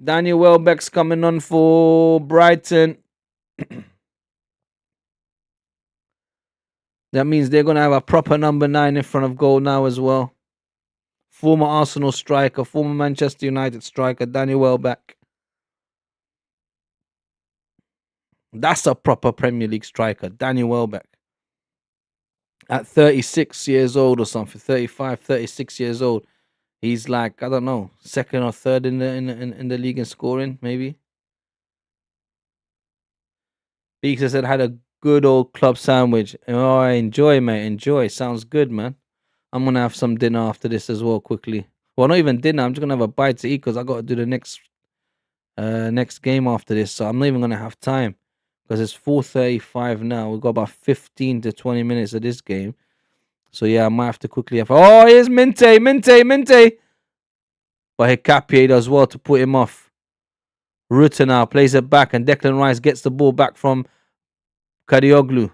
Daniel Welbeck's coming on for Brighton. That means they're going to have a proper number 9 in front of goal now as well. Former Arsenal striker, former Manchester United striker, Daniel Welbeck. That's a proper Premier League striker, Daniel Welbeck. At 36 years old or something, 35, 36 years old. He's like, I don't know, second or third in the league in scoring, maybe. Beeks said, had a good old club sandwich. Oh, enjoy, mate. Enjoy. Sounds good, man. I'm going to have some dinner after this as well, quickly. Well, not even dinner. I'm just going to have a bite to eat because I got to do the next game after this. So I'm not even going to have time because it's 4:35 now. We've got about 15 to 20 minutes of this game. So, yeah, I might have to quickly have... Oh, here's Minte. But Hikapié does well to put him off. Rutter now plays it back and Declan Rice gets the ball back from Kadioglu.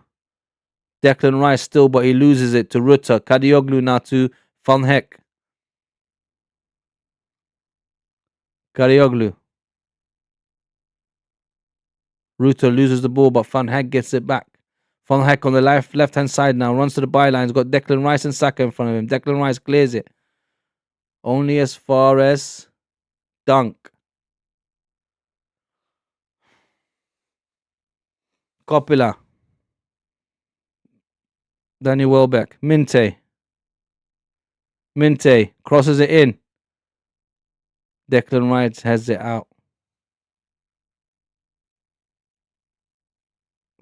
Declan Rice still, but he loses it to Rutter. Kadioglu now to Van Heck. Kadioglu. Rutter loses the ball, but Van Heck gets it back. Van Heck on the left-hand side now. Runs to the bylines. Got Declan Rice and Saka in front of him. Declan Rice clears it. Only as far as Dunk. Coppola. Danny Welbeck. Minte crosses it in. Declan Rice has it out.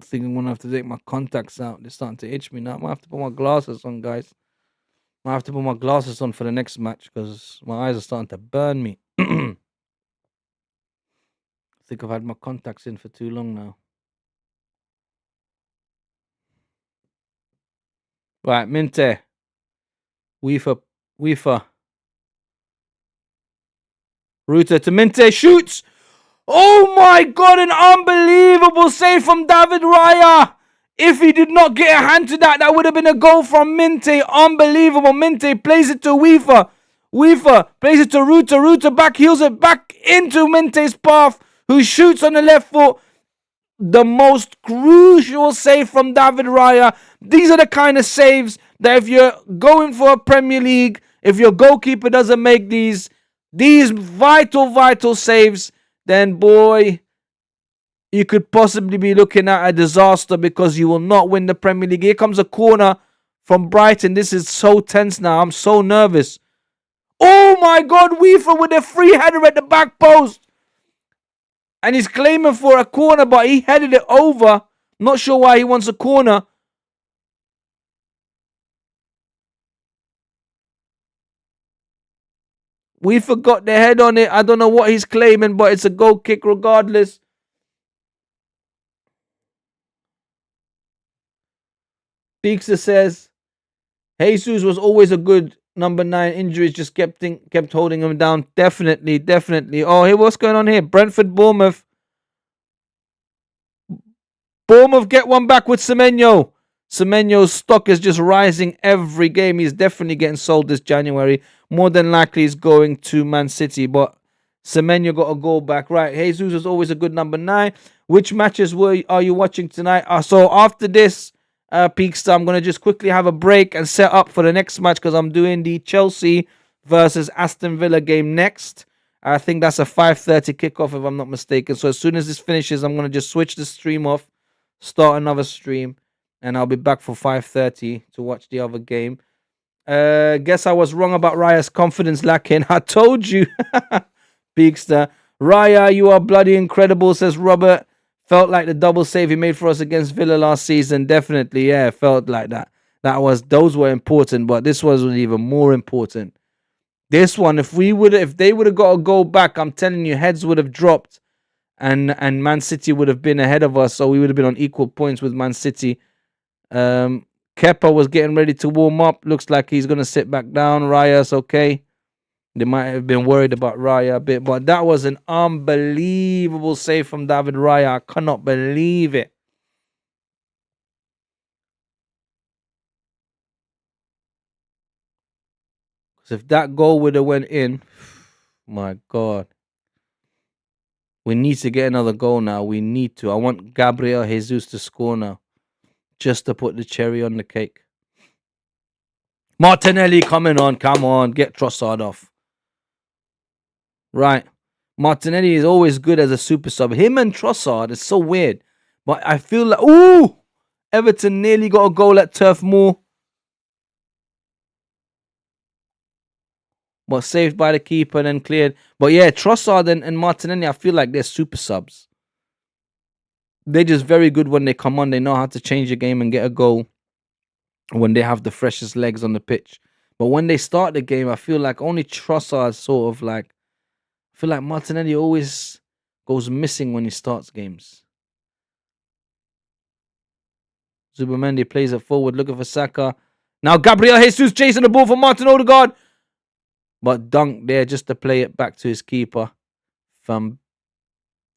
I think I'm going to have to take my contacts out. They're starting to itch me now. I might have to put my glasses on, guys. I might have to put my glasses on for the next match because my eyes are starting to burn me. I think I've had my contacts in for too long now. Right, Minte. Weefer. Rutter to Minte. Shoots! Oh my God, an unbelievable save from David Raya. If he did not get a hand to that, that would have been a goal from Minte. Unbelievable. Minte plays it to Weefer. Weefer plays it to Rutter. Rutter back heels it back into Minte's path, who shoots on the left foot. The most crucial save from David Raya. These are the kind of saves that if you're going for a Premier League, if your goalkeeper doesn't make these vital saves, then boy, you could possibly be looking at a disaster because you will not win the Premier League. Here comes a corner from Brighton. This is so tense now. I'm so nervous. Oh my God, Weefer with a free header at the back post. And he's claiming for a corner, but he headed it over. Not sure why he wants a corner. We forgot the head on it. I don't know what he's claiming, but it's a goal kick regardless. Peekster says, Jesus was always a good number 9. Injuries just kept holding him down. Definitely. Oh, hey, what's going on here? Brentford, Bournemouth. Bournemouth get one back with Semenyo. Semenyo's stock is just rising every game. He's definitely getting sold this January. More than likely he's going to Man City, but Semenyo got a goal back. Right, Jesus is always a good number 9. Which matches are you watching tonight? So after this, Peekster, I'm going to just quickly have a break and set up for the next match because I'm doing the Chelsea versus Aston Villa game next. I think that's a 5:30 kickoff if I'm not mistaken. So as soon as this finishes, I'm going to just switch the stream off, start another stream, and I'll be back for 5:30 to watch the other game. Guess I was wrong about Raya's confidence lacking. I told you, Peekster. Raya, you are bloody incredible, says Robert. Felt like the double save he made for us against Villa last season. Definitely, yeah, felt like that. Those were important, but this was even more important. This one, if they would have got a goal back, I'm telling you, heads would have dropped, and Man City would have been ahead of us, so we would have been on equal points with Man City. Can Kepa was getting ready to warm up. Looks like he's going to sit back down. Raya's okay. They might have been worried about Raya a bit, but that was an unbelievable save from David Raya. I cannot believe it. Because if that goal would have went in, my God. We need to get another goal now. We need to. I want Gabriel Jesus to score now. Just to put the cherry on the cake. Martinelli coming on. Come on. Get Trossard off. Right. Martinelli is always good as a super sub. Him and Trossard is so weird. But I feel like... Ooh! Everton nearly got a goal at Turf Moor. But saved by the keeper and then cleared. But yeah, Trossard and Martinelli, I feel like they're super subs. They're just very good when they come on. They know how to change the game and get a goal when they have the freshest legs on the pitch. But when they start the game, I feel like only Trossard sort of like... I feel like Martinelli always goes missing when he starts games. Zubamendi plays it forward, looking for Saka. Now Gabriel Jesus chasing the ball for Martin Odegaard. But dunk there just to play it back to his keeper. From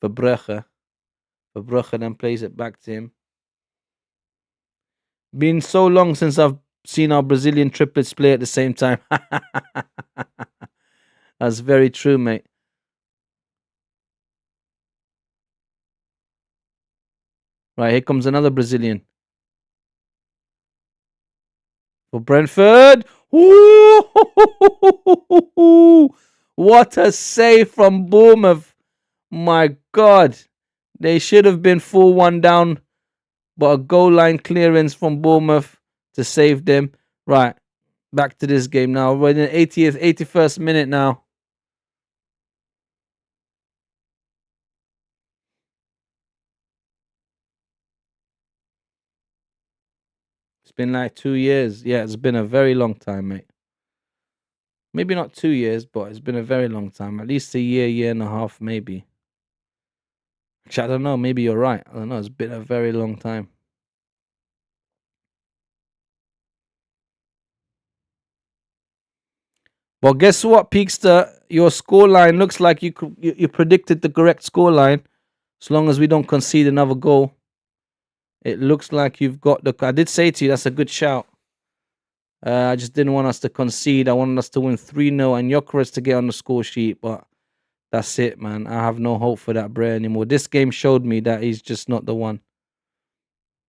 Verbrugge. Verbrugge then plays it back to him. Been so long since I've seen our Brazilian triplets play at the same time. That's very true, mate. Right, here comes another Brazilian. For Brentford. Ooh! What a save from Bournemouth. My God. They should have been 4-1 down. But a goal line clearance from Bournemouth to save them. Right. Back to this game now. We're in the 80th, 81st minute now. It's been like 2 years. Yeah, it's been a very long time, mate. Maybe not 2 years, but it's been a very long time. At least a year and a half, maybe. Actually, I don't know. Maybe you're right. I don't know. It's been a very long time. Well, guess what, Peakster? Your scoreline looks like you predicted the correct scoreline. As long as we don't concede another goal. It looks like you've got the... I did say to you, that's a good shout. I just didn't want us to concede. I wanted us to win 3-0 and Gyökeres to get on the score sheet. But that's it, man. I have no hope for that Bray anymore. This game showed me that he's just not the one.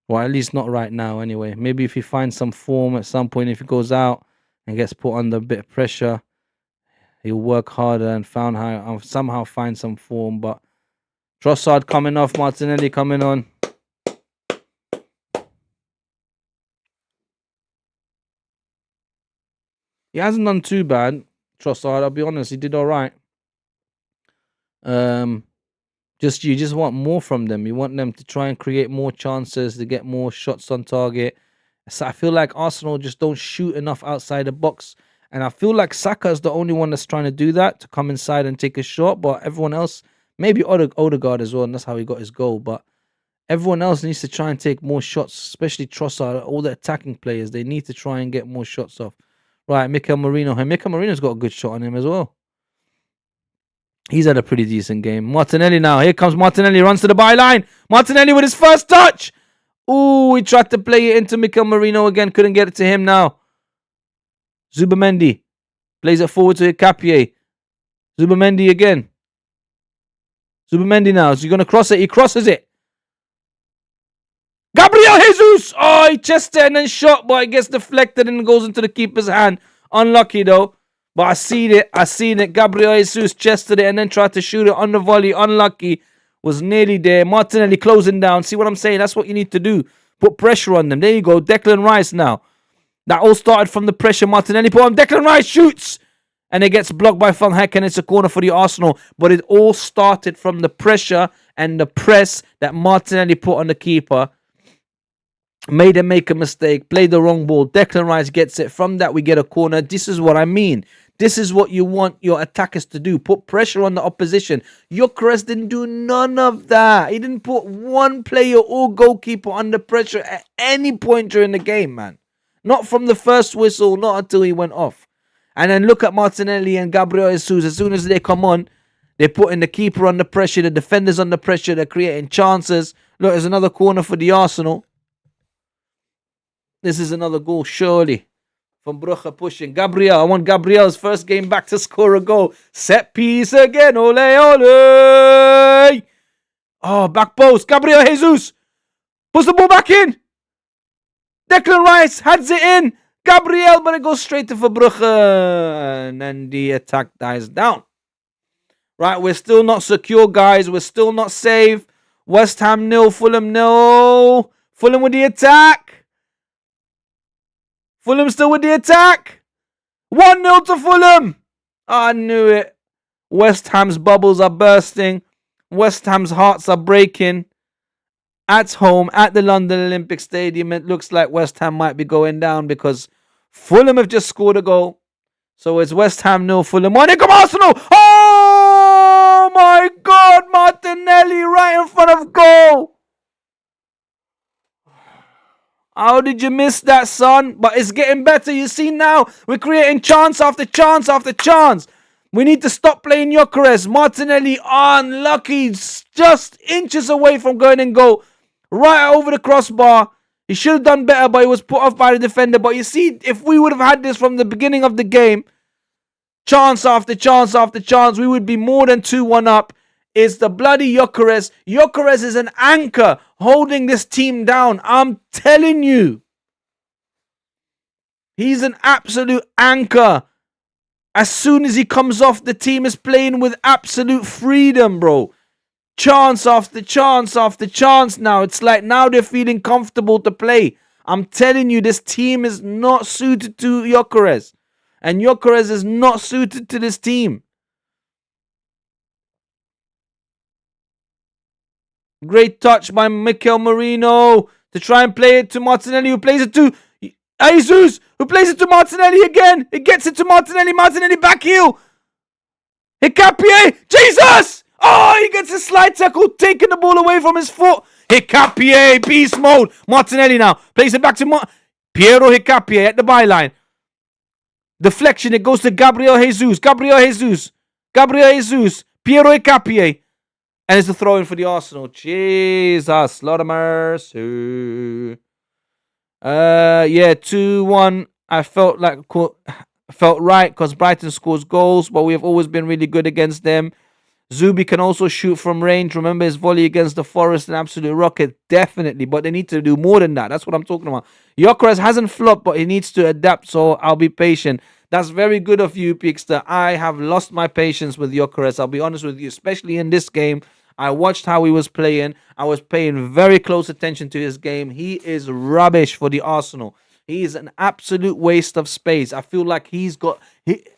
Well, at least not right now, anyway. Maybe if he finds some form at some point, if he goes out and gets put under a bit of pressure, he'll work harder and somehow find some form. But Trossard coming off, Martinelli coming on. He hasn't done too bad, Trossard. I'll be honest, he did all right. You just want more from them. You want them to try and create more chances, to get more shots on target. So I feel like Arsenal just don't shoot enough outside the box. And I feel like Saka is the only one that's trying to do that, to come inside and take a shot. But everyone else, maybe Odegaard as well, and that's how he got his goal. But everyone else needs to try and take more shots, especially Trossard, all the attacking players. They need to try and get more shots off. Right, Mikel Merino. And Mikel Merino's got a good shot on him as well. He's had a pretty decent game. Martinelli now. Here comes Martinelli. Runs to the byline. Martinelli with his first touch. Ooh, he tried to play it into Mikel Merino again. Couldn't get it to him now. Zubamendi. Plays it forward to Capier. Zubamendi again. Zubamendi now. So you're going to cross it. He crosses it. Gabriel Jesus! Oh, he chested and then shot, but it gets deflected and goes into the keeper's hand. Unlucky though. But I seen it. Gabriel Jesus chested it and then tried to shoot it on the volley. Unlucky. Was nearly there. Martinelli closing down. See what I'm saying? That's what you need to do. Put pressure on them. There you go. Declan Rice now. That all started from the pressure. Martinelli put on. Declan Rice shoots. And it gets blocked by Van Heck and it's a corner for the Arsenal. But it all started from the pressure and the press that Martinelli put on the keeper. Made him make a mistake. Played the wrong ball. Declan Rice gets it. From that we get a corner. This is what I mean. This is what you want your attackers to do. Put pressure on the opposition. Gyökeres didn't do none of that. He didn't put one player or goalkeeper under pressure at any point during the game, man. Not from the first whistle, not until he went off. And then look at Martinelli and Gabriel Jesus. As soon as they come on, they're putting the keeper under pressure, the defenders under pressure, they're creating chances. Look, there's another corner for the Arsenal. This is another goal, surely. From Brugge pushing. Gabriel, I want Gabriel's first game back to score a goal. Set piece again. Ole, ole. Oh, back post. Gabriel Jesus. Puts the ball back in. Declan Rice heads it in. Gabriel, but it goes straight to Verbrugge. And then the attack dies down. Right, we're still not secure, guys. We're still not safe. West Ham 0, Fulham 0. Fulham with the attack. Fulham still with the attack. 1-0 to Fulham. I knew it. West Ham's bubbles are bursting. West Ham's hearts are breaking. At home, at the London Olympic Stadium, it looks like West Ham might be going down because Fulham have just scored a goal. So it's West Ham 0, Fulham 1. Here come Arsenal. Oh my God, Martinelli right in front of goal. How did you miss that, son? But it's getting better. You see now, we're creating chance after chance after chance. We need to stop playing Gyökeres. Martinelli unlucky, just inches away from going in goal. Right over the crossbar. He should have done better, but he was put off by the defender. But you see, if we would have had this from the beginning of the game, chance after chance after chance, we would be more than 2-1 up. It's the bloody Gyökeres. Gyökeres is an anchor holding this team down. I'm telling you. He's an absolute anchor. As soon as he comes off, the team is playing with absolute freedom, bro. Chance after chance after chance now. It's like now they're feeling comfortable to play. I'm telling you, this team is not suited to Gyökeres. And Gyökeres is not suited to this team. Great touch by Mikel Merino to try and play it to Martinelli, who plays it to Jesus, who plays it to Martinelli again. It gets it to Martinelli. Martinelli back heel. Hicapie. Jesus! Oh, he gets a slide tackle, taking the ball away from his foot. Hicapie, beast mode. Martinelli now plays it back to Piero Hicapie at the byline. Deflection, it goes to Gabriel Jesus. Gabriel Jesus. Gabriel Jesus. Piero Hicapie. And it's a throw in for the Arsenal. Jesus, Lord of mercy. Yeah, 2-1. I felt right because Brighton scores goals, but we have always been really good against them. Zubi can also shoot from range. Remember his volley against the Forest, an absolute rocket, definitely. But they need to do more than that. That's what I'm talking about. Gyökeres hasn't flopped, but he needs to adapt. So I'll be patient. That's very good of you, Pixter. I have lost my patience with Gyökeres. I'll be honest with you, especially in this game. I watched how he was playing. I was paying very close attention to his game. He is rubbish for the Arsenal. He is an absolute waste of space. I feel like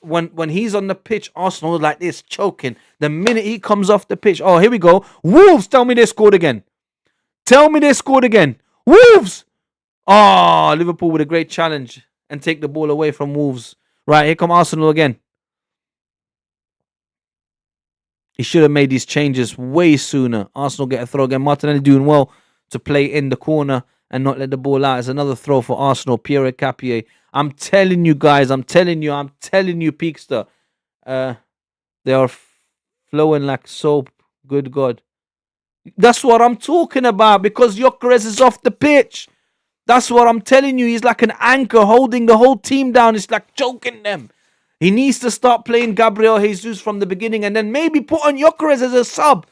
when he's on the pitch, Arsenal is like this, choking. The minute he comes off the pitch, oh, here we go. Wolves, tell me they scored again. Tell me they scored again. Wolves! Oh, Liverpool with a great challenge and take the ball away from Wolves. Right, here come Arsenal again. He should have made these changes way sooner. Arsenal get a throw again. Martinelli doing well to play in the corner and not let the ball out. It's another throw for Arsenal. Pierre Capier. I'm telling you guys. I'm telling you, Peakster. They are flowing like soap. Good God. That's what I'm talking about because Gyökeres is off the pitch. That's what I'm telling you. He's like an anchor holding the whole team down. It's like choking them. He needs to start playing Gabriel Jesus from the beginning and then maybe put on Gyökeres as a sub.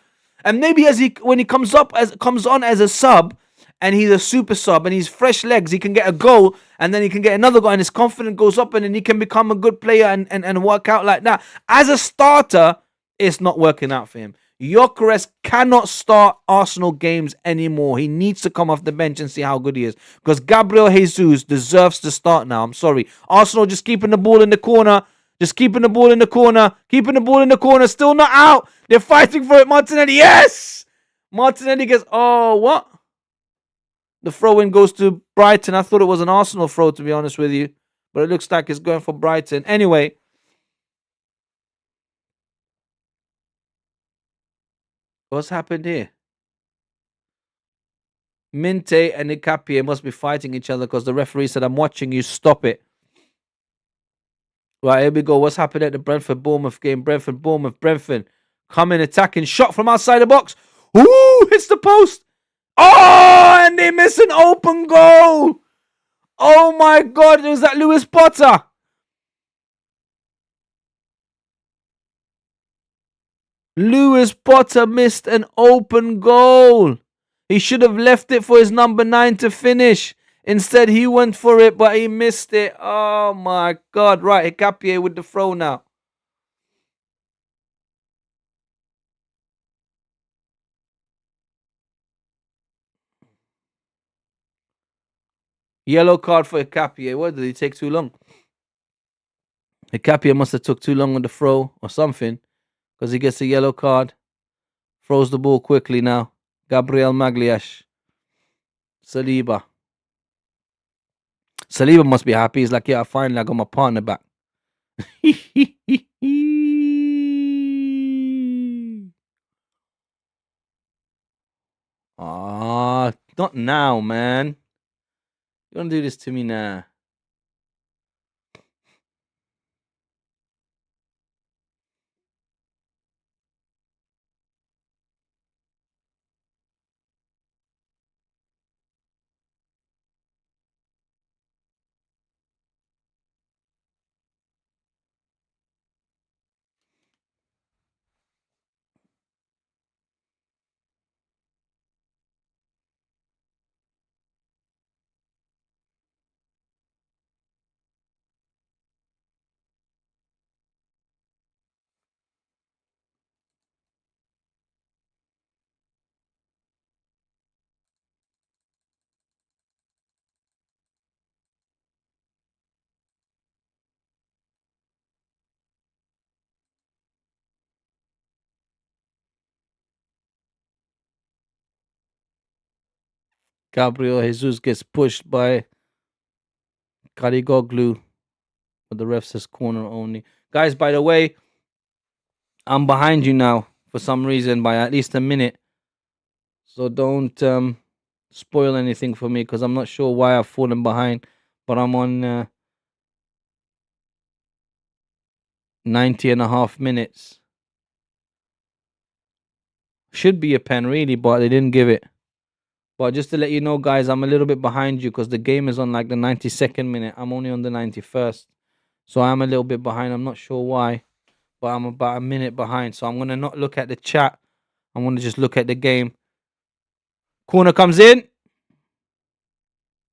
And maybe when he comes on as a sub and he's a super sub and he's fresh legs, he can get a goal and then he can get another goal and his confidence goes up and then he can become a good player and work out like that. As a starter, it's not working out for him. Gyökeres cannot start Arsenal games anymore. He needs to come off the bench and see how good he is. Because Gabriel Jesus deserves to start now. I'm sorry. Arsenal just keeping the ball in the corner. Just keeping the ball in the corner. Keeping the ball in the corner. Still not out. They're fighting for it. Martinelli. Yes! Martinelli gets... Oh, what? The throw-in goes to Brighton. I thought it was an Arsenal throw, to be honest with you. But it looks like it's going for Brighton. Anyway. What's happened here? Minte and Ikapie must be fighting each other because the referee said, I'm watching you, stop it. Right, here we go. What's happened at the Brentford-Bournemouth game? Brentford coming, attacking, shot from outside the box. Ooh, hits the post. Oh, and they miss an open goal. Oh my God, was that Lewis Potter? Lewis Potter missed an open goal. He should have left it for his number 9 to finish. Instead, he went for it, but he missed it. Oh my God. Right, Hicapie with the throw now. Yellow card for Hicapie. What, did he take too long? Hicapie must have took too long on the throw or something, because he gets a yellow card. Throws the ball quickly now. Gabriel Magliash. Saliba. Saliba must be happy. He's like, yeah, finally I got my partner back. Ah, not now, man. You don't do this to me now. Gabriel Jesus gets pushed by Karigoglu, but the ref says corner only. Guys, by the way, I'm behind you now for some reason by at least a minute. So don't spoil anything for me because I'm not sure why I've fallen behind. But I'm on 90 and a half minutes. Should be a pen really, but they didn't give it. But just to let you know, guys, I'm a little bit behind you because the game is on like the 92nd minute. I'm only on the 91st. So I'm a little bit behind. I'm not sure why, but I'm about a minute behind. So I'm going to not look at the chat. I'm going to just look at the game. Corner comes in.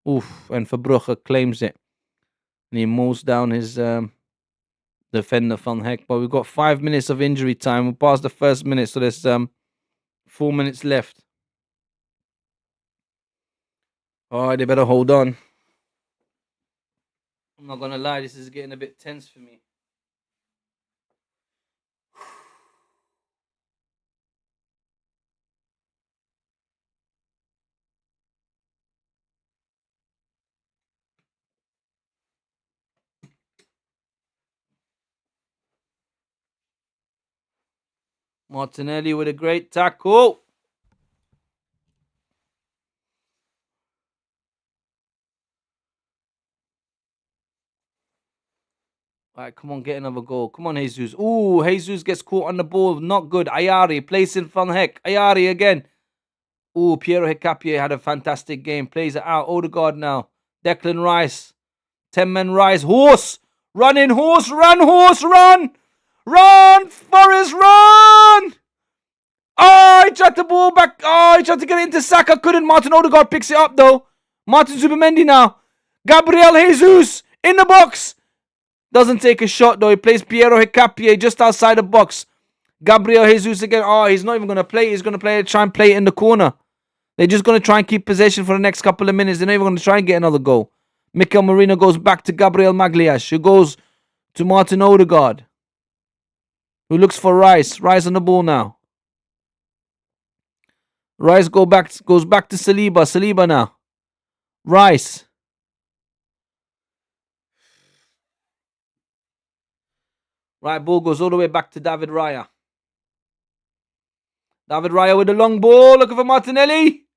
Oof, and Verbrugge claims it. And he mows down his defender, Van Heck. But we've got 5 minutes of injury time. We passed the first minute, so there's 4 minutes left. Oh, they better hold on. I'm not going to lie, this is getting a bit tense for me. Martinelli with a great tackle. All right, come on, get another goal. Come on, Jesus. Ooh, Jesus gets caught on the ball. Not good. Ayari plays in Van Heck. Ayari again. Ooh, Piero Hicapie had a fantastic game. Plays it out. Odegaard now. Declan Rice. 10-man Rice. Horse. Running horse. Run, horse, run. Run, Forrest, run. Oh, he tried the ball back. Oh, he tried to get it into Saka. Couldn't. Martin Odegaard picks it up, though. Martin Zubimendi now. Gabriel Jesus in the box. Doesn't take a shot, though. He plays Piero Hicapie just outside the box. Gabriel Jesus again. Oh, he's not even going to play. He's going to try and play it in the corner. They're just going to try and keep possession for the next couple of minutes. They're not even going to try and get another goal. Mikel Merino goes back to Gabriel Magliash, who goes to Martin Odegaard, who looks for Rice. Rice on the ball now. Rice goes back to Saliba. Saliba now. Rice. Right, ball goes all the way back to David Raya. David Raya with the long ball. Looking for Martinelli.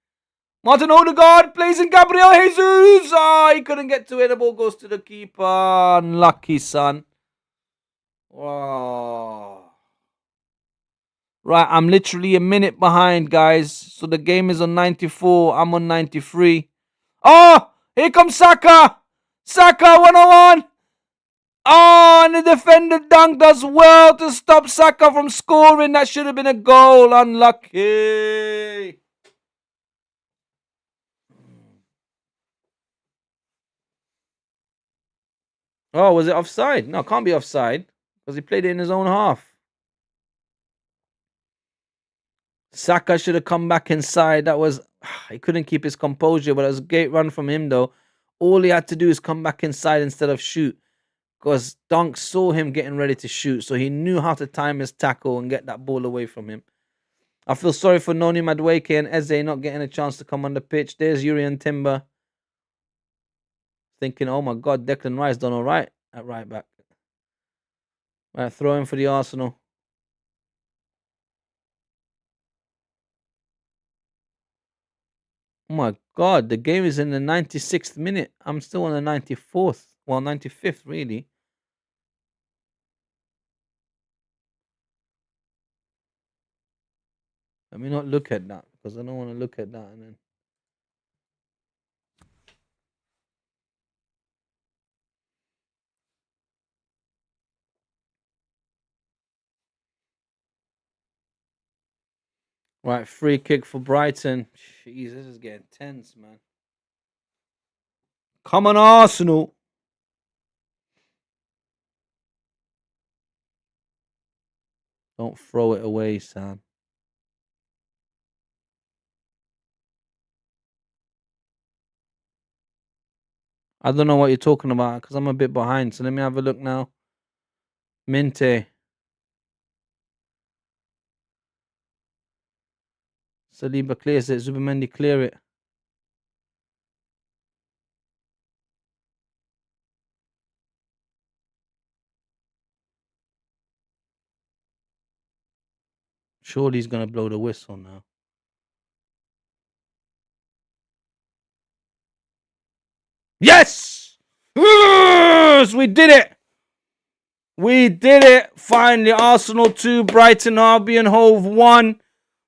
Martin Odegaard plays in Gabriel Jesus. He couldn't get to it. The ball goes to the keeper. Unlucky, son. Wow. Right, I'm literally a minute behind, guys. So the game is on 94. I'm on 93. Oh, here comes Saka. Saka 101. Oh, and the defender Dunk does well to stop Saka from scoring. That should have been a goal. Unlucky. Oh, was it offside? No, it can't be offside because he played it in his own half. Saka should have come back inside. That was... He couldn't keep his composure, but it was a great run from him, though. All he had to do is come back inside instead of shoot. Because Dunk saw him getting ready to shoot, so he knew how to time his tackle and get that ball away from him. I feel sorry for Noni Madueke and Eze not getting a chance to come on the pitch. There's Urian Timber. Thinking, oh my God, Declan Rice done all right at right back. Right, throw him for the Arsenal. Oh my God, the game is in the 96th minute. I'm still on the 94th. Well, 95th, really. Let me not look at that because I don't want to look at that and then... Right, free kick for Brighton. Jeez, this is getting tense, man. Come on, Arsenal. Don't throw it away, Sam. I don't know what you're talking about because I'm a bit behind. So let me have a look now. Minte. Saliba clears it. Zubimendi clear it. Surely he's going to blow the whistle now. Yes! Yes! We did it! We did it! Finally, Arsenal 2, Brighton Albion Hove 1.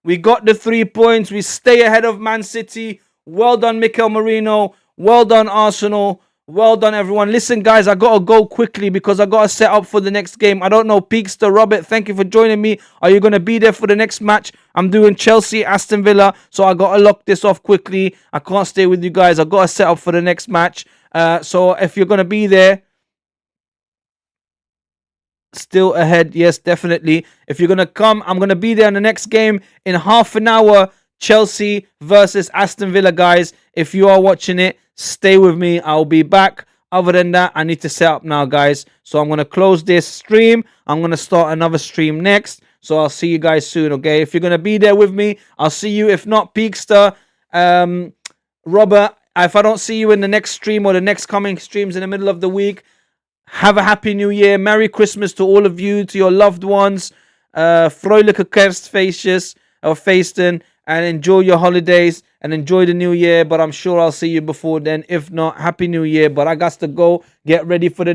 We got the 3 points. We stay ahead of Man City. Well done, Mikel Merino. Well done, Arsenal. Well done, everyone. Listen, guys, I got to go quickly because I got to set up for the next game. I don't know, Peakster, Robert, thank you for joining me. Are you going to be there for the next match? I'm doing Chelsea, Aston Villa, so I got to lock this off quickly. I can't stay with you guys. I got to set up for the next match. So if you're going to be there, still ahead, yes, definitely. If you're going to come, I'm going to be there in the next game in half an hour. Chelsea versus Aston Villa, guys. If you are watching it, stay with me. I'll be back. Other than that, I need to set up now, guys. So I'm going to close this stream. I'm going to start another stream next. So I'll see you guys soon, okay? If you're going to be there with me, I'll see you. If not, Peakster, Robert, if I don't see you in the next stream or the next coming streams in the middle of the week, have a happy new year. Merry Christmas to all of you, to your loved ones. Fröhliche Kerstfeestjes or Feesten, and enjoy your holidays and enjoy the new year. But I'm sure I'll see you before then. If not, happy new year. But I got to go get ready for the next